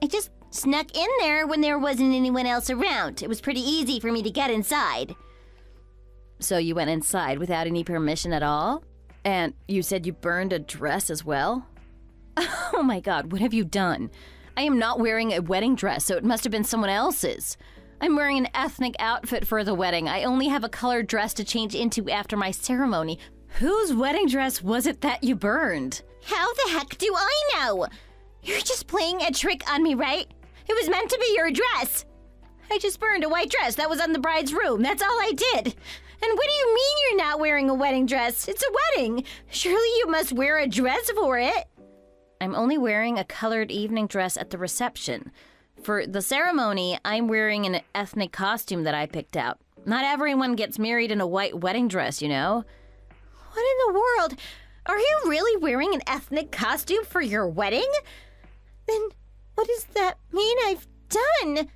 I just snuck in there when there wasn't anyone else around. It was pretty easy for me to get inside. So you went inside without any permission at all? And you said you burned a dress as well? Oh my God, what have you done? I am not wearing a wedding dress, so it must have been someone else's. I'm wearing an ethnic outfit for the wedding. I only have a colored dress to change into after my ceremony. Whose wedding dress was it that you burned? How the heck do I know? You're just playing a trick on me, right? It was meant to be your dress. I just burned a white dress that was on the bride's room. That's all I did. And what do you mean you're not wearing a wedding dress? It's a wedding. Surely you must wear a dress for it. I'm only wearing a colored evening dress at the reception. For the ceremony, I'm wearing an ethnic costume that I picked out. Not everyone gets married in a white wedding dress, you know? What in the world? Are you really wearing an ethnic costume for your wedding? Then what does that mean I've done?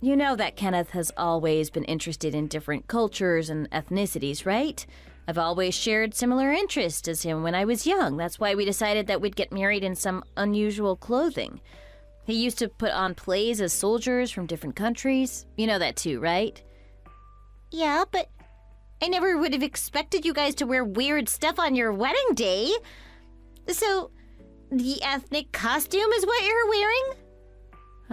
You know that Kenneth has always been interested in different cultures and ethnicities, right? I've always shared similar interests as him when I was young. That's why we decided that we'd get married in some unusual clothing. He used to put on plays as soldiers from different countries. You know that too, right? Yeah, but I never would have expected you guys to wear weird stuff on your wedding day. So, the ethnic costume is what you're wearing?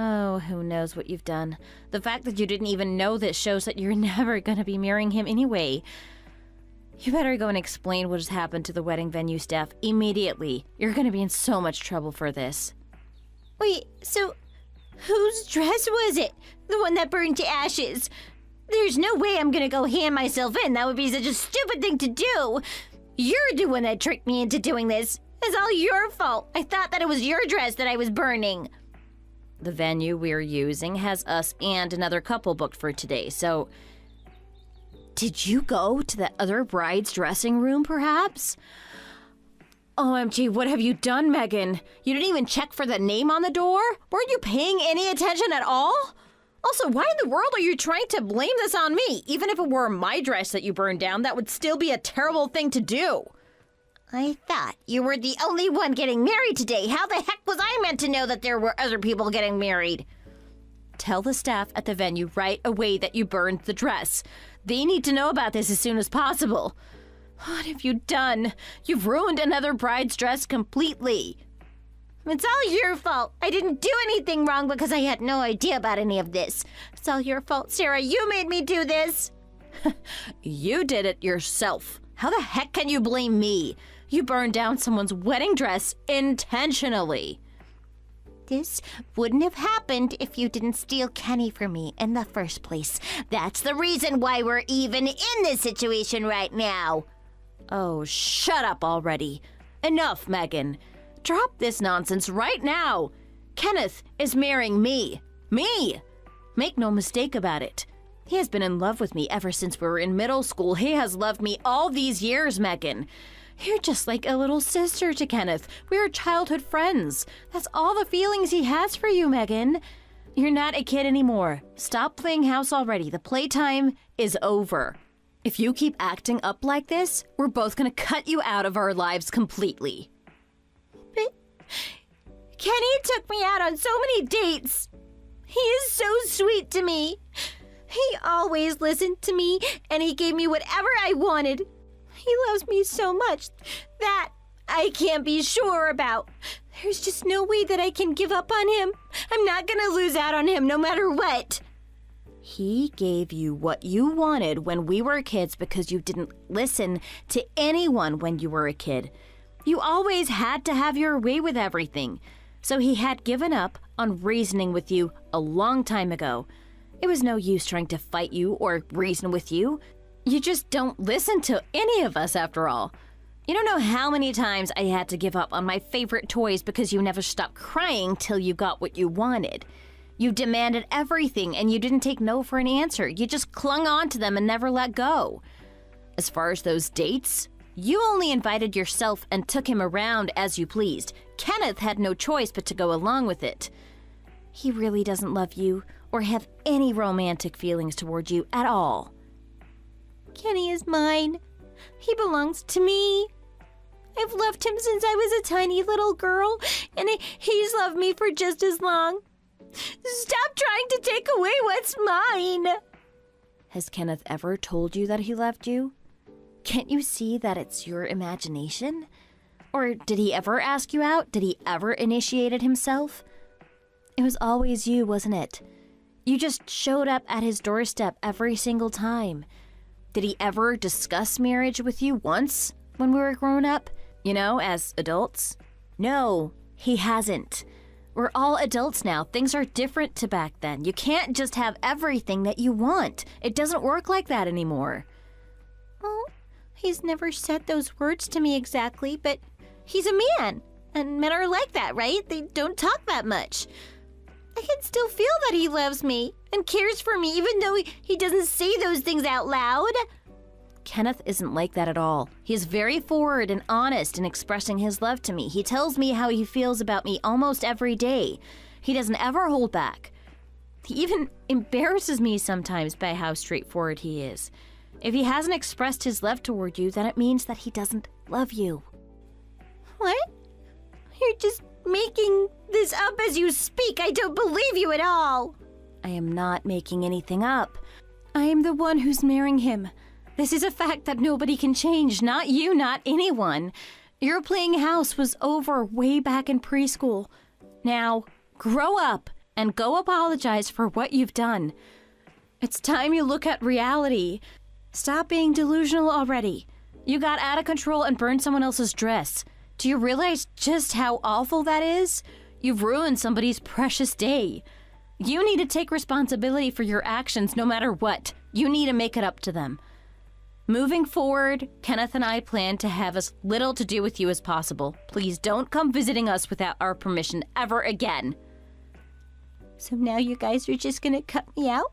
Oh, who knows what you've done. The fact that you didn't even know this shows that you're never gonna be marrying him anyway. You better go and explain what has happened to the wedding venue staff immediately. You're gonna be in so much trouble for this. Wait, so whose dress was it? The one that burned to ashes? There's no way I'm gonna go hand myself in. That would be such a stupid thing to do. You're the one that tricked me into doing this. It's all your fault. I thought that it was your dress that I was burning. The venue we're using has us and another couple booked for today, so... Did you go to that other bride's dressing room, perhaps? OMG, what have you done, Megan? You didn't even check for the name on the door? Weren't you paying any attention at all? Also, why in the world are you trying to blame this on me? Even if it were my dress that you burned down, that would still be a terrible thing to do. I thought you were the only one getting married today. How the heck was I meant to know that there were other people getting married? Tell the staff at the venue right away that you burned the dress. They need to know about this as soon as possible. What have you done? You've ruined another bride's dress completely. It's all your fault. I didn't do anything wrong because I had no idea about any of this. It's all your fault, Sarah. You made me do this. You did it yourself. How the heck can you blame me? You burned down someone's wedding dress intentionally. This wouldn't have happened if you didn't steal Kenny from me in the first place. That's the reason why we're even in this situation right now. Oh, shut up already. Enough, Megan. Drop this nonsense right now. Kenneth is marrying me. Me! Make no mistake about it. He has been in love with me ever since we were in middle school. He has loved me all these years, Megan. You're just like a little sister to Kenneth. We are childhood friends. That's all the feelings he has for you, Megan. You're not a kid anymore. Stop playing house already. The playtime is over. If you keep acting up like this, we're both gonna cut you out of our lives completely. But Kenny took me out on so many dates. He is so sweet to me. He always listened to me, and he gave me whatever I wanted. He loves me so much that I can't be sure about. There's just no way that I can give up on him. I'm not gonna lose out on him no matter what. He gave you what you wanted when we were kids because you didn't listen to anyone when you were a kid. You always had to have your way with everything. So he had given up on reasoning with you a long time ago. It was no use trying to fight you or reason with you. You just don't listen to any of us after all. You don't know how many times I had to give up on my favorite toys because you never stopped crying till you got what you wanted. You demanded everything and you didn't take no for an answer. You just clung on to them and never let go. As far as those dates, you only invited yourself and took him around as you pleased. Kenneth had no choice but to go along with it. He really doesn't love you or have any romantic feelings toward you at all. Kenny is mine. He belongs to me. I've loved him since I was a tiny little girl, and he's loved me for just as long. Stop trying to take away what's mine. Has Kenneth ever told you that he loved you? Can't you see that it's your imagination? Or did he ever ask you out? Did he ever initiate it himself? It was always you, wasn't it? You just showed up at his doorstep every single time. Did he ever discuss marriage with you once when we were grown up? You know, as adults? No, he hasn't. We're all adults now. Things are different to back then. You can't just have everything that you want. It doesn't work like that anymore. Well, he's never said those words to me exactly, but he's a man. And men are like that, right? They don't talk that much. I can still feel that he loves me and cares for me, even though he doesn't say those things out loud. Kenneth isn't like that at all. He is very forward and honest in expressing his love to me. He tells me how he feels about me almost every day. He doesn't ever hold back. He even embarrasses me sometimes by how straightforward he is. If he hasn't expressed his love toward you, then it means that he doesn't love you. What? You're just making this up as you speak. I don't believe you at all. I am not making anything up. I am the one who's marrying him. This is a fact that nobody can change. Not you, not anyone. Your playing house was over way back in preschool. Now, grow up and go apologize for what you've done. It's time you look at reality. Stop being delusional already. You got out of control and burned someone else's dress. Do you realize just how awful that is? You've ruined somebody's precious day. You need to take responsibility for your actions no matter what. You need to make it up to them. Moving forward, Kenneth and I plan to have as little to do with you as possible. Please don't come visiting us without our permission ever again. So now you guys are just gonna cut me out?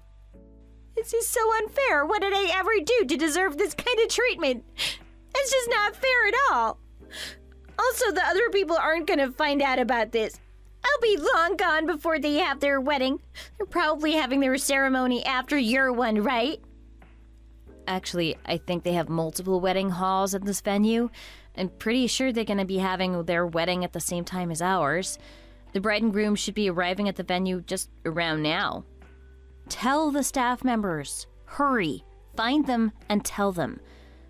This is so unfair. What did I ever do to deserve this kind of treatment? It's just not fair at all. Also, the other people aren't gonna find out about this. I'll be long gone before they have their wedding. They're probably having their ceremony after your one, right? Actually, I think they have multiple wedding halls at this venue. I'm pretty sure they're going to be having their wedding at the same time as ours. The bride and groom should be arriving at the venue just around now. Tell the staff members. Hurry. Find them and tell them.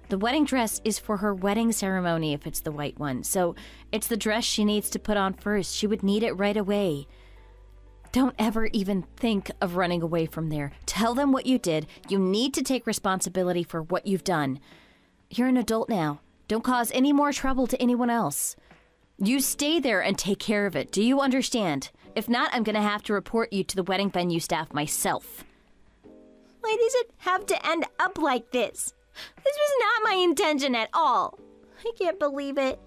The wedding dress is for her wedding ceremony if it's the white one, so it's the dress she needs to put on first. She would need it right away. Don't ever even think of running away from there. Tell them what you did. You need to take responsibility for what you've done. You're an adult now. Don't cause any more trouble to anyone else. You stay there and take care of it. Do you understand? If not, I'm going to have to report you to the wedding venue staff myself. Why does it have to end up like this? This was not my intention at all. I can't believe it.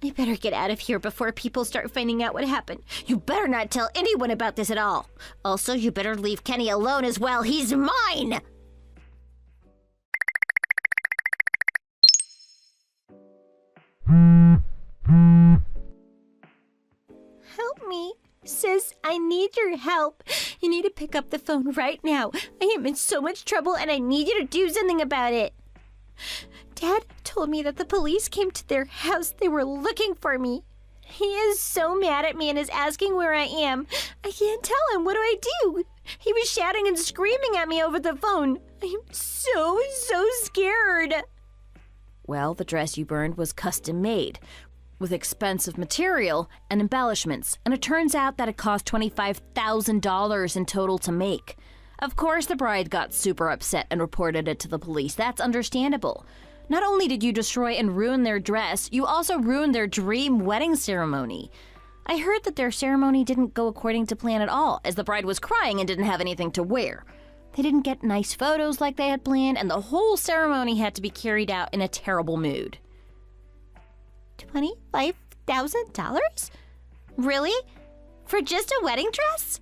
I better get out of here before people start finding out what happened. You better not tell anyone about this at all. Also, you better leave Kenny alone as well. He's mine! Help me. Sis, I need your help. You need to pick up the phone right now. I am in so much trouble and I need you to do something about it. Dad told me that the police came to their house. They were looking for me. He is so mad at me and is asking where I am. I can't tell him. What do I do? He was shouting and screaming at me over the phone. I am so scared. Well, the dress you burned was custom made, with expensive material and embellishments, and it turns out that it cost $25,000 in total to make. Of course, the bride got super upset and reported it to the police. That's understandable. Not only did you destroy and ruin their dress, you also ruined their dream wedding ceremony. I heard that their ceremony didn't go according to plan at all, as the bride was crying and didn't have anything to wear. They didn't get nice photos like they had planned, and the whole ceremony had to be carried out in a terrible mood. $25,000? Really? For just a wedding dress?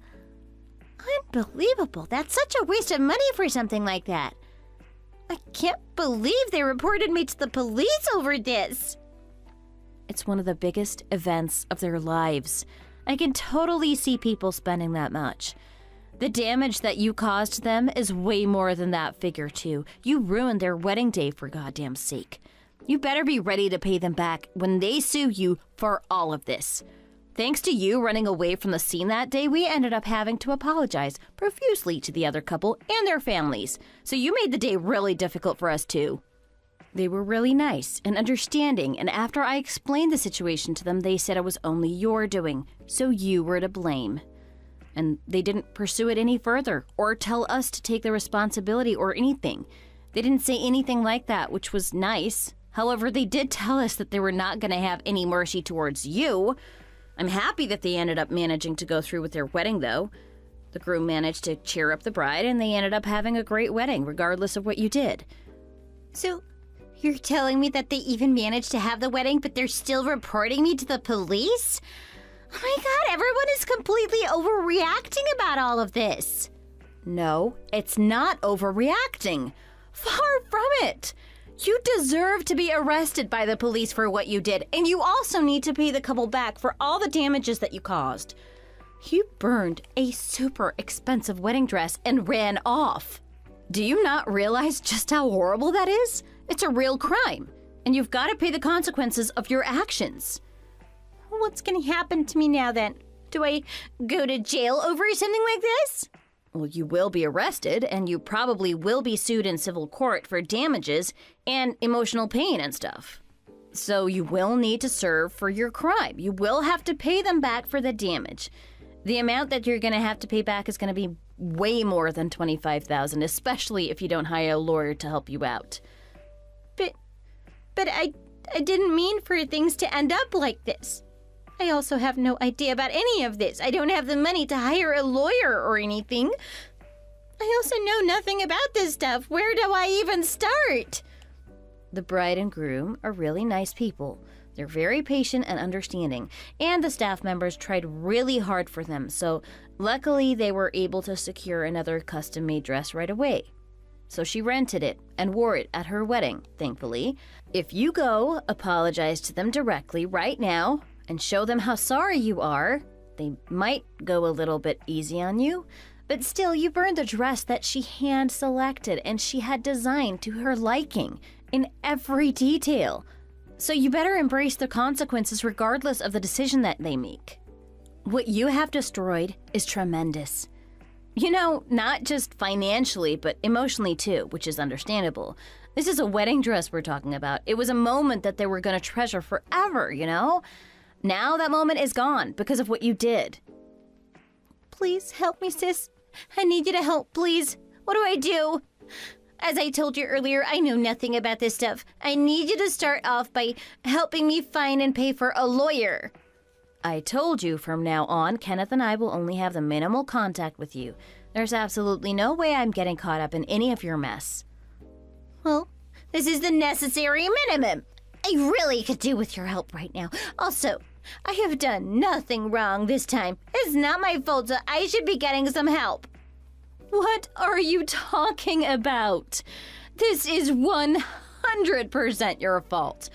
Unbelievable. That's such a waste of money for something like that. I can't believe they reported me to the police over this. It's one of the biggest events of their lives. I can totally see people spending that much. The damage that you caused them is way more than that figure, too. You ruined their wedding day, for goddamn sake. You better be ready to pay them back when they sue you for all of this. Thanks to you running away from the scene that day, we ended up having to apologize profusely to the other couple and their families. So you made the day really difficult for us, too. They were really nice and understanding, and after I explained the situation to them, they said it was only your doing, so you were to blame. And they didn't pursue it any further or tell us to take the responsibility or anything. They didn't say anything like that, which was nice. However, they did tell us that they were not going to have any mercy towards you. I'm happy that they ended up managing to go through with their wedding, though. The groom managed to cheer up the bride, and they ended up having a great wedding, regardless of what you did. So, you're telling me that they even managed to have the wedding, but they're still reporting me to the police? Oh my god, everyone is completely overreacting about all of this. No, it's not overreacting. Far from it. You deserve to be arrested by the police for what you did, and you also need to pay the couple back for all the damages that you caused. You burned a super expensive wedding dress and ran off. Do you not realize just how horrible that is? It's a real crime, and you've got to pay the consequences of your actions. What's gonna happen to me now then? Do I go to jail over something like this? Well, you will be arrested, and you probably will be sued in civil court for damages and emotional pain and stuff. So you will need to serve for your crime. You will have to pay them back for the damage. The amount that you're going to have to pay back is going to be way more than $25,000, especially if you don't hire a lawyer to help you out. But I didn't mean for things to end up like this. I also have no idea about any of this. I don't have the money to hire a lawyer or anything. I also know nothing about this stuff. Where do I even start? The bride and groom are really nice people. They're very patient and understanding, and the staff members tried really hard for them, so luckily they were able to secure another custom-made dress right away. So she rented it and wore it at her wedding, thankfully. If you go apologize to them directly right now and show them how sorry you are, they might go a little bit easy on you, but still you burned the dress that she hand-selected and she had designed to her liking in every detail. So you better embrace the consequences regardless of the decision that they make. What you have destroyed is tremendous. You know, not just financially, but emotionally too, which is understandable. This is a wedding dress we're talking about. It was a moment that they were going to treasure forever, you know? Now that moment is gone because of what you did. Please help me, sis. I need you to help, please. What do I do? As I told you earlier, I know nothing about this stuff. I need you to start off by helping me find and pay for a lawyer. I told you from now on, Kenneth and I will only have the minimal contact with you. There's absolutely no way I'm getting caught up in any of your mess. Well, this is the necessary minimum. I really could do with your help right now. Also, I have done nothing wrong this time. It's not my fault, so I should be getting some help. What are you talking about? This is 100% your fault.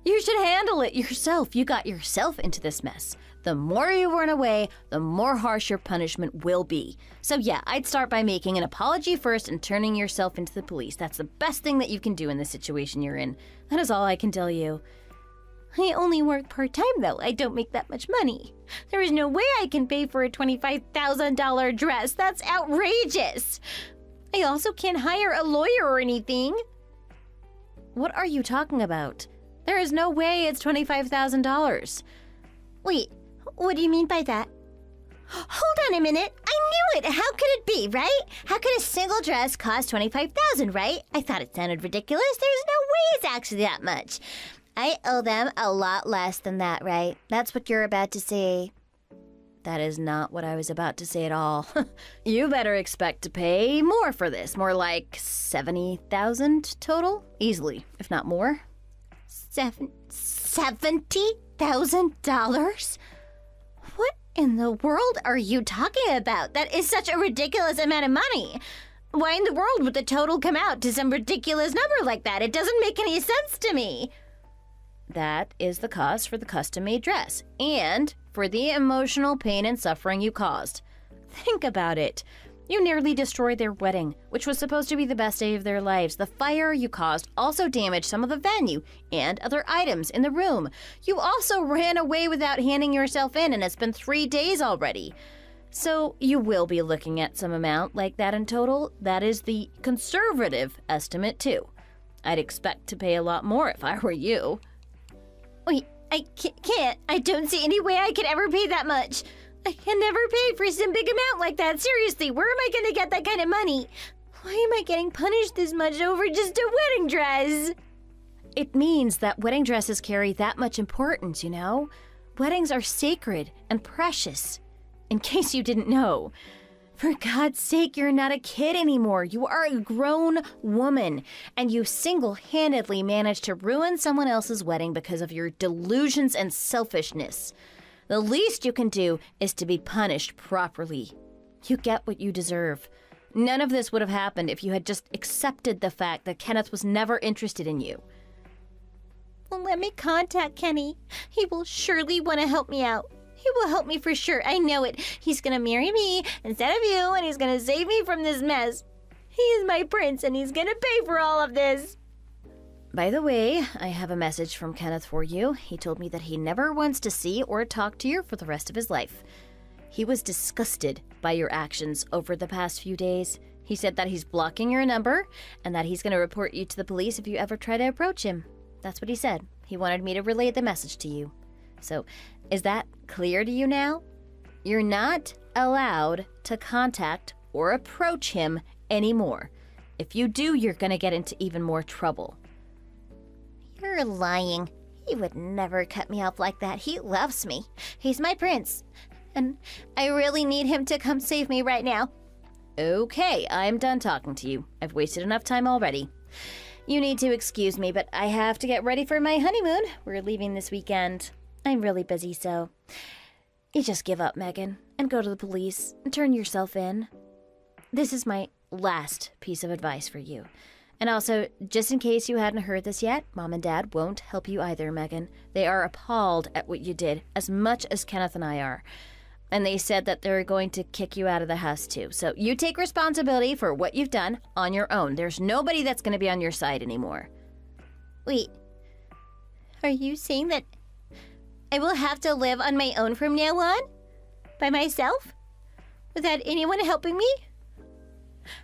You should handle it yourself. You got yourself into this mess. The more you run away, the more harsh your punishment will be. So yeah, I'd start by making an apology first and turning yourself into the police. That's the best thing that you can do in the situation you're in. That is all I can tell you. I only work part-time, though. I don't make that much money. There is no way I can pay for a $25,000 dress. That's outrageous. I also can't hire a lawyer or anything. What are you talking about? There is no way it's $25,000. Wait, what do you mean by that? Hold on a minute. I knew it. How could it be, right? How could a single dress cost $25,000, right? I thought it sounded ridiculous. There's no way it's actually that much. I owe them a lot less than that, right? That's what you're about to say. That is not what I was about to say at all. You better expect to pay more for this. More like $70,000 total? Easily, if not more. $70,000? What in the world are you talking about? That is such a ridiculous amount of money. Why in the world would the total come out to some ridiculous number like that? It doesn't make any sense to me. That is the cost for the custom-made dress and for the emotional pain and suffering you caused. Think about it. You nearly destroyed their wedding, which was supposed to be the best day of their lives. The fire you caused also damaged some of the venue and other items in the room. You also ran away without handing yourself in, and it's been 3 days already. So you will be looking at some amount like that in total. That is the conservative estimate, too. I'd expect to pay a lot more if I were you. Wait, I can't. I don't see any way I could ever pay that much. I can never pay for some big amount like that. Seriously, where am I going to get that kind of money? Why am I getting punished this much over just a wedding dress? It means that wedding dresses carry that much importance, you know? Weddings are sacred and precious. In case you didn't know. For God's sake, you're not a kid anymore. You are a grown woman, and you single-handedly managed to ruin someone else's wedding because of your delusions and selfishness. The least you can do is to be punished properly. You get what you deserve. None of this would have happened if you had just accepted the fact that Kenneth was never interested in you. Well, let me contact Kenny. He will surely want to help me out. He will help me for sure. I know it. He's gonna marry me instead of you, and he's gonna save me from this mess. He is my prince, and he's gonna pay for all of this. By the way, I have a message from Kenneth for you. He told me that he never wants to see or talk to you for the rest of his life. He was disgusted by your actions over the past few days. He said that he's blocking your number and that he's going to report you to the police if you ever try to approach him. That's what he said. He wanted me to relay the message to you. So, is that clear to you now? You're not allowed to contact or approach him anymore. If you do, you're going to get into even more trouble. You're lying. He would never cut me off like that. He loves me. He's my prince. And I really need him to come save me right now. Okay, I'm done talking to you. I've wasted enough time already. You need to excuse me, but I have to get ready for my honeymoon. We're leaving this weekend. I'm really busy, so you just give up, Megan, and go to the police and turn yourself in. This is my last piece of advice for you. And also, just in case you hadn't heard this yet, Mom and Dad won't help you either, Megan. They are appalled at what you did, as much as Kenneth and I are. And they said that they're going to kick you out of the house too. So you take responsibility for what you've done on your own. There's nobody that's going to be on your side anymore. Wait, are you saying that I will have to live on my own from now on? By myself? Without anyone helping me?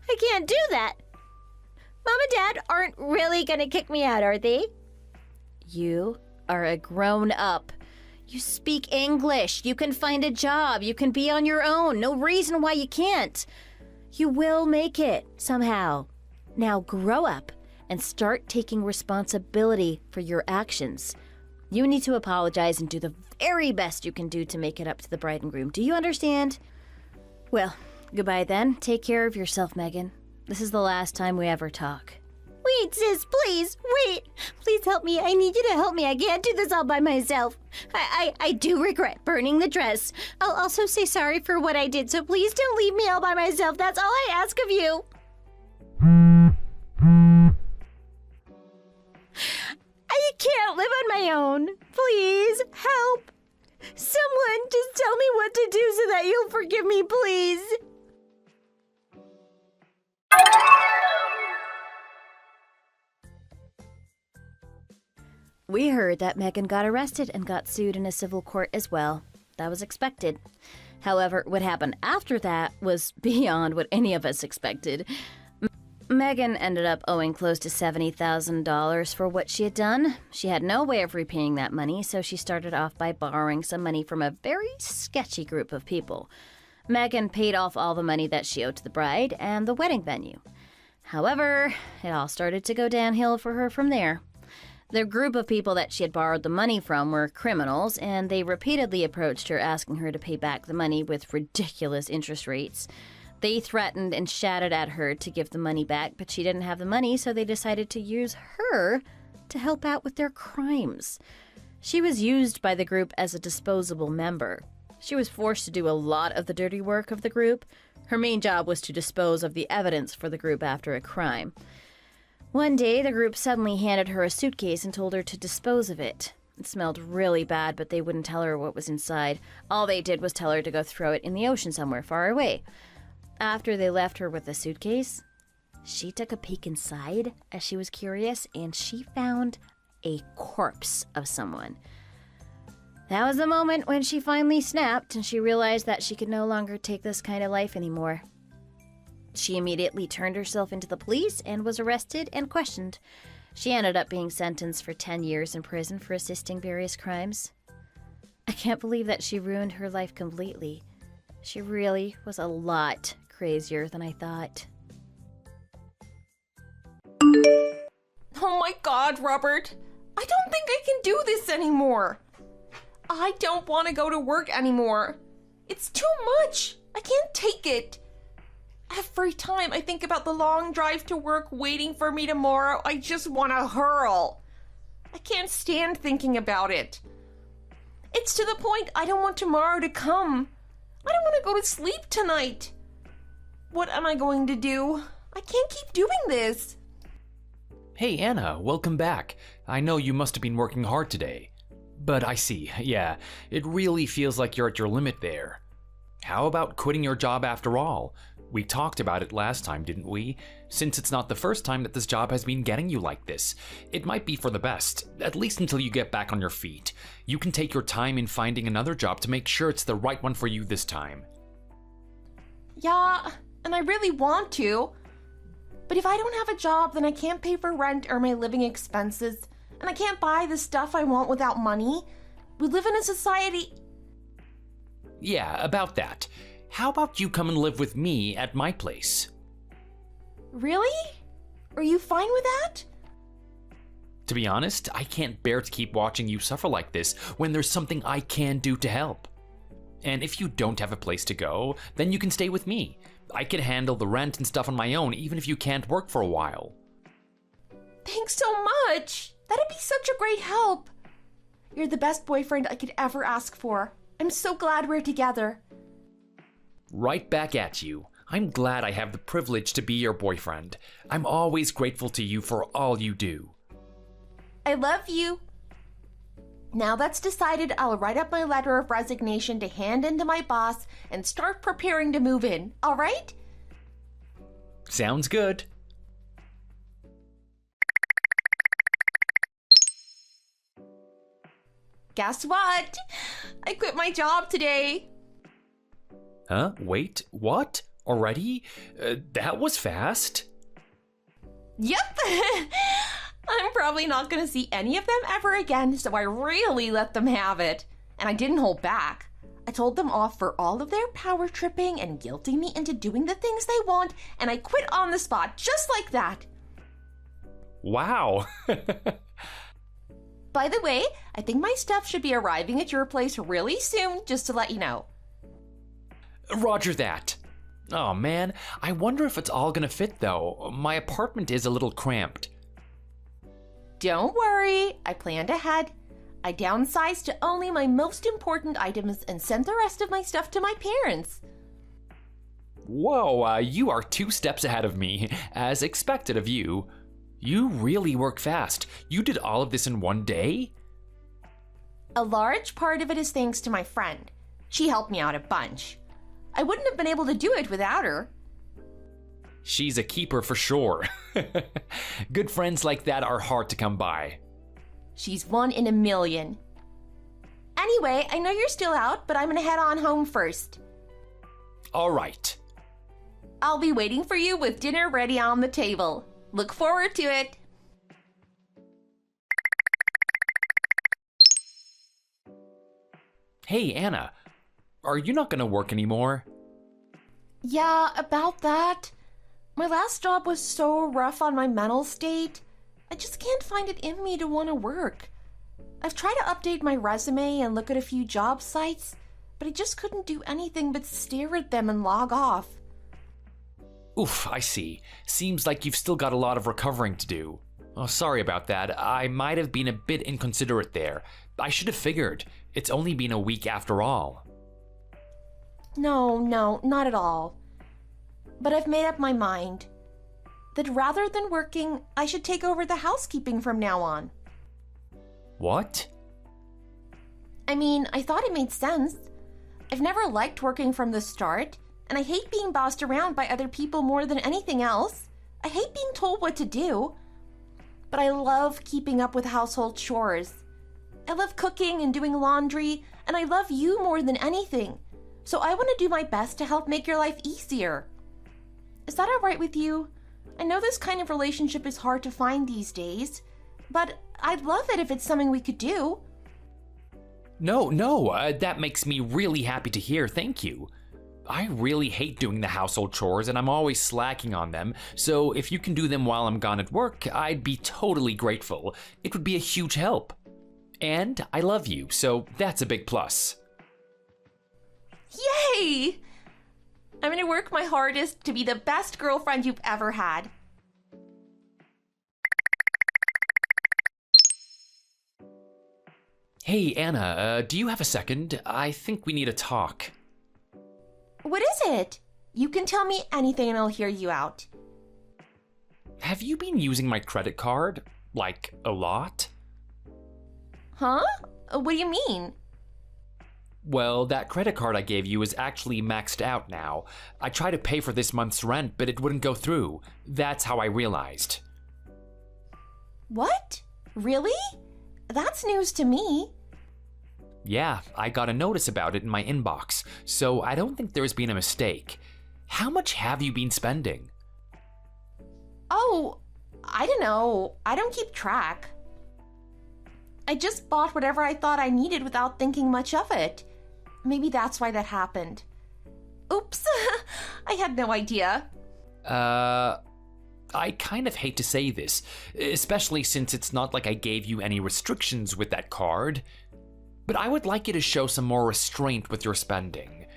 I can't do that. Mom and Dad aren't really gonna kick me out, are they? You are a grown-up. You speak English. You can find a job. You can be on your own. No reason why you can't. You will make it somehow. Now grow up and start taking responsibility for your actions. You need to apologize and do the very best you can do to make it up to the bride and groom. Do you understand? Well, goodbye then. Take care of yourself, Megan. This is the last time we ever talk. Wait, sis, please, wait. Please help me. I need you to help me. I can't do this all by myself. I do regret burning the dress. I'll also say sorry for what I did, so please don't leave me all by myself. That's all I ask of you. I can't live on my own. Please, help. Someone just tell me what to do so that you'll forgive me, please. We heard that Megan got arrested and got sued in a civil court as well. That was expected. However, what happened after that was beyond what any of us expected. Megan ended up owing close to $70,000 for what she had done. She had no way of repaying that money, so she started off by borrowing some money from a very sketchy group of people. Megan paid off all the money that she owed to the bride and the wedding venue. However, it all started to go downhill for her from there. The group of people that she had borrowed the money from were criminals, and they repeatedly approached her asking her to pay back the money with ridiculous interest rates. They threatened and shouted at her to give the money back, but she didn't have the money, so they decided to use her to help out with their crimes. She was used by the group as a disposable member. She was forced to do a lot of the dirty work of the group. Her main job was to dispose of the evidence for the group after a crime. One day, the group suddenly handed her a suitcase and told her to dispose of it. It smelled really bad, but they wouldn't tell her what was inside. All they did was tell her to go throw it in the ocean somewhere far away. After they left her with the suitcase, she took a peek inside as she was curious, and she found a corpse of someone. That was the moment when she finally snapped and she realized that she could no longer take this kind of life anymore. She immediately turned herself into the police and was arrested and questioned. She ended up being sentenced for 10 years in prison for assisting various crimes. I can't believe that she ruined her life completely. She really was a lot crazier than I thought. Oh my God, Robert. I don't think I can do this anymore. I don't want to go to work anymore. It's too much. I can't take it. Every time I think about the long drive to work waiting for me tomorrow, I just want to hurl. I can't stand thinking about it. It's to the point I don't want tomorrow to come. I don't want to go to sleep tonight. What am I going to do? I can't keep doing this. Hey, Anna, welcome back. I know you must have been working hard today. But I see, yeah, it really feels like you're at your limit there. How about quitting your job after all? We talked about it last time, didn't we? Since it's not the first time that this job has been getting you like this, it might be for the best, at least until you get back on your feet. You can take your time in finding another job to make sure it's the right one for you this time. Yeah, and I really want to. But if I don't have a job, then I can't pay for rent or my living expenses, and I can't buy the stuff I want without money. We live in a society... Yeah, about that. How about you come and live with me at my place? Really? Are you fine with that? To be honest, I can't bear to keep watching you suffer like this when there's something I can do to help. And if you don't have a place to go, then you can stay with me. I can handle the rent and stuff on my own, even if you can't work for a while. Thanks so much. That'd be such a great help. You're the best boyfriend I could ever ask for. I'm so glad we're together. Right back at you. I'm glad I have the privilege to be your boyfriend. I'm always grateful to you for all you do. I love you. Now that's decided, I'll write up my letter of resignation to hand in to my boss and start preparing to move in, all right? Sounds good. Guess what? I quit my job today. Huh? Wait, what? Already? That was fast. Yep. I'm probably not going to see any of them ever again, so I really let them have it. And I didn't hold back. I told them off for all of their power tripping and guilting me into doing the things they want, and I quit on the spot, just like that. Wow. By the way, I think my stuff should be arriving at your place really soon, just to let you know. Roger that. Oh man, I wonder if it's all gonna fit though. My apartment is a little cramped. Don't worry, I planned ahead. I downsized to only my most important items and sent the rest of my stuff to my parents. Whoa, you are 2 steps ahead of me, as expected of you. You really work fast. You did all of this in one day? A large part of it is thanks to my friend. She helped me out a bunch. I wouldn't have been able to do it without her. She's a keeper for sure. Good friends like that are hard to come by. She's 1 in a million. Anyway, I know you're still out, but I'm gonna head on home first. All right. I'll be waiting for you with dinner ready on the table. Look forward to it. Hey, Anna. Are you not gonna work anymore? Yeah, about that. My last job was so rough on my mental state. I just can't find it in me to want to work. I've tried to update my resume and look at a few job sites, but I just couldn't do anything but stare at them and log off. Oof, I see. Seems like you've still got a lot of recovering to do. Oh, sorry about that. I might have been a bit inconsiderate there. I should have figured. It's only been a week after all. No, not at all. But I've made up my mind that rather than working, I should take over the housekeeping from now on. What? I mean, I thought it made sense. I've never liked working from the start, and I hate being bossed around by other people more than anything else. I hate being told what to do. But I love keeping up with household chores. I love cooking and doing laundry, and I love you more than anything. So I want to do my best to help make your life easier. Is that all right with you? I know this kind of relationship is hard to find these days, but I'd love it if it's something we could do. No, that makes me really happy to hear, thank you. I really hate doing the household chores and I'm always slacking on them, so if you can do them while I'm gone at work, I'd be totally grateful. It would be a huge help. And I love you, so that's a big plus. Yay! I'm gonna work my hardest to be the best girlfriend you've ever had. Hey, Anna, do you have a second? I think we need to talk. What is it? You can tell me anything and I'll hear you out. Have you been using my credit card? Like, a lot? Huh? What do you mean? Well, that credit card I gave you is actually maxed out now. I tried to pay for this month's rent, but it wouldn't go through. That's how I realized. What? Really? That's news to me. Yeah, I got a notice about it in my inbox, so I don't think there's been a mistake. How much have you been spending? Oh, I don't know. I don't keep track. I just bought whatever I thought I needed without thinking much of it. Maybe that's why that happened. Oops, I had no idea. I kind of hate to say this, especially since it's not like I gave you any restrictions with that card. But I would like you to show some more restraint with your spending.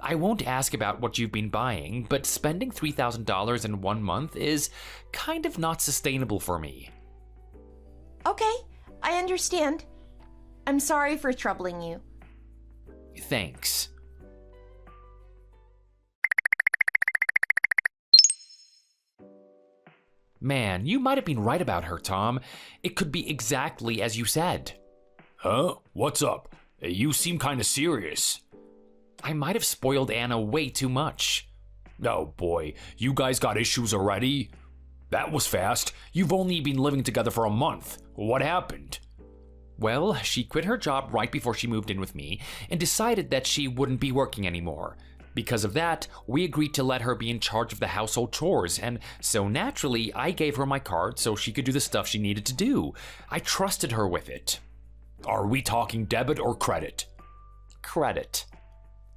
I won't ask about what you've been buying, but spending $3,000 in 1 month is kind of not sustainable for me. Okay, I understand. I'm sorry for troubling you. Thanks. Man, you might have been right about her, Tom. It could be exactly as you said. Huh? What's up? You seem kinda serious. I might have spoiled Anna way too much. Oh boy, you guys got issues already? That was fast. You've only been living together for a month. What happened? Well, she quit her job right before she moved in with me and decided that she wouldn't be working anymore. Because of that, we agreed to let her be in charge of the household chores, and so naturally, I gave her my card so she could do the stuff she needed to do. I trusted her with it. Are we talking debit or credit? Credit.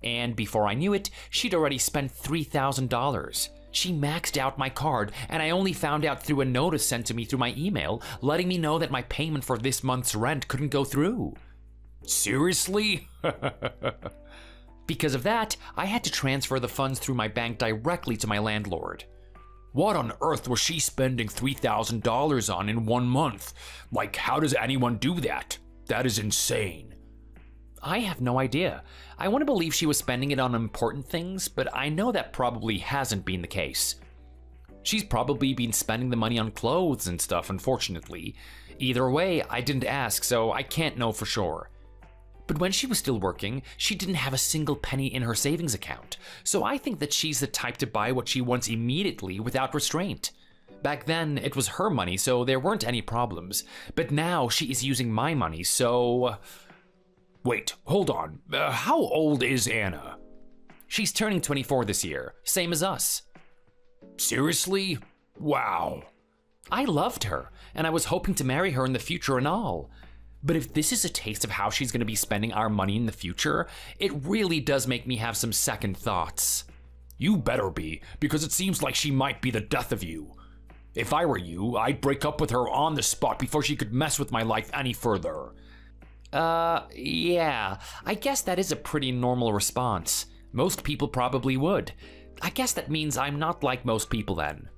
And before I knew it, she'd already spent $3,000. She maxed out my card, and I only found out through a notice sent to me through my email, letting me know that my payment for this month's rent couldn't go through. Seriously? Because of that, I had to transfer the funds through my bank directly to my landlord. What on earth was she spending $3,000 on in 1 month? Like, how does anyone do that? That is insane. I have no idea. I want to believe she was spending it on important things, but I know that probably hasn't been the case. She's probably been spending the money on clothes and stuff, unfortunately. Either way, I didn't ask, so I can't know for sure. But when she was still working, she didn't have a single penny in her savings account, so I think that she's the type to buy what she wants immediately without restraint. Back then, it was her money, so there weren't any problems, but now she is using my money, so... Wait, hold on. How old is Anna? She's turning 24 this year, same as us. Seriously? Wow. I loved her, and I was hoping to marry her in the future and all. But if this is a taste of how she's going to be spending our money in the future, it really does make me have some second thoughts. You better be, because it seems like she might be the death of you. If I were you, I'd break up with her on the spot before she could mess with my life any further. Yeah, I guess that is a pretty normal response. Most people probably would. I guess that means I'm not like most people then.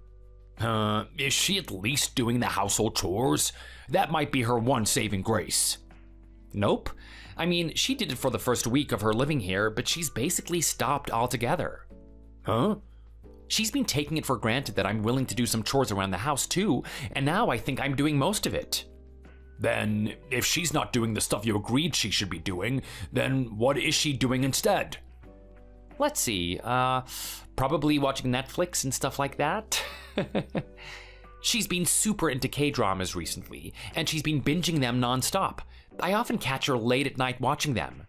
Is she at least doing the household chores? That might be her one saving grace. Nope. I mean, she did it for the first week of her living here, but she's basically stopped altogether. Huh? She's been taking it for granted that I'm willing to do some chores around the house too, and now I think I'm doing most of it. Then, if she's not doing the stuff you agreed she should be doing, then what is she doing instead? Let's see, probably watching Netflix and stuff like that. She's been super into K-dramas recently, and she's been binging them nonstop. I often catch her late at night watching them.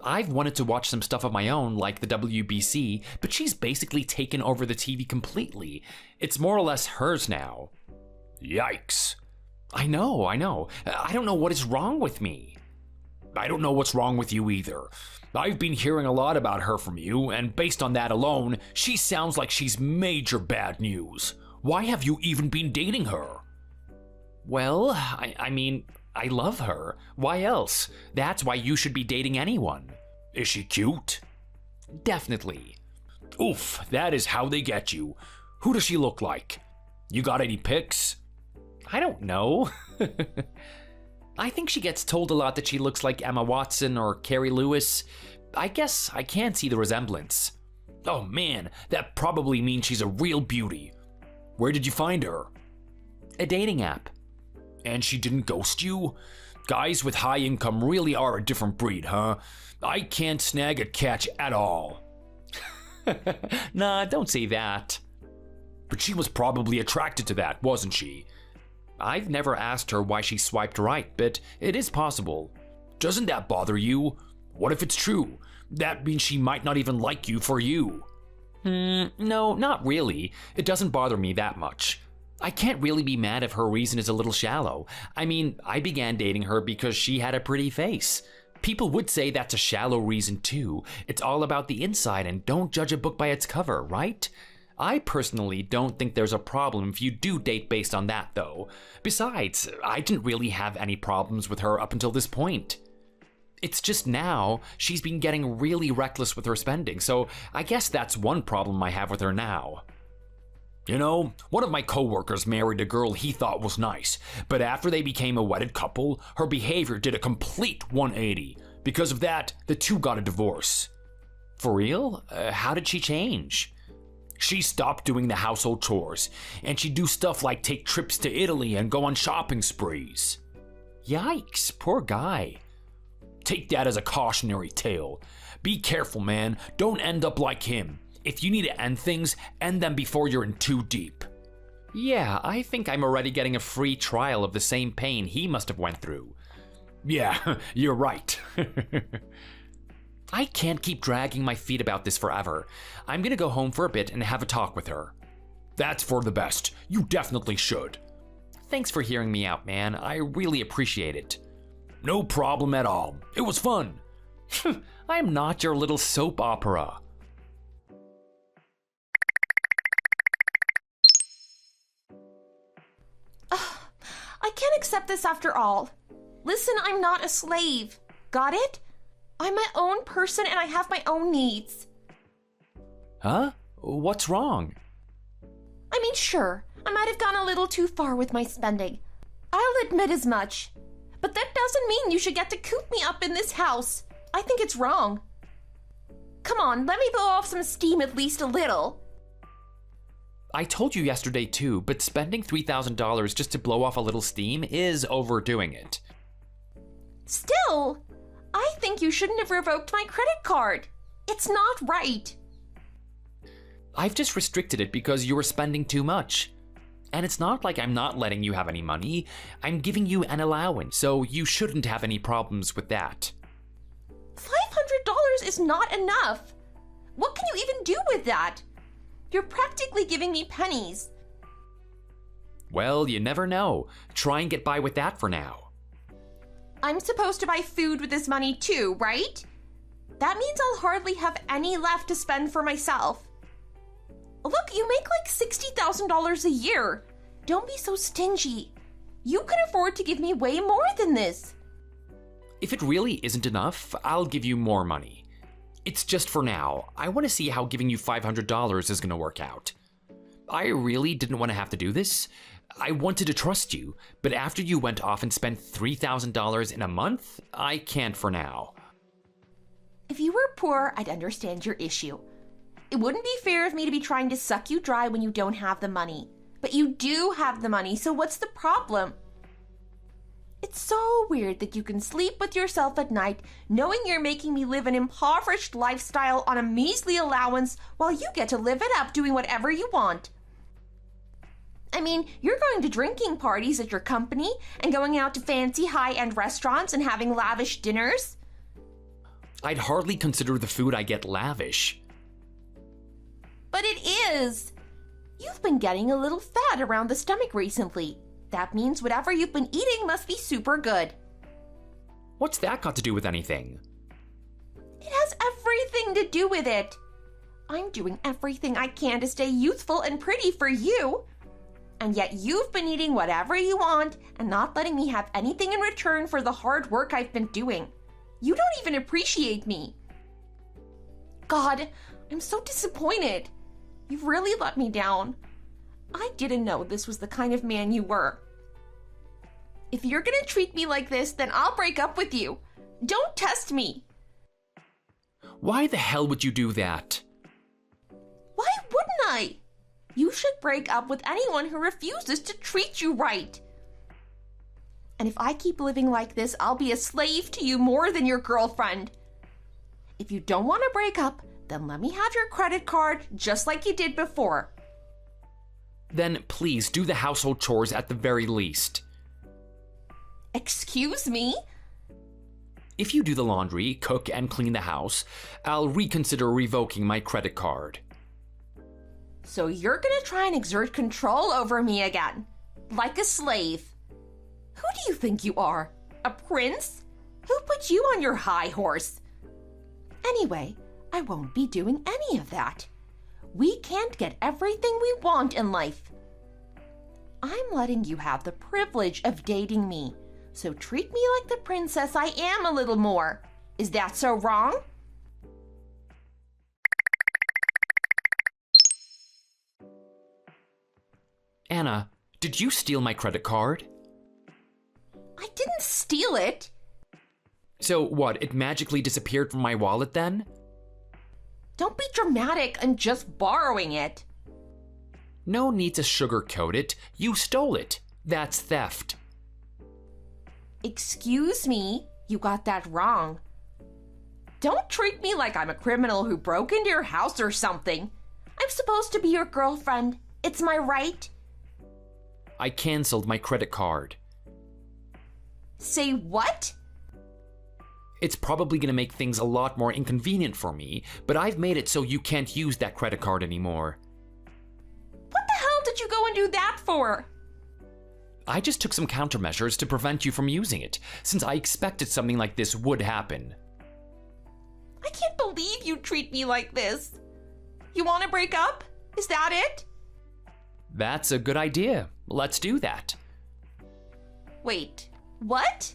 I've wanted to watch some stuff of my own, like the WBC, but she's basically taken over the TV completely. It's more or less hers now. Yikes. I know. I don't know what is wrong with me. I don't know what's wrong with you either. I've been hearing a lot about her from you, and based on that alone, she sounds like she's major bad news. Why have you even been dating her? Well, I mean, I love her. Why else? That's why you should be dating anyone. Is she cute? Definitely. Oof, that is how they get you. Who does she look like? You got any pics? I don't know. I think she gets told a lot that she looks like Emma Watson or Carrie Lewis. I guess I can't see the resemblance. Oh man, that probably means she's a real beauty. Where did you find her? A dating app. And she didn't ghost you? Guys with high income really are a different breed, huh? I can't snag a catch at all. Nah, don't say that. But she was probably attracted to that, wasn't she? I've never asked her why she swiped right, but it is possible. Doesn't that bother you? What if it's true? That means she might not even like you for you. No, not really. It doesn't bother me that much. I can't really be mad if her reason is a little shallow. I mean, I began dating her because she had a pretty face. People would say that's a shallow reason too. It's all about the inside, and don't judge a book by its cover, right? I personally don't think there's a problem if you do date based on that, though. Besides, I didn't really have any problems with her up until this point. It's just now she's been getting really reckless with her spending, so I guess that's one problem I have with her now. You know, one of my coworkers married a girl he thought was nice, but after they became a wedded couple, her behavior did a complete 180. Because of that, the two got a divorce. For real? How did she change? She stopped doing the household chores, and she'd do stuff like take trips to Italy and go on shopping sprees. Yikes, poor guy. Take that as a cautionary tale. Be careful, man. Don't end up like him. If you need to end things, end them before you're in too deep. Yeah, I think I'm already getting a free trial of the same pain he must have went through. Yeah, you're right. I can't keep dragging my feet about this forever. I'm gonna go home for a bit and have a talk with her. That's for the best. You definitely should. Thanks for hearing me out, man. I really appreciate it. No problem at all. It was fun. I'm not your little soap opera. I can't accept this after all. Listen, I'm not a slave. Got it? I'm my own person and I have my own needs. Huh? What's wrong? I mean, sure, I might have gone a little too far with my spending. I'll admit as much. But that doesn't mean you should get to coop me up in this house. I think it's wrong. Come on, let me blow off some steam at least a little. I told you yesterday too, but spending $3,000 just to blow off a little steam is overdoing it. Still, I think you shouldn't have revoked my credit card. It's not right. I've just restricted it because you were spending too much. And it's not like I'm not letting you have any money. I'm giving you an allowance, so you shouldn't have any problems with that. $500 is not enough. What can you even do with that? You're practically giving me pennies. Well, you never know. Try and get by with that for now. I'm supposed to buy food with this money too, right? That means I'll hardly have any left to spend for myself. Look, you make like $60,000 a year. Don't be so stingy. You can afford to give me way more than this. If it really isn't enough, I'll give you more money. It's just for now. I want to see how giving you $500 is going to work out. I really didn't want to have to do this. I wanted to trust you, but after you went off and spent $3,000 in a month, I can't for now. If you were poor, I'd understand your issue. It wouldn't be fair of me to be trying to suck you dry when you don't have the money. But you do have the money, so what's the problem? It's so weird that you can sleep with yourself at night knowing you're making me live an impoverished lifestyle on a measly allowance while you get to live it up doing whatever you want. I mean, you're going to drinking parties at your company and going out to fancy high-end restaurants and having lavish dinners. I'd hardly consider the food I get lavish. But it is. You've been getting a little fat around the stomach recently. That means whatever you've been eating must be super good. What's that got to do with anything? It has everything to do with it. I'm doing everything I can to stay youthful and pretty for you. And yet you've been eating whatever you want and not letting me have anything in return for the hard work I've been doing. You don't even appreciate me. God, I'm so disappointed. You've really let me down. I didn't know this was the kind of man you were. If you're gonna treat me like this, then I'll break up with you. Don't test me. Why the hell would you do that? Why wouldn't I? You should break up with anyone who refuses to treat you right. And if I keep living like this, I'll be a slave to you more than your girlfriend. If you don't want to break up, then let me have your credit card just like you did before. Then please do the household chores at the very least. Excuse me? If you do the laundry, cook, and clean the house, I'll reconsider revoking my credit card. So you're gonna try and exert control over me again, like a slave. Who do you think you are? A prince? Who put you on your high horse? Anyway, I won't be doing any of that. We can't get everything we want in life. I'm letting you have the privilege of dating me, so treat me like the princess I am a little more. Is that so wrong? Anna, did you steal my credit card? I didn't steal it. So what, it magically disappeared from my wallet then? Don't be dramatic. I'm just borrowing it. No need to sugarcoat it. You stole it. That's theft. Excuse me, you got that wrong. Don't treat me like I'm a criminal who broke into your house or something. I'm supposed to be your girlfriend. It's my right. I canceled my credit card. Say what? It's probably gonna make things a lot more inconvenient for me, but I've made it so you can't use that credit card anymore. What the hell did you go and do that for? I just took some countermeasures to prevent you from using it, since I expected something like this would happen. I can't believe you treat me like this. You want to break up? Is that it? That's a good idea. Let's do that. Wait, what?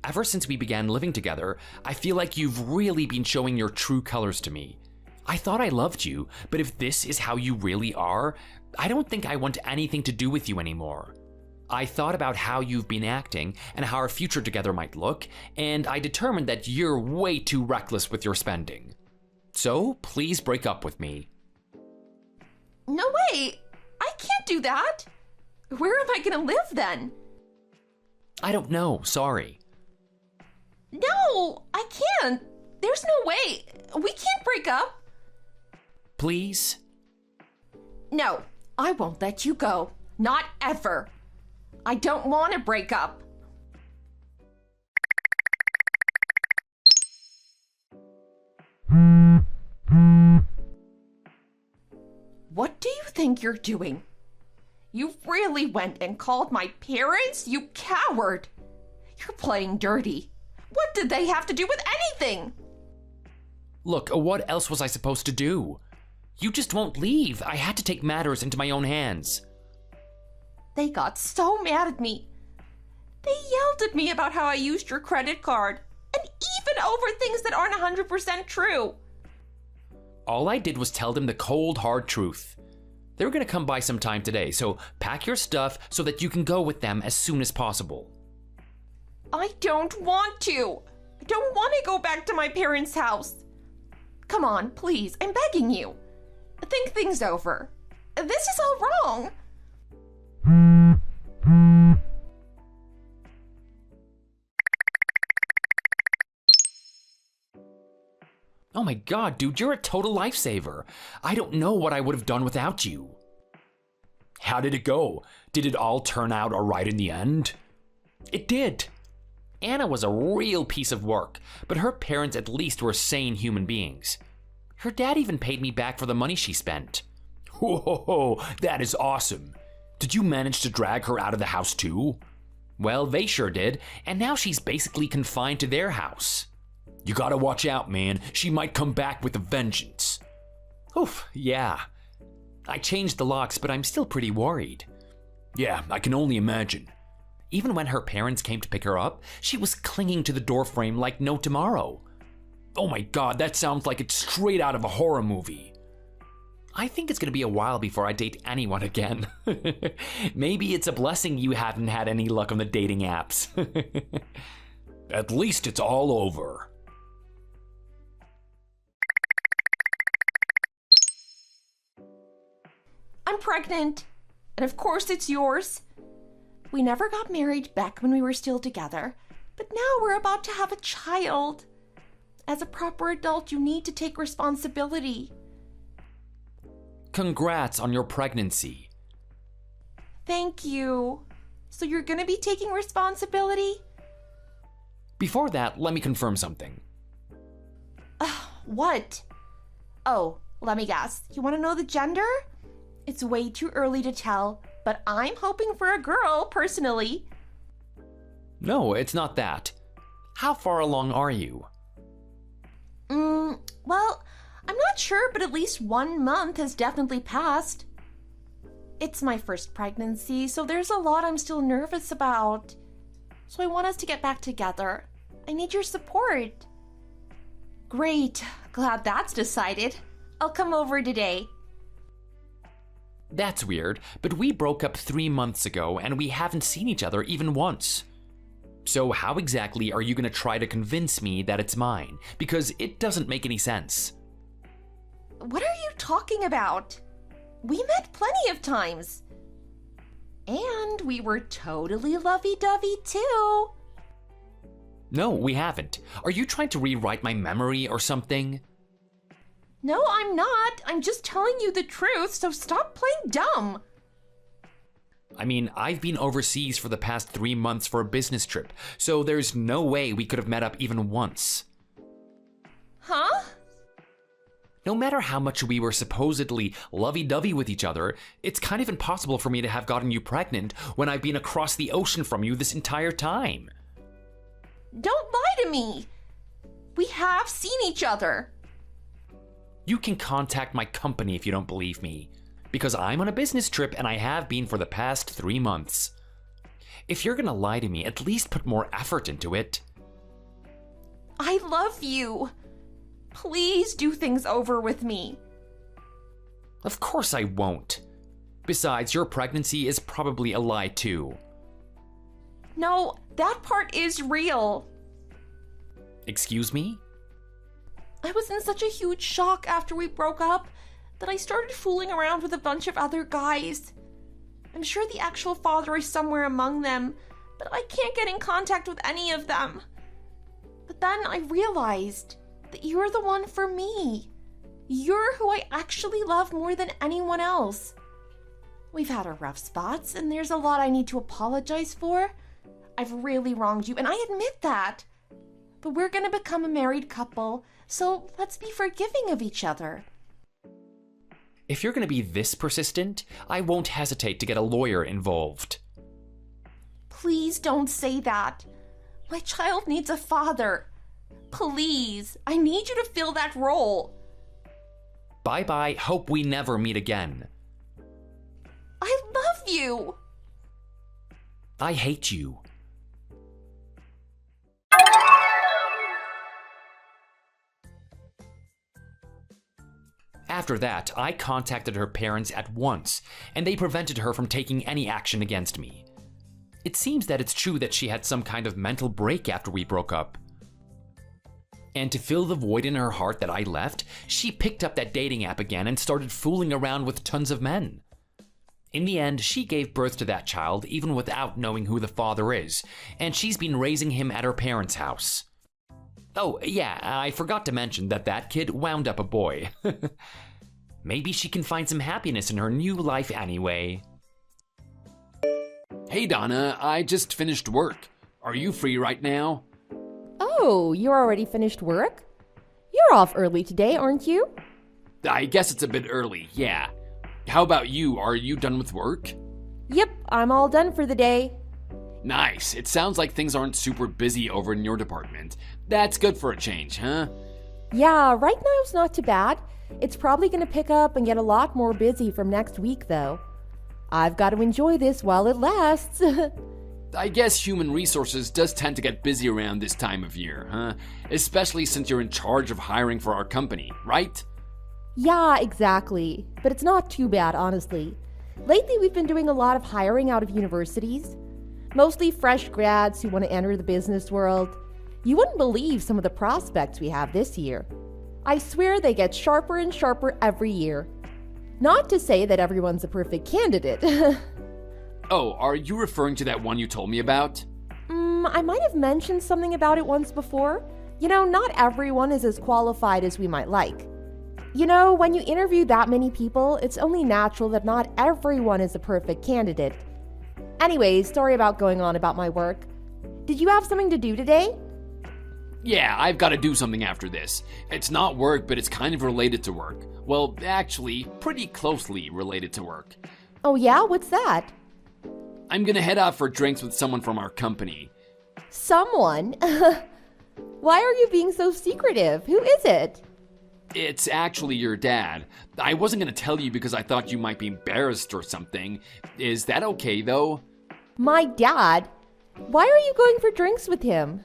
Ever since we began living together, I feel like you've really been showing your true colors to me. I thought I loved you, but if this is how you really are, I don't think I want anything to do with you anymore. I thought about how you've been acting and how our future together might look, and I determined that you're way too reckless with your spending. So, please break up with me. No way! I can't do that! Where am I gonna live then? I don't know, sorry. No, I can't. There's no way. We can't break up. Please? No, I won't let you go. Not ever. I don't want to break up. What do you think you're doing? You really went and called my parents, you coward! You're playing dirty. What did they have to do with anything? Look, what else was I supposed to do? You just won't leave. I had to take matters into my own hands. They got so mad at me. They yelled at me about how I used your credit card, and even over things that aren't 100% true. All I did was tell them the cold, hard truth. They were gonna come by sometime today, so pack your stuff so that you can go with them as soon as possible. I don't want to. I don't want to go back to my parents' house. Come on, please, I'm begging you. Think things over. This is all wrong. Oh my god, dude, you're a total lifesaver. I don't know what I would have done without you. How did it go? Did it all turn out alright in the end? It did. Anna was a real piece of work, but her parents at least were sane human beings. Her dad even paid me back for the money she spent. Whoa, that is awesome. Did you manage to drag her out of the house too? Well, they sure did, and now she's basically confined to their house. You gotta watch out, man. She might come back with a vengeance. Oof, yeah. I changed the locks, but I'm still pretty worried. Yeah, I can only imagine. Even when her parents came to pick her up, she was clinging to the doorframe like no tomorrow. Oh my god, that sounds like it's straight out of a horror movie. I think it's gonna be a while before I date anyone again. Maybe it's a blessing you haven't had any luck on the dating apps. At least it's all over. I'm pregnant. And of course it's yours. We never got married back when we were still together, but now we're about to have a child. As a proper adult, you need to take responsibility. Congrats on your pregnancy. Thank you. So you're gonna be taking responsibility? Before that, let me confirm something. What? Oh, let me guess. You want to know the gender? It's way too early to tell, but I'm hoping for a girl, personally. No, it's not that. How far along are you? Well, I'm not sure, but at least 1 month has definitely passed. It's my first pregnancy, so there's a lot I'm still nervous about. So I want us to get back together. I need your support. Great. Glad that's decided. I'll come over today. That's weird, but we broke up 3 months ago and we haven't seen each other even once. So how exactly are you gonna try to convince me that it's mine? Because it doesn't make any sense. What are you talking about? We met plenty of times. And we were totally lovey-dovey too. No, we haven't. Are you trying to rewrite my memory or something? No, I'm not. I'm just telling you the truth, so stop playing dumb. I mean, I've been overseas for the past 3 months for a business trip, so there's no way we could have met up even once. Huh? No matter how much we were supposedly lovey-dovey with each other, it's kind of impossible for me to have gotten you pregnant when I've been across the ocean from you this entire time. Don't lie to me. We have seen each other. You can contact my company if you don't believe me, because I'm on a business trip and I have been for the past 3 months. If you're gonna lie to me, at least put more effort into it. I love you. Please do things over with me. Of course I won't. Besides, your pregnancy is probably a lie too. No, that part is real. Excuse me? I was in such a huge shock after we broke up that I started fooling around with a bunch of other guys. I'm sure the actual father is somewhere among them, but I can't get in contact with any of them. But then I realized that you're the one for me. You're who I actually love more than anyone else. We've had our rough spots, and there's a lot I need to apologize for. I've really wronged you, and I admit that. But we're gonna become a married couple, so let's be forgiving of each other. If you're gonna be this persistent, I won't hesitate to get a lawyer involved. Please don't say that. My child needs a father. Please, I need you to fill that role. Bye-bye, hope we never meet again. I love you. I hate you. After that, I contacted her parents at once, and they prevented her from taking any action against me. It seems that it's true that she had some kind of mental break after we broke up. And to fill the void in her heart that I left, she picked up that dating app again and started fooling around with tons of men. In the end, she gave birth to that child even without knowing who the father is, and she's been raising him at her parents' house. Oh, yeah, I forgot to mention that that kid wound up a boy. Maybe she can find some happiness in her new life anyway. Hey Donna, I just finished work. Are you free right now? Oh, you already finished work? You're off early today, aren't you? I guess it's a bit early, yeah. How about you? Are you done with work? Yep, I'm all done for the day. Nice. It sounds like things aren't super busy over in your department. That's good for a change, huh? Yeah, right now it's not too bad. It's probably going to pick up and get a lot more busy from next week, though. I've got to enjoy this while it lasts. I guess human resources does tend to get busy around this time of year, huh? Especially since you're in charge of hiring for our company, right? Yeah, exactly. But it's not too bad, honestly. Lately, we've been doing a lot of hiring out of universities. Mostly fresh grads who want to enter the business world. You wouldn't believe some of the prospects we have this year. I swear they get sharper and sharper every year. Not to say that everyone's a perfect candidate. Oh, are you referring to that one you told me about? I might have mentioned something about it once before. You know, not everyone is as qualified as we might like. You know, when you interview that many people, it's only natural that not everyone is a perfect candidate. Anyways, sorry about going on about my work. Did you have something to do today? Yeah, I've got to do something after this. It's not work, but it's kind of related to work. Well, actually, pretty closely related to work. Oh yeah? What's that? I'm gonna head out for drinks with someone from our company. Someone? Why are you being so secretive? Who is it? It's actually your dad. I wasn't gonna tell you because I thought you might be embarrassed or something. Is that okay, though? My dad? Why are you going for drinks with him?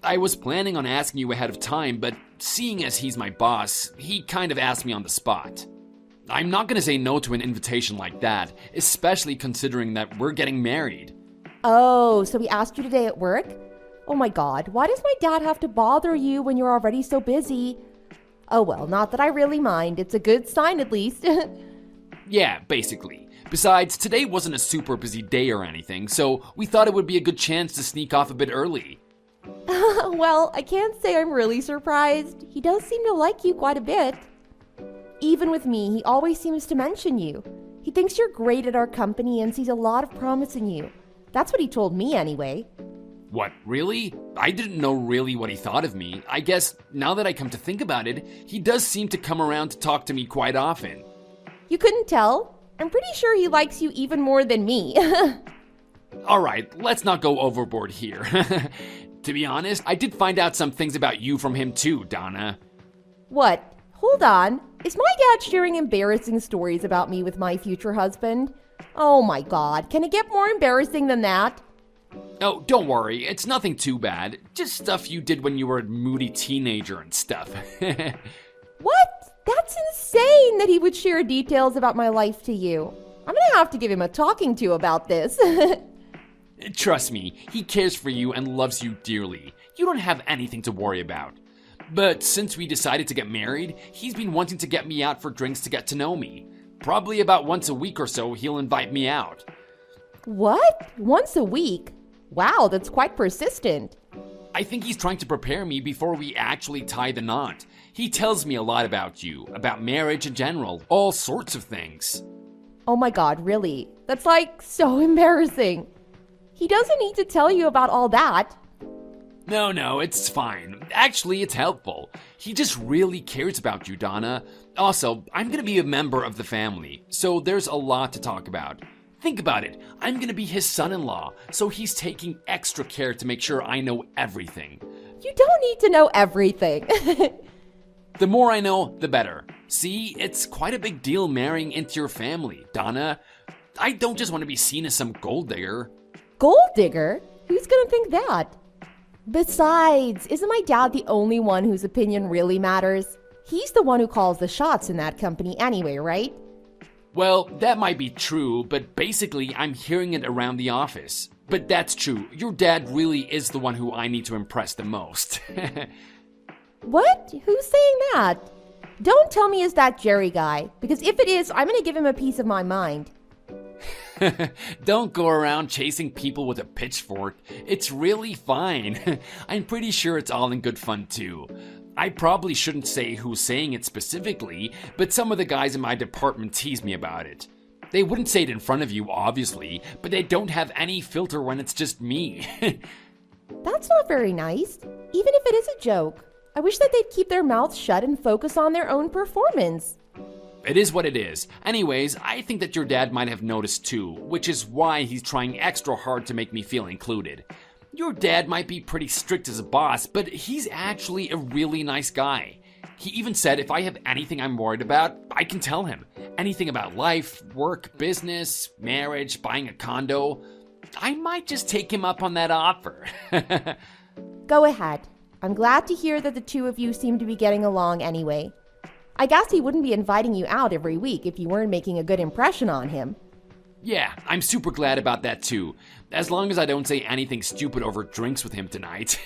I was planning on asking you ahead of time, but seeing as he's my boss, he kind of asked me on the spot. I'm not gonna say no to an invitation like that, especially considering that we're getting married. Oh, so he asked you today at work? Oh my god, why does my dad have to bother you when you're already so busy? Oh well, not that I really mind. It's a good sign at least. Yeah, basically. Besides, today wasn't a super busy day or anything, so we thought it would be a good chance to sneak off a bit early. Well, I can't say I'm really surprised. He does seem to like you quite a bit. Even with me, he always seems to mention you. He thinks you're great at our company and sees a lot of promise in you. That's what he told me anyway. What, really? I didn't know really what he thought of me. I guess, now that I come to think about it, he does seem to come around to talk to me quite often. You couldn't tell? I'm pretty sure he likes you even more than me. Alright, let's not go overboard here. To be honest, I did find out some things about you from him too, Donna. What? Hold on. Is my dad sharing embarrassing stories about me with my future husband? Oh my god, can it get more embarrassing than that? Oh, don't worry, it's nothing too bad. Just stuff you did when you were a moody teenager and stuff. What? That's insane that he would share details about my life to you. I'm gonna have to give him a talking to about this. Trust me, he cares for you and loves you dearly. You don't have anything to worry about. But since we decided to get married, he's been wanting to get me out for drinks to get to know me. Probably about once a week or so, he'll invite me out. What? Once a week? Wow, that's quite persistent. I think he's trying to prepare me before we actually tie the knot. He tells me a lot about you, about marriage in general, all sorts of things. Oh my god, really? That's like so embarrassing. He doesn't need to tell you about all that. No, it's fine. Actually, it's helpful. He just really cares about you, Donna. Also, I'm gonna be a member of the family, so there's a lot to talk about. Think about it. I'm gonna be his son-in-law, so he's taking extra care to make sure I know everything. You don't need to know everything. The more I know, the better. See, it's quite a big deal marrying into your family, Donna. I don't just want to be seen as some gold digger. Gold digger? Who's gonna think that? Besides, isn't my dad the only one whose opinion really matters? He's the one who calls the shots in that company anyway, right? Well, that might be true, but basically I'm hearing it around the office. But that's true. Your dad really is the one who I need to impress the most. What? Who's saying that? Don't tell me it's that Jerry guy, because if it is, I'm gonna give him a piece of my mind. Don't go around chasing people with a pitchfork. It's really fine. I'm pretty sure it's all in good fun too. I probably shouldn't say who's saying it specifically, but some of the guys in my department tease me about it. They wouldn't say it in front of you, obviously, but they don't have any filter when it's just me. That's not very nice, even if it is a joke. I wish that they'd keep their mouths shut and focus on their own performance. It is what it is. Anyways, I think that your dad might have noticed too, which is why he's trying extra hard to make me feel included. Your dad might be pretty strict as a boss, but he's actually a really nice guy. He even said if I have anything I'm worried about, I can tell him. Anything about life, work, business, marriage, buying a condo. I might just take him up on that offer. Go ahead. I'm glad to hear that the two of you seem to be getting along anyway. I guess he wouldn't be inviting you out every week if you weren't making a good impression on him. Yeah, I'm super glad about that too. As long as I don't say anything stupid over drinks with him tonight.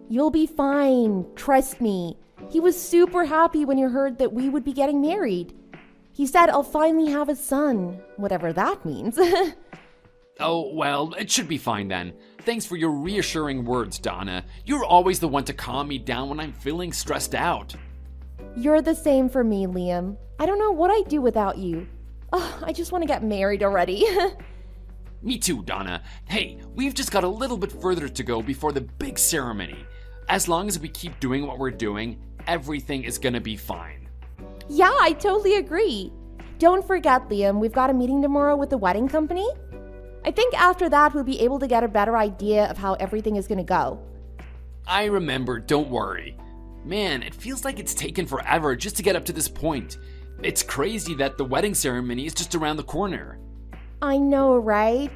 You'll be fine. Trust me. He was super happy when he heard that we would be getting married. He said I'll finally have a son, whatever that means. Oh, well, it should be fine then. Thanks for your reassuring words, Donna. You're always the one to calm me down when I'm feeling stressed out. You're the same for me, Liam. I don't know what I'd do without you. Oh, I just want to get married already. Me too, Donna. Hey, we've just got a little bit further to go before the big ceremony. As long as we keep doing what we're doing, everything is gonna be fine. Yeah, I totally agree. Don't forget, Liam, we've got a meeting tomorrow with the wedding company. I think after that we'll be able to get a better idea of how everything is gonna go. I remember, don't worry. Man, it feels like it's taken forever just to get up to this point. It's crazy that the wedding ceremony is just around the corner. I know, right?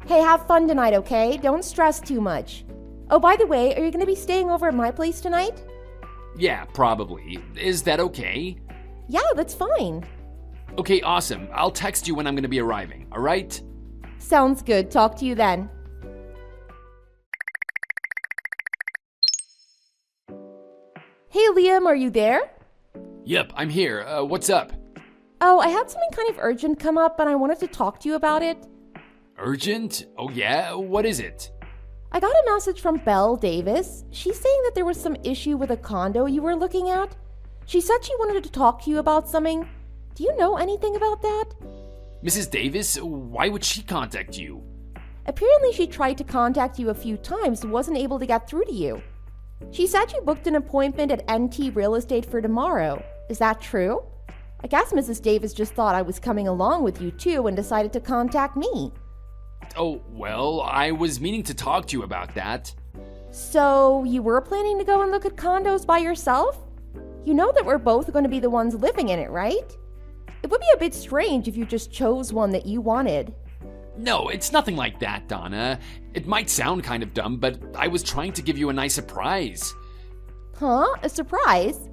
Hey, have fun tonight, okay? Don't stress too much. Oh, by the way, are you gonna be staying over at my place tonight? Yeah, probably. Is that okay? Yeah, that's fine. Okay, awesome. I'll text you when I'm gonna be arriving, alright? Sounds good. Talk to you then. Hey, Liam, are you there? Yep, I'm here. What's up? Oh, I had something kind of urgent come up and I wanted to talk to you about it. Urgent? Oh yeah? What is it? I got a message from Belle Davis. She's saying that there was some issue with a condo you were looking at. She said she wanted to talk to you about something. Do you know anything about that? Mrs. Davis? Why would she contact you? Apparently she tried to contact you a few times but wasn't able to get through to you. She said you booked an appointment at NT Real Estate for tomorrow. Is that true? I guess Mrs. Davis just thought I was coming along with you too and decided to contact me. Oh, well, I was meaning to talk to you about that. So, you were planning to go and look at condos by yourself? You know that we're both going to be the ones living in it, right? It would be a bit strange if you just chose one that you wanted. No, it's nothing like that, Donna. It might sound kind of dumb, but I was trying to give you a nice surprise. Huh? A surprise?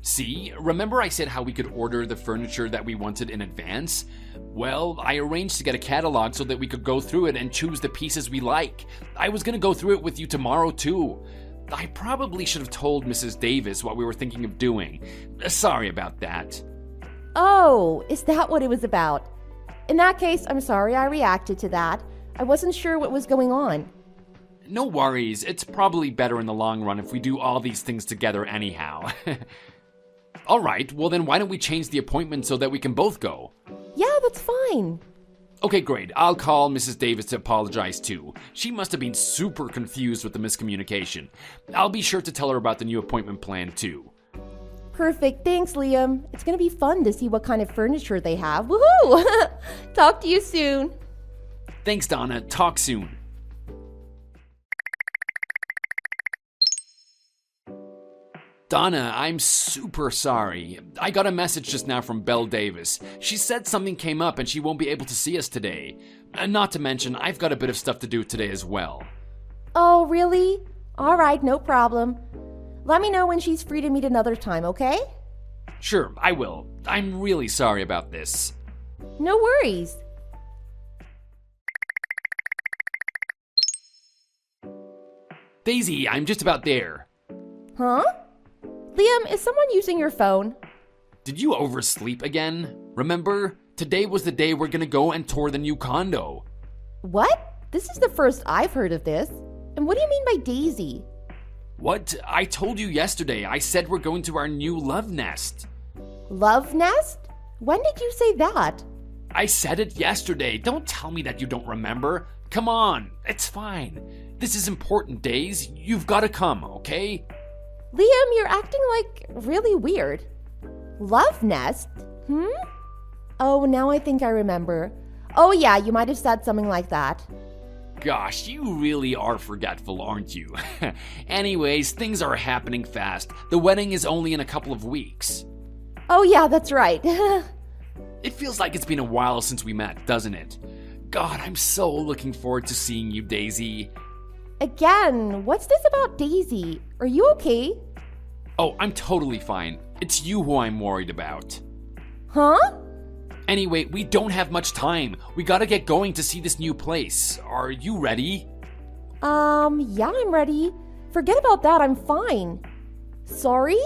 See, remember I said how we could order the furniture that we wanted in advance? Well, I arranged to get a catalog so that we could go through it and choose the pieces we like. I was gonna go through it with you tomorrow too. I probably should have told Mrs. Davis what we were thinking of doing. Sorry about that. Oh, is that what it was about? In that case, I'm sorry I reacted to that. I wasn't sure what was going on. No worries, it's probably better in the long run if we do all these things together anyhow. Alright, well then why don't we change the appointment so that we can both go? Yeah, that's fine. Okay, great. I'll call Mrs. Davis to apologize too. She must have been super confused with the miscommunication. I'll be sure to tell her about the new appointment plan too. Perfect. Thanks, Liam. It's gonna be fun to see what kind of furniture they have. Woohoo! Talk to you soon. Thanks, Donna. Talk soon. Donna, I'm super sorry. I got a message just now from Belle Davis. She said something came up and she won't be able to see us today. Not to mention, I've got a bit of stuff to do today as well. Oh, really? All right, no problem. Let me know when she's free to meet another time, okay? Sure, I will. I'm really sorry about this. No worries. Daisy, I'm just about there. Huh? Liam, is someone using your phone? Did you oversleep again? Remember? Today was the day we're gonna go and tour the new condo. What? This is the first I've heard of this. And what do you mean by Daisy? What? I told you yesterday. I said we're going to our new love nest. Love nest? When did you say that? I said it yesterday. Don't tell me that you don't remember. Come on. It's fine. This is important, Days. You've got to come, okay? Liam, you're acting like really weird. Love nest? Oh, now I think I remember. Oh yeah, you might have said something like that. Gosh, you really are forgetful, aren't you? Anyways, things are happening fast. The wedding is only in a couple of weeks. Oh yeah, that's right. It feels like it's been a while since we met, doesn't it? God, I'm so looking forward to seeing you, Daisy. Again, what's this about Daisy? Are you okay? Oh, I'm totally fine. It's you who I'm worried about. Huh? Anyway, we don't have much time. We gotta get going to see this new place. Are you ready? Yeah, I'm ready. Forget about that, I'm fine. Sorry?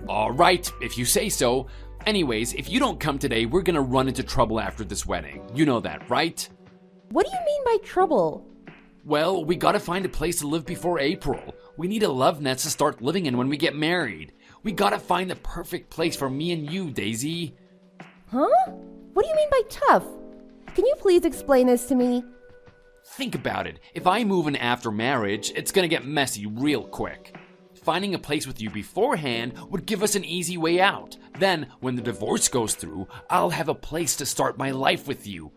Alright, if you say so. Anyways, if you don't come today, we're gonna run into trouble after this wedding. You know that, right? What do you mean by trouble? Well, we gotta find a place to live before April. We need a love nest to start living in when we get married. We gotta find the perfect place for me and you, Daisy. Huh? What do you mean by tough? Can you please explain this to me? Think about it. If I move in after marriage, it's gonna get messy real quick. Finding a place with you beforehand would give us an easy way out. Then, when the divorce goes through, I'll have a place to start my life with you.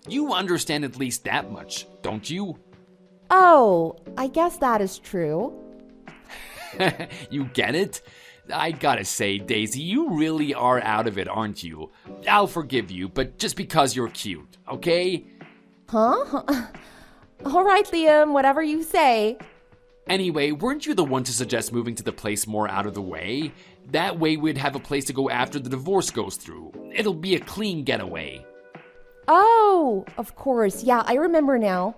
You understand at least that much, don't you? Oh, I guess that is true. You get it? I gotta say, Daisy, you really are out of it, aren't you? I'll forgive you, but just because you're cute, okay? Huh? All right, Liam, whatever you say. Anyway, weren't you the one to suggest moving to the place more out of the way? That way we'd have a place to go after the divorce goes through. It'll be a clean getaway. Oh, of course. Yeah, I remember now.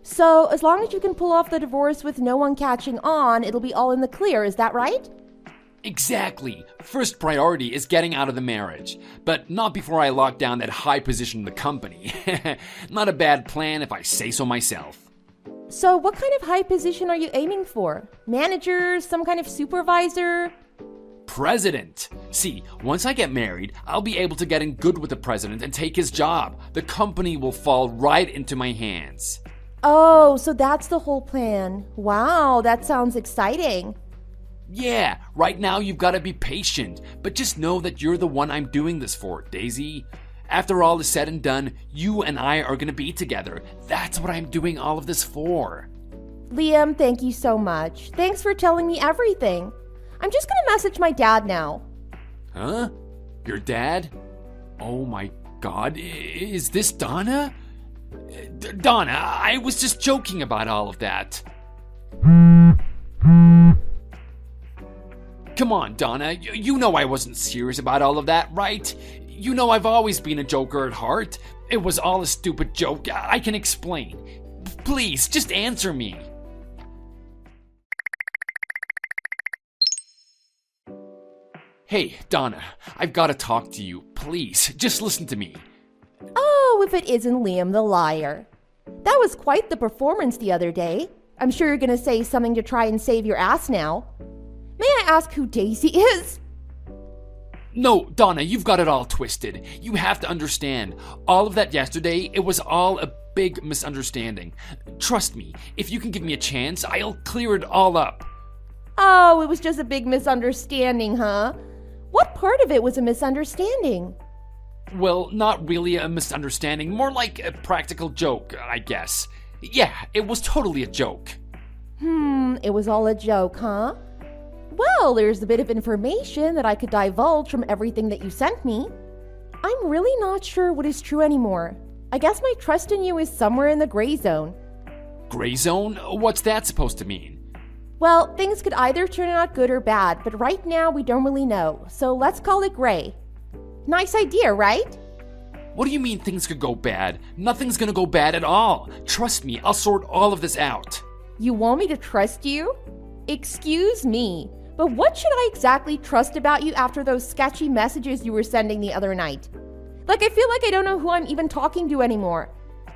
So, as long as you can pull off the divorce with no one catching on, it'll be all in the clear, is that right? Exactly. First priority is getting out of the marriage, but not before I lock down that high position in the company. Not a bad plan if I say so myself. So, what kind of high position are you aiming for? Manager, some kind of supervisor? President. See, once I get married, I'll be able to get in good with the president and take his job. The company will fall right into my hands. Oh, so that's the whole plan. Wow, that sounds exciting. Yeah, right now you've got to be patient, but just know that you're the one I'm doing this for, Daisy. After all is said and done, you and I are going to be together. That's what I'm doing all of this for. Liam, thank you so much. Thanks for telling me everything. I'm just gonna message my dad now. Huh? Your dad? Oh my god, is this Donna? Donna, I was just joking about all of that. Come on, Donna, you know I wasn't serious about all of that, right? You know I've always been a joker at heart. It was all a stupid joke. I can explain. Please, just answer me. Hey, Donna, I've got to talk to you. Please, just listen to me. Oh, if it isn't Liam the liar. That was quite the performance the other day. I'm sure you're gonna say something to try and save your ass now. May I ask who Daisy is? No, Donna, you've got it all twisted. You have to understand. All of that yesterday, it was all a big misunderstanding. Trust me, if you can give me a chance, I'll clear it all up. Oh, it was just a big misunderstanding, huh? What part of it was a misunderstanding? Well, not really a misunderstanding, more like a practical joke, I guess. Yeah, it was totally a joke. It was all a joke, huh? Well, there's a bit of information that I could divulge from everything that you sent me. I'm really not sure what is true anymore. I guess my trust in you is somewhere in the gray zone. Gray zone? What's that supposed to mean? Well, things could either turn out good or bad, but right now we don't really know, so let's call it gray. Nice idea, right? What do you mean things could go bad? Nothing's gonna go bad at all. Trust me, I'll sort all of this out. You want me to trust you? Excuse me, but what should I exactly trust about you after those sketchy messages you were sending the other night? Like, I feel like I don't know who I'm even talking to anymore.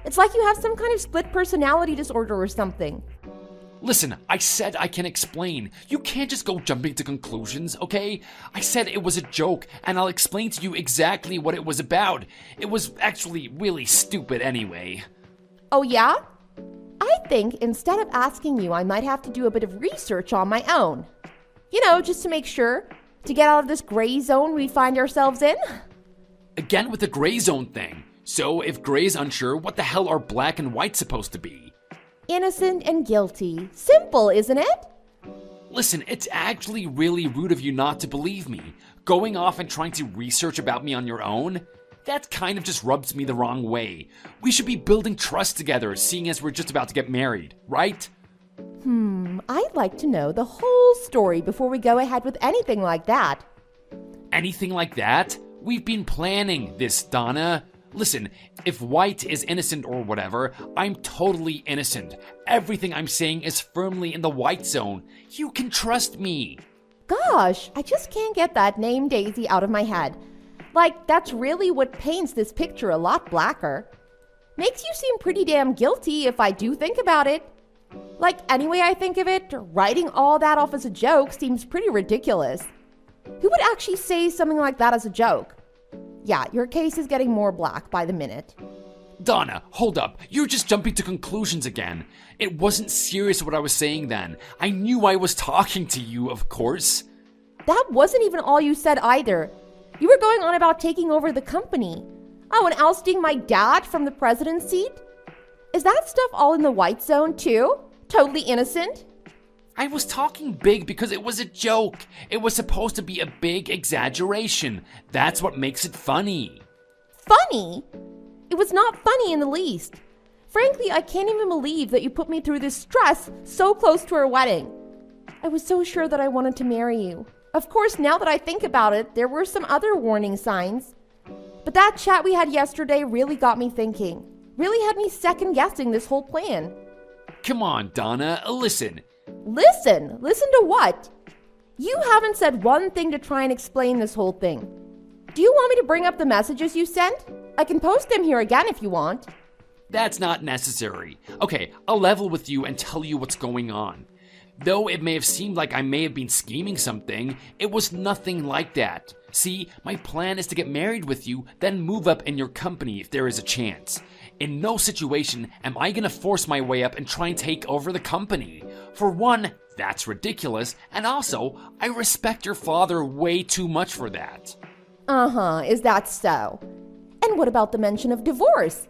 It's like you have some kind of split personality disorder or something. Listen, I said I can explain. You can't just go jumping to conclusions, okay? I said it was a joke, and I'll explain to you exactly what it was about. It was actually really stupid anyway. Oh yeah? I think instead of asking you, I might have to do a bit of research on my own. You know, just to make sure. To get out of this gray zone we find ourselves in? Again with the gray zone thing. So if gray's unsure, what the hell are black and white supposed to be? Innocent and guilty. Simple, isn't it? Listen, it's actually really rude of you not to believe me. Going off and trying to research about me on your own? That kind of just rubs me the wrong way. We should be building trust together, seeing as we're just about to get married, right? I'd like to know the whole story before we go ahead with anything like that. Anything like that? We've been planning this, Donna. Listen, if White is innocent or whatever, I'm totally innocent. Everything I'm saying is firmly in the white zone. You can trust me. Gosh, I just can't get that name Daisy out of my head. Like, that's really what paints this picture a lot blacker. Makes you seem pretty damn guilty if I do think about it. Like, any way I think of it, writing all that off as a joke seems pretty ridiculous. Who would actually say something like that as a joke? Yeah, your case is getting more black by the minute. Donna, hold up. You're just jumping to conclusions again. It wasn't serious what I was saying then. I knew I was talking to you, of course. That wasn't even all you said either. You were going on about taking over the company. Oh, and ousting my dad from the president's seat? Is that stuff all in the white zone too? Totally innocent? I was talking big because it was a joke. It was supposed to be a big exaggeration. That's what makes it funny. Funny? It was not funny in the least. Frankly, I can't even believe that you put me through this stress so close to our wedding. I was so sure that I wanted to marry you. Of course, now that I think about it, there were some other warning signs. But that chat we had yesterday really got me thinking. Really had me second guessing this whole plan. Come on, Donna, listen. Listen? Listen to what? You haven't said one thing to try and explain this whole thing. Do you want me to bring up the messages you sent? I can post them here again if you want. That's not necessary. Okay, I'll level with you and tell you what's going on. Though it may have seemed like I may have been scheming something, it was nothing like that. See, my plan is to get married with you, then move up in your company if there is a chance. In no situation am I gonna force my way up and try and take over the company. For one, that's ridiculous, and also, I respect your father way too much for that. Is that so? And what about the mention of divorce?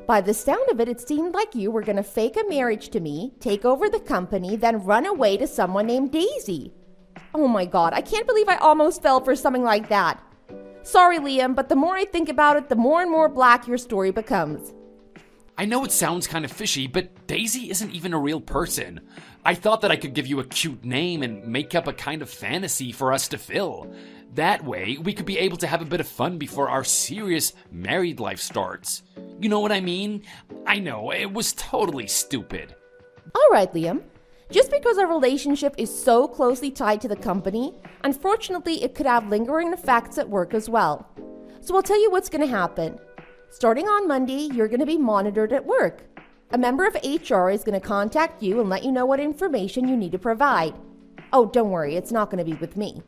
By the sound of it, it seemed like you were gonna fake a marriage to me, take over the company, then run away to someone named Daisy. Oh my god, I can't believe I almost fell for something like that. Sorry, Liam, but the more I think about it, the more and more black your story becomes. I know it sounds kind of fishy, but Daisy isn't even a real person. I thought that I could give you a cute name and make up a kind of fantasy for us to fill. That way, we could be able to have a bit of fun before our serious married life starts. You know what I mean? I know, it was totally stupid. All right, Liam. Just because our relationship is so closely tied to the company, unfortunately, it could have lingering effects at work as well. So I'll tell you what's going to happen. Starting on Monday, you're going to be monitored at work. A member of HR is going to contact you and let you know what information you need to provide. Oh, don't worry, it's not going to be with me.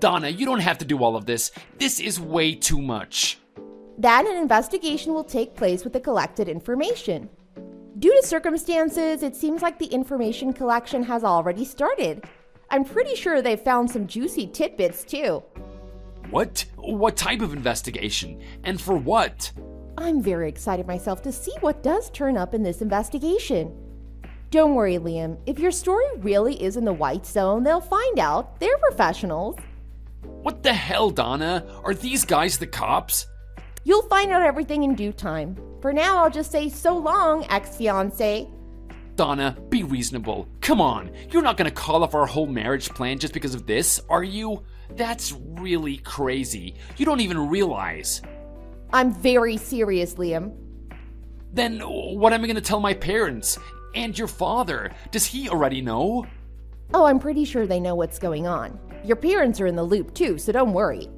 Donna, you don't have to do all of this. This is way too much. Then an investigation will take place with the collected information. Due to circumstances, it seems like the information collection has already started. I'm pretty sure they've found some juicy tidbits too. What? What type of investigation? And for what? I'm very excited myself to see what does turn up in this investigation. Don't worry, Liam. If your story really is in the white zone, they'll find out. They're professionals. What the hell, Donna? Are these guys the cops? You'll find out everything in due time. For now, I'll just say so long, ex-fiancé. Donna, be reasonable. Come on, you're not gonna call off our whole marriage plan just because of this, are you? That's really crazy. You don't even realize. I'm very serious, Liam. Then what am I gonna tell my parents? And your father? Does he already know? Oh, I'm pretty sure they know what's going on. Your parents are in the loop too, so don't worry.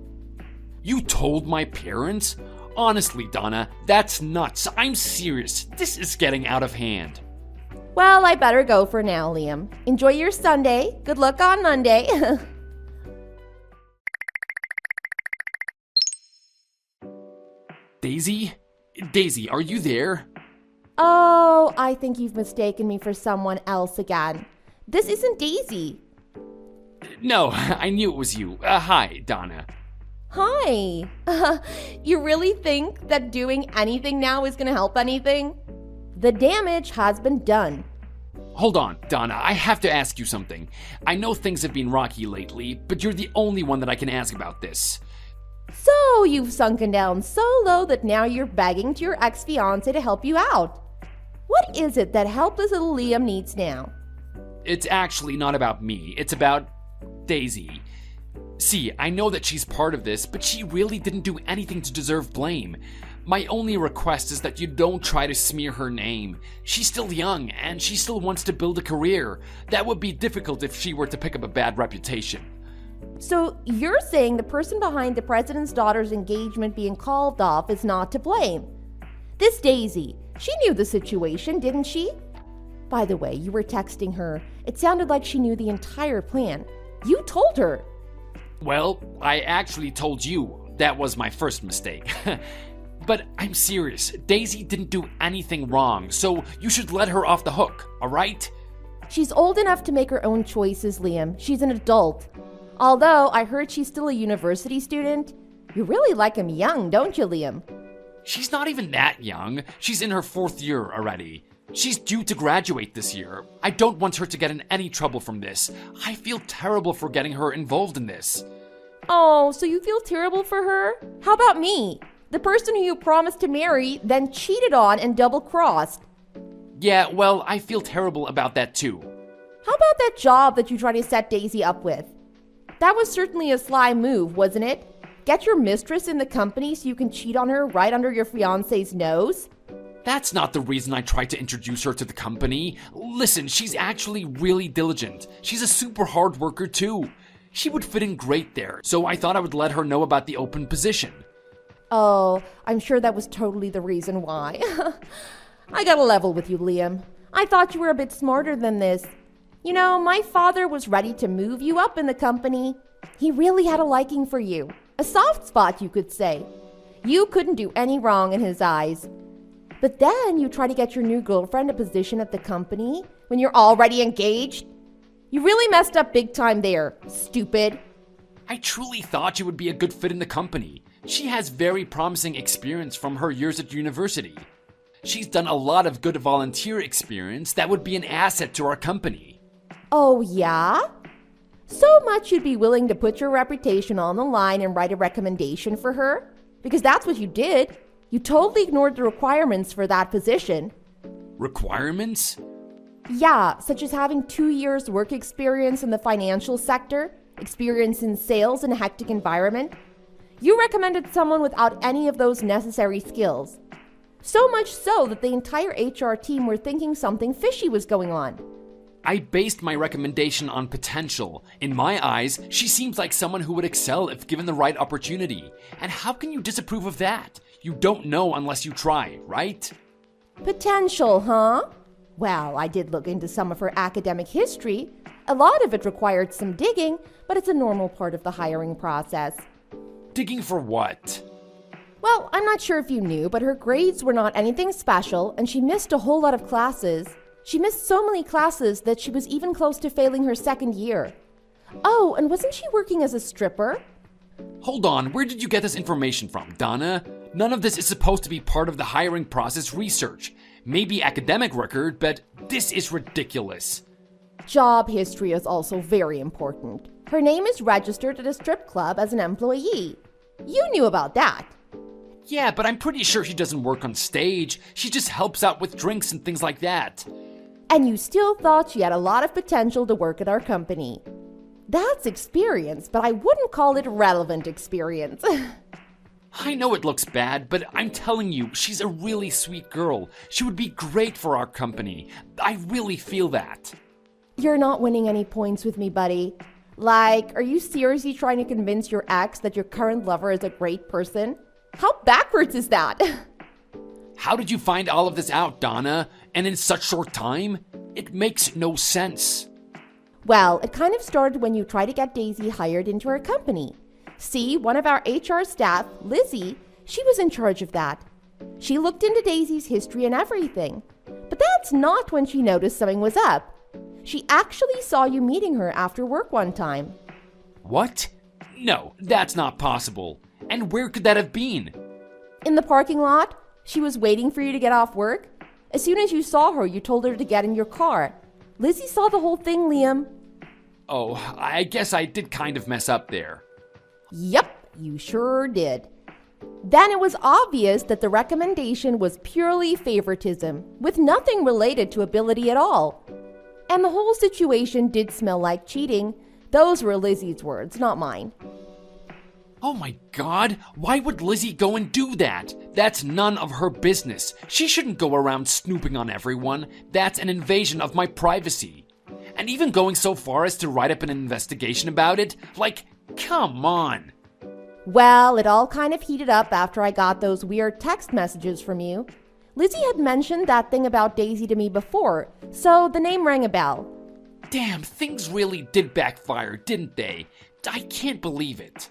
You told my parents? Honestly, Donna, that's nuts. I'm serious. This is getting out of hand. Well, I better go for now, Liam. Enjoy your Sunday. Good luck on Monday. Daisy? Daisy, are you there? Oh, I think you've mistaken me for someone else again. This isn't Daisy. No, I knew it was you. Hi, Donna. Hi. You really think that doing anything now is going to help anything? The damage has been done. Hold on, Donna, I have to ask you something. I know things have been rocky lately, but you're the only one that I can ask about this. So you've sunken down so low that now you're begging to your ex-fiancé to help you out. What is it that helpless little Liam needs now? It's actually not about me, it's about Daisy. See, I know that she's part of this, but she really didn't do anything to deserve blame. My only request is that you don't try to smear her name. She's still young, and she still wants to build a career. That would be difficult if she were to pick up a bad reputation. So you're saying the person behind the president's daughter's engagement being called off is not to blame? This Daisy, she knew the situation, didn't she? By the way, you were texting her. It sounded like she knew the entire plan. You told her. Well, I actually told you. That was my first mistake. But I'm serious. Daisy didn't do anything wrong, so you should let her off the hook, alright? She's old enough to make her own choices, Liam. She's an adult. Although I heard she's still a university student. You really like him young, don't you, Liam? She's not even that young. She's in her 4th year already. She's due to graduate this year. I don't want her to get in any trouble from this. I feel terrible for getting her involved in this. Oh, so you feel terrible for her? How about me? The person who you promised to marry, then cheated on and double-crossed. Yeah, well, I feel terrible about that too. How about that job that you tried to set Daisy up with? That was certainly a sly move, wasn't it? Get your mistress in the company so you can cheat on her right under your fiancé's nose? That's not the reason I tried to introduce her to the company. Listen, she's actually really diligent. She's a super hard worker too. She would fit in great there, so I thought I would let her know about the open position. Oh, I'm sure that was totally the reason why. I gotta level with you, Liam. I thought you were a bit smarter than this. You know, my father was ready to move you up in the company. He really had a liking for you. A soft spot, you could say. You couldn't do any wrong in his eyes. But then you try to get your new girlfriend a position at the company when you're already engaged. You really messed up big time there, stupid. I truly thought you would be a good fit in the company. She has very promising experience from her years at university. She's done a lot of good volunteer experience that would be an asset to our company. Oh, yeah? So much you'd be willing to put your reputation on the line and write a recommendation for her? Because that's what you did. You totally ignored the requirements for that position. Requirements? Yeah, such as having 2 years work experience in the financial sector, experience in sales in a hectic environment. You recommended someone without any of those necessary skills. So much so that the entire HR team were thinking something fishy was going on. I based my recommendation on potential. In my eyes, she seems like someone who would excel if given the right opportunity. And how can you disapprove of that? You don't know unless you try, right? Potential, huh? Well, I did look into some of her academic history. A lot of it required some digging, but it's a normal part of the hiring process. Digging for what? Well, I'm not sure if you knew, but her grades were not anything special, and she missed a whole lot of classes. She missed so many classes that she was even close to failing her 2nd year. Oh, and wasn't she working as a stripper? Hold on, where did you get this information from, Donna? None of this is supposed to be part of the hiring process research. Maybe academic record, but this is ridiculous. Job history is also very important. Her name is registered at a strip club as an employee. You knew about that. Yeah, but I'm pretty sure she doesn't work on stage. She just helps out with drinks and things like that. And you still thought she had a lot of potential to work at our company. That's experience, but I wouldn't call it relevant experience. I know it looks bad, but I'm telling you, she's a really sweet girl. She would be great for our company. I really feel that. You're not winning any points with me, buddy. Like, are you seriously trying to convince your ex that your current lover is a great person? How backwards is that? How did you find all of this out, Donna? And in such short time? It makes no sense. Well, it kind of started when you tried to get Daisy hired into our company. See, one of our HR staff, Lizzie, she was in charge of that. She looked into Daisy's history and everything. But that's not when she noticed something was up. She actually saw you meeting her after work one time. What? No, that's not possible. And where could that have been? In the parking lot, she was waiting for you to get off work. As soon as you saw her, you told her to get in your car. Lizzie saw the whole thing, Liam. Oh, I guess I did kind of mess up there. Yep, you sure did. Then it was obvious that the recommendation was purely favoritism, with nothing related to ability at all. And the whole situation did smell like cheating. Those were Lizzie's words, not mine. Oh my god, why would Lizzie go and do that? That's none of her business. She shouldn't go around snooping on everyone. That's an invasion of my privacy. And even going so far as to write up an investigation about it? Like, come on. Well, it all kind of heated up after I got those weird text messages from you. Lizzie had mentioned that thing about Daisy to me before, so the name rang a bell. Damn, things really did backfire, didn't they? I can't believe it.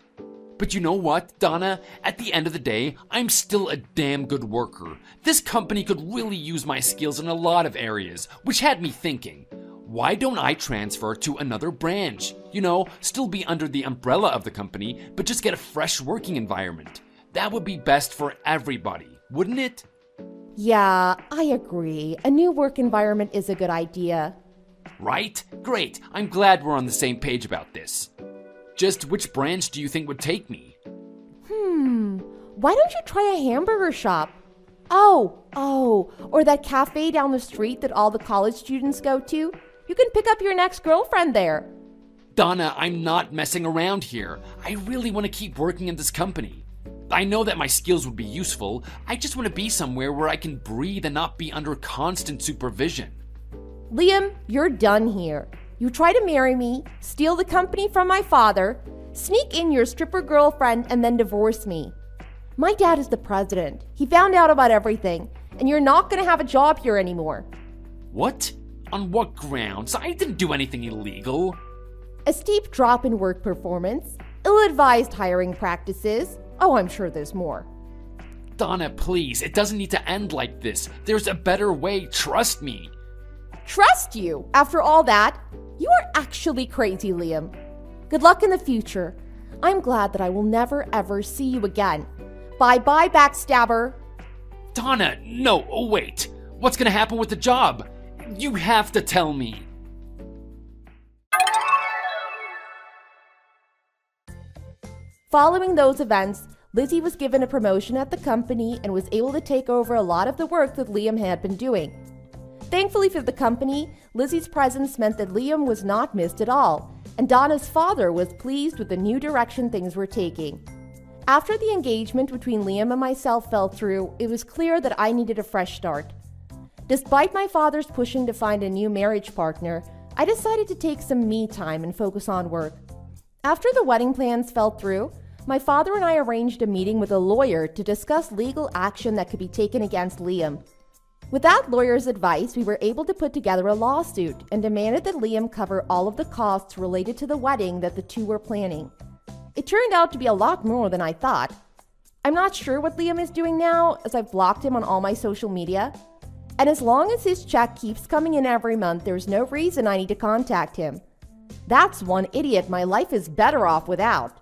But you know what, Donna? At the end of the day, I'm still a damn good worker. This company could really use my skills in a lot of areas, which had me thinking, why don't I transfer to another branch? You know, still be under the umbrella of the company, but just get a fresh working environment. That would be best for everybody, wouldn't it? Yeah, I agree. A new work environment is a good idea. Right? Great. I'm glad we're on the same page about this. Just which branch do you think would take me? Why don't you try a hamburger shop? Oh, or that cafe down the street that all the college students go to? You can pick up your next girlfriend there. Donna, I'm not messing around here. I really want to keep working in this company. I know that my skills would be useful. I just want to be somewhere where I can breathe and not be under constant supervision. Liam, you're done here. You try to marry me, steal the company from my father, sneak in your stripper girlfriend, and then divorce me. My dad is the president. He found out about everything, and you're not going to have a job here anymore. What? On what grounds? I didn't do anything illegal. A steep drop in work performance, ill-advised hiring practices. Oh, I'm sure there's more. Donna, please, it doesn't need to end like this. There's a better way, trust me. Trust you? After all that? You are actually crazy, Liam. Good luck in the future. I'm glad that I will never ever see you again. Bye-bye, backstabber. Donna, no, wait. What's gonna happen with the job? You have to tell me. Following those events, Lizzie was given a promotion at the company and was able to take over a lot of the work that Liam had been doing. Thankfully for the company, Lizzie's presence meant that Liam was not missed at all, and Donna's father was pleased with the new direction things were taking. After the engagement between Liam and myself fell through, it was clear that I needed a fresh start. Despite my father's pushing to find a new marriage partner, I decided to take some me time and focus on work. After the wedding plans fell through, my father and I arranged a meeting with a lawyer to discuss legal action that could be taken against Liam. With that lawyer's advice, we were able to put together a lawsuit and demanded that Liam cover all of the costs related to the wedding that the two were planning. It turned out to be a lot more than I thought. I'm not sure what Liam is doing now, as I've blocked him on all my social media. And as long as his check keeps coming in every month, there's no reason I need to contact him. That's one idiot my life is better off without.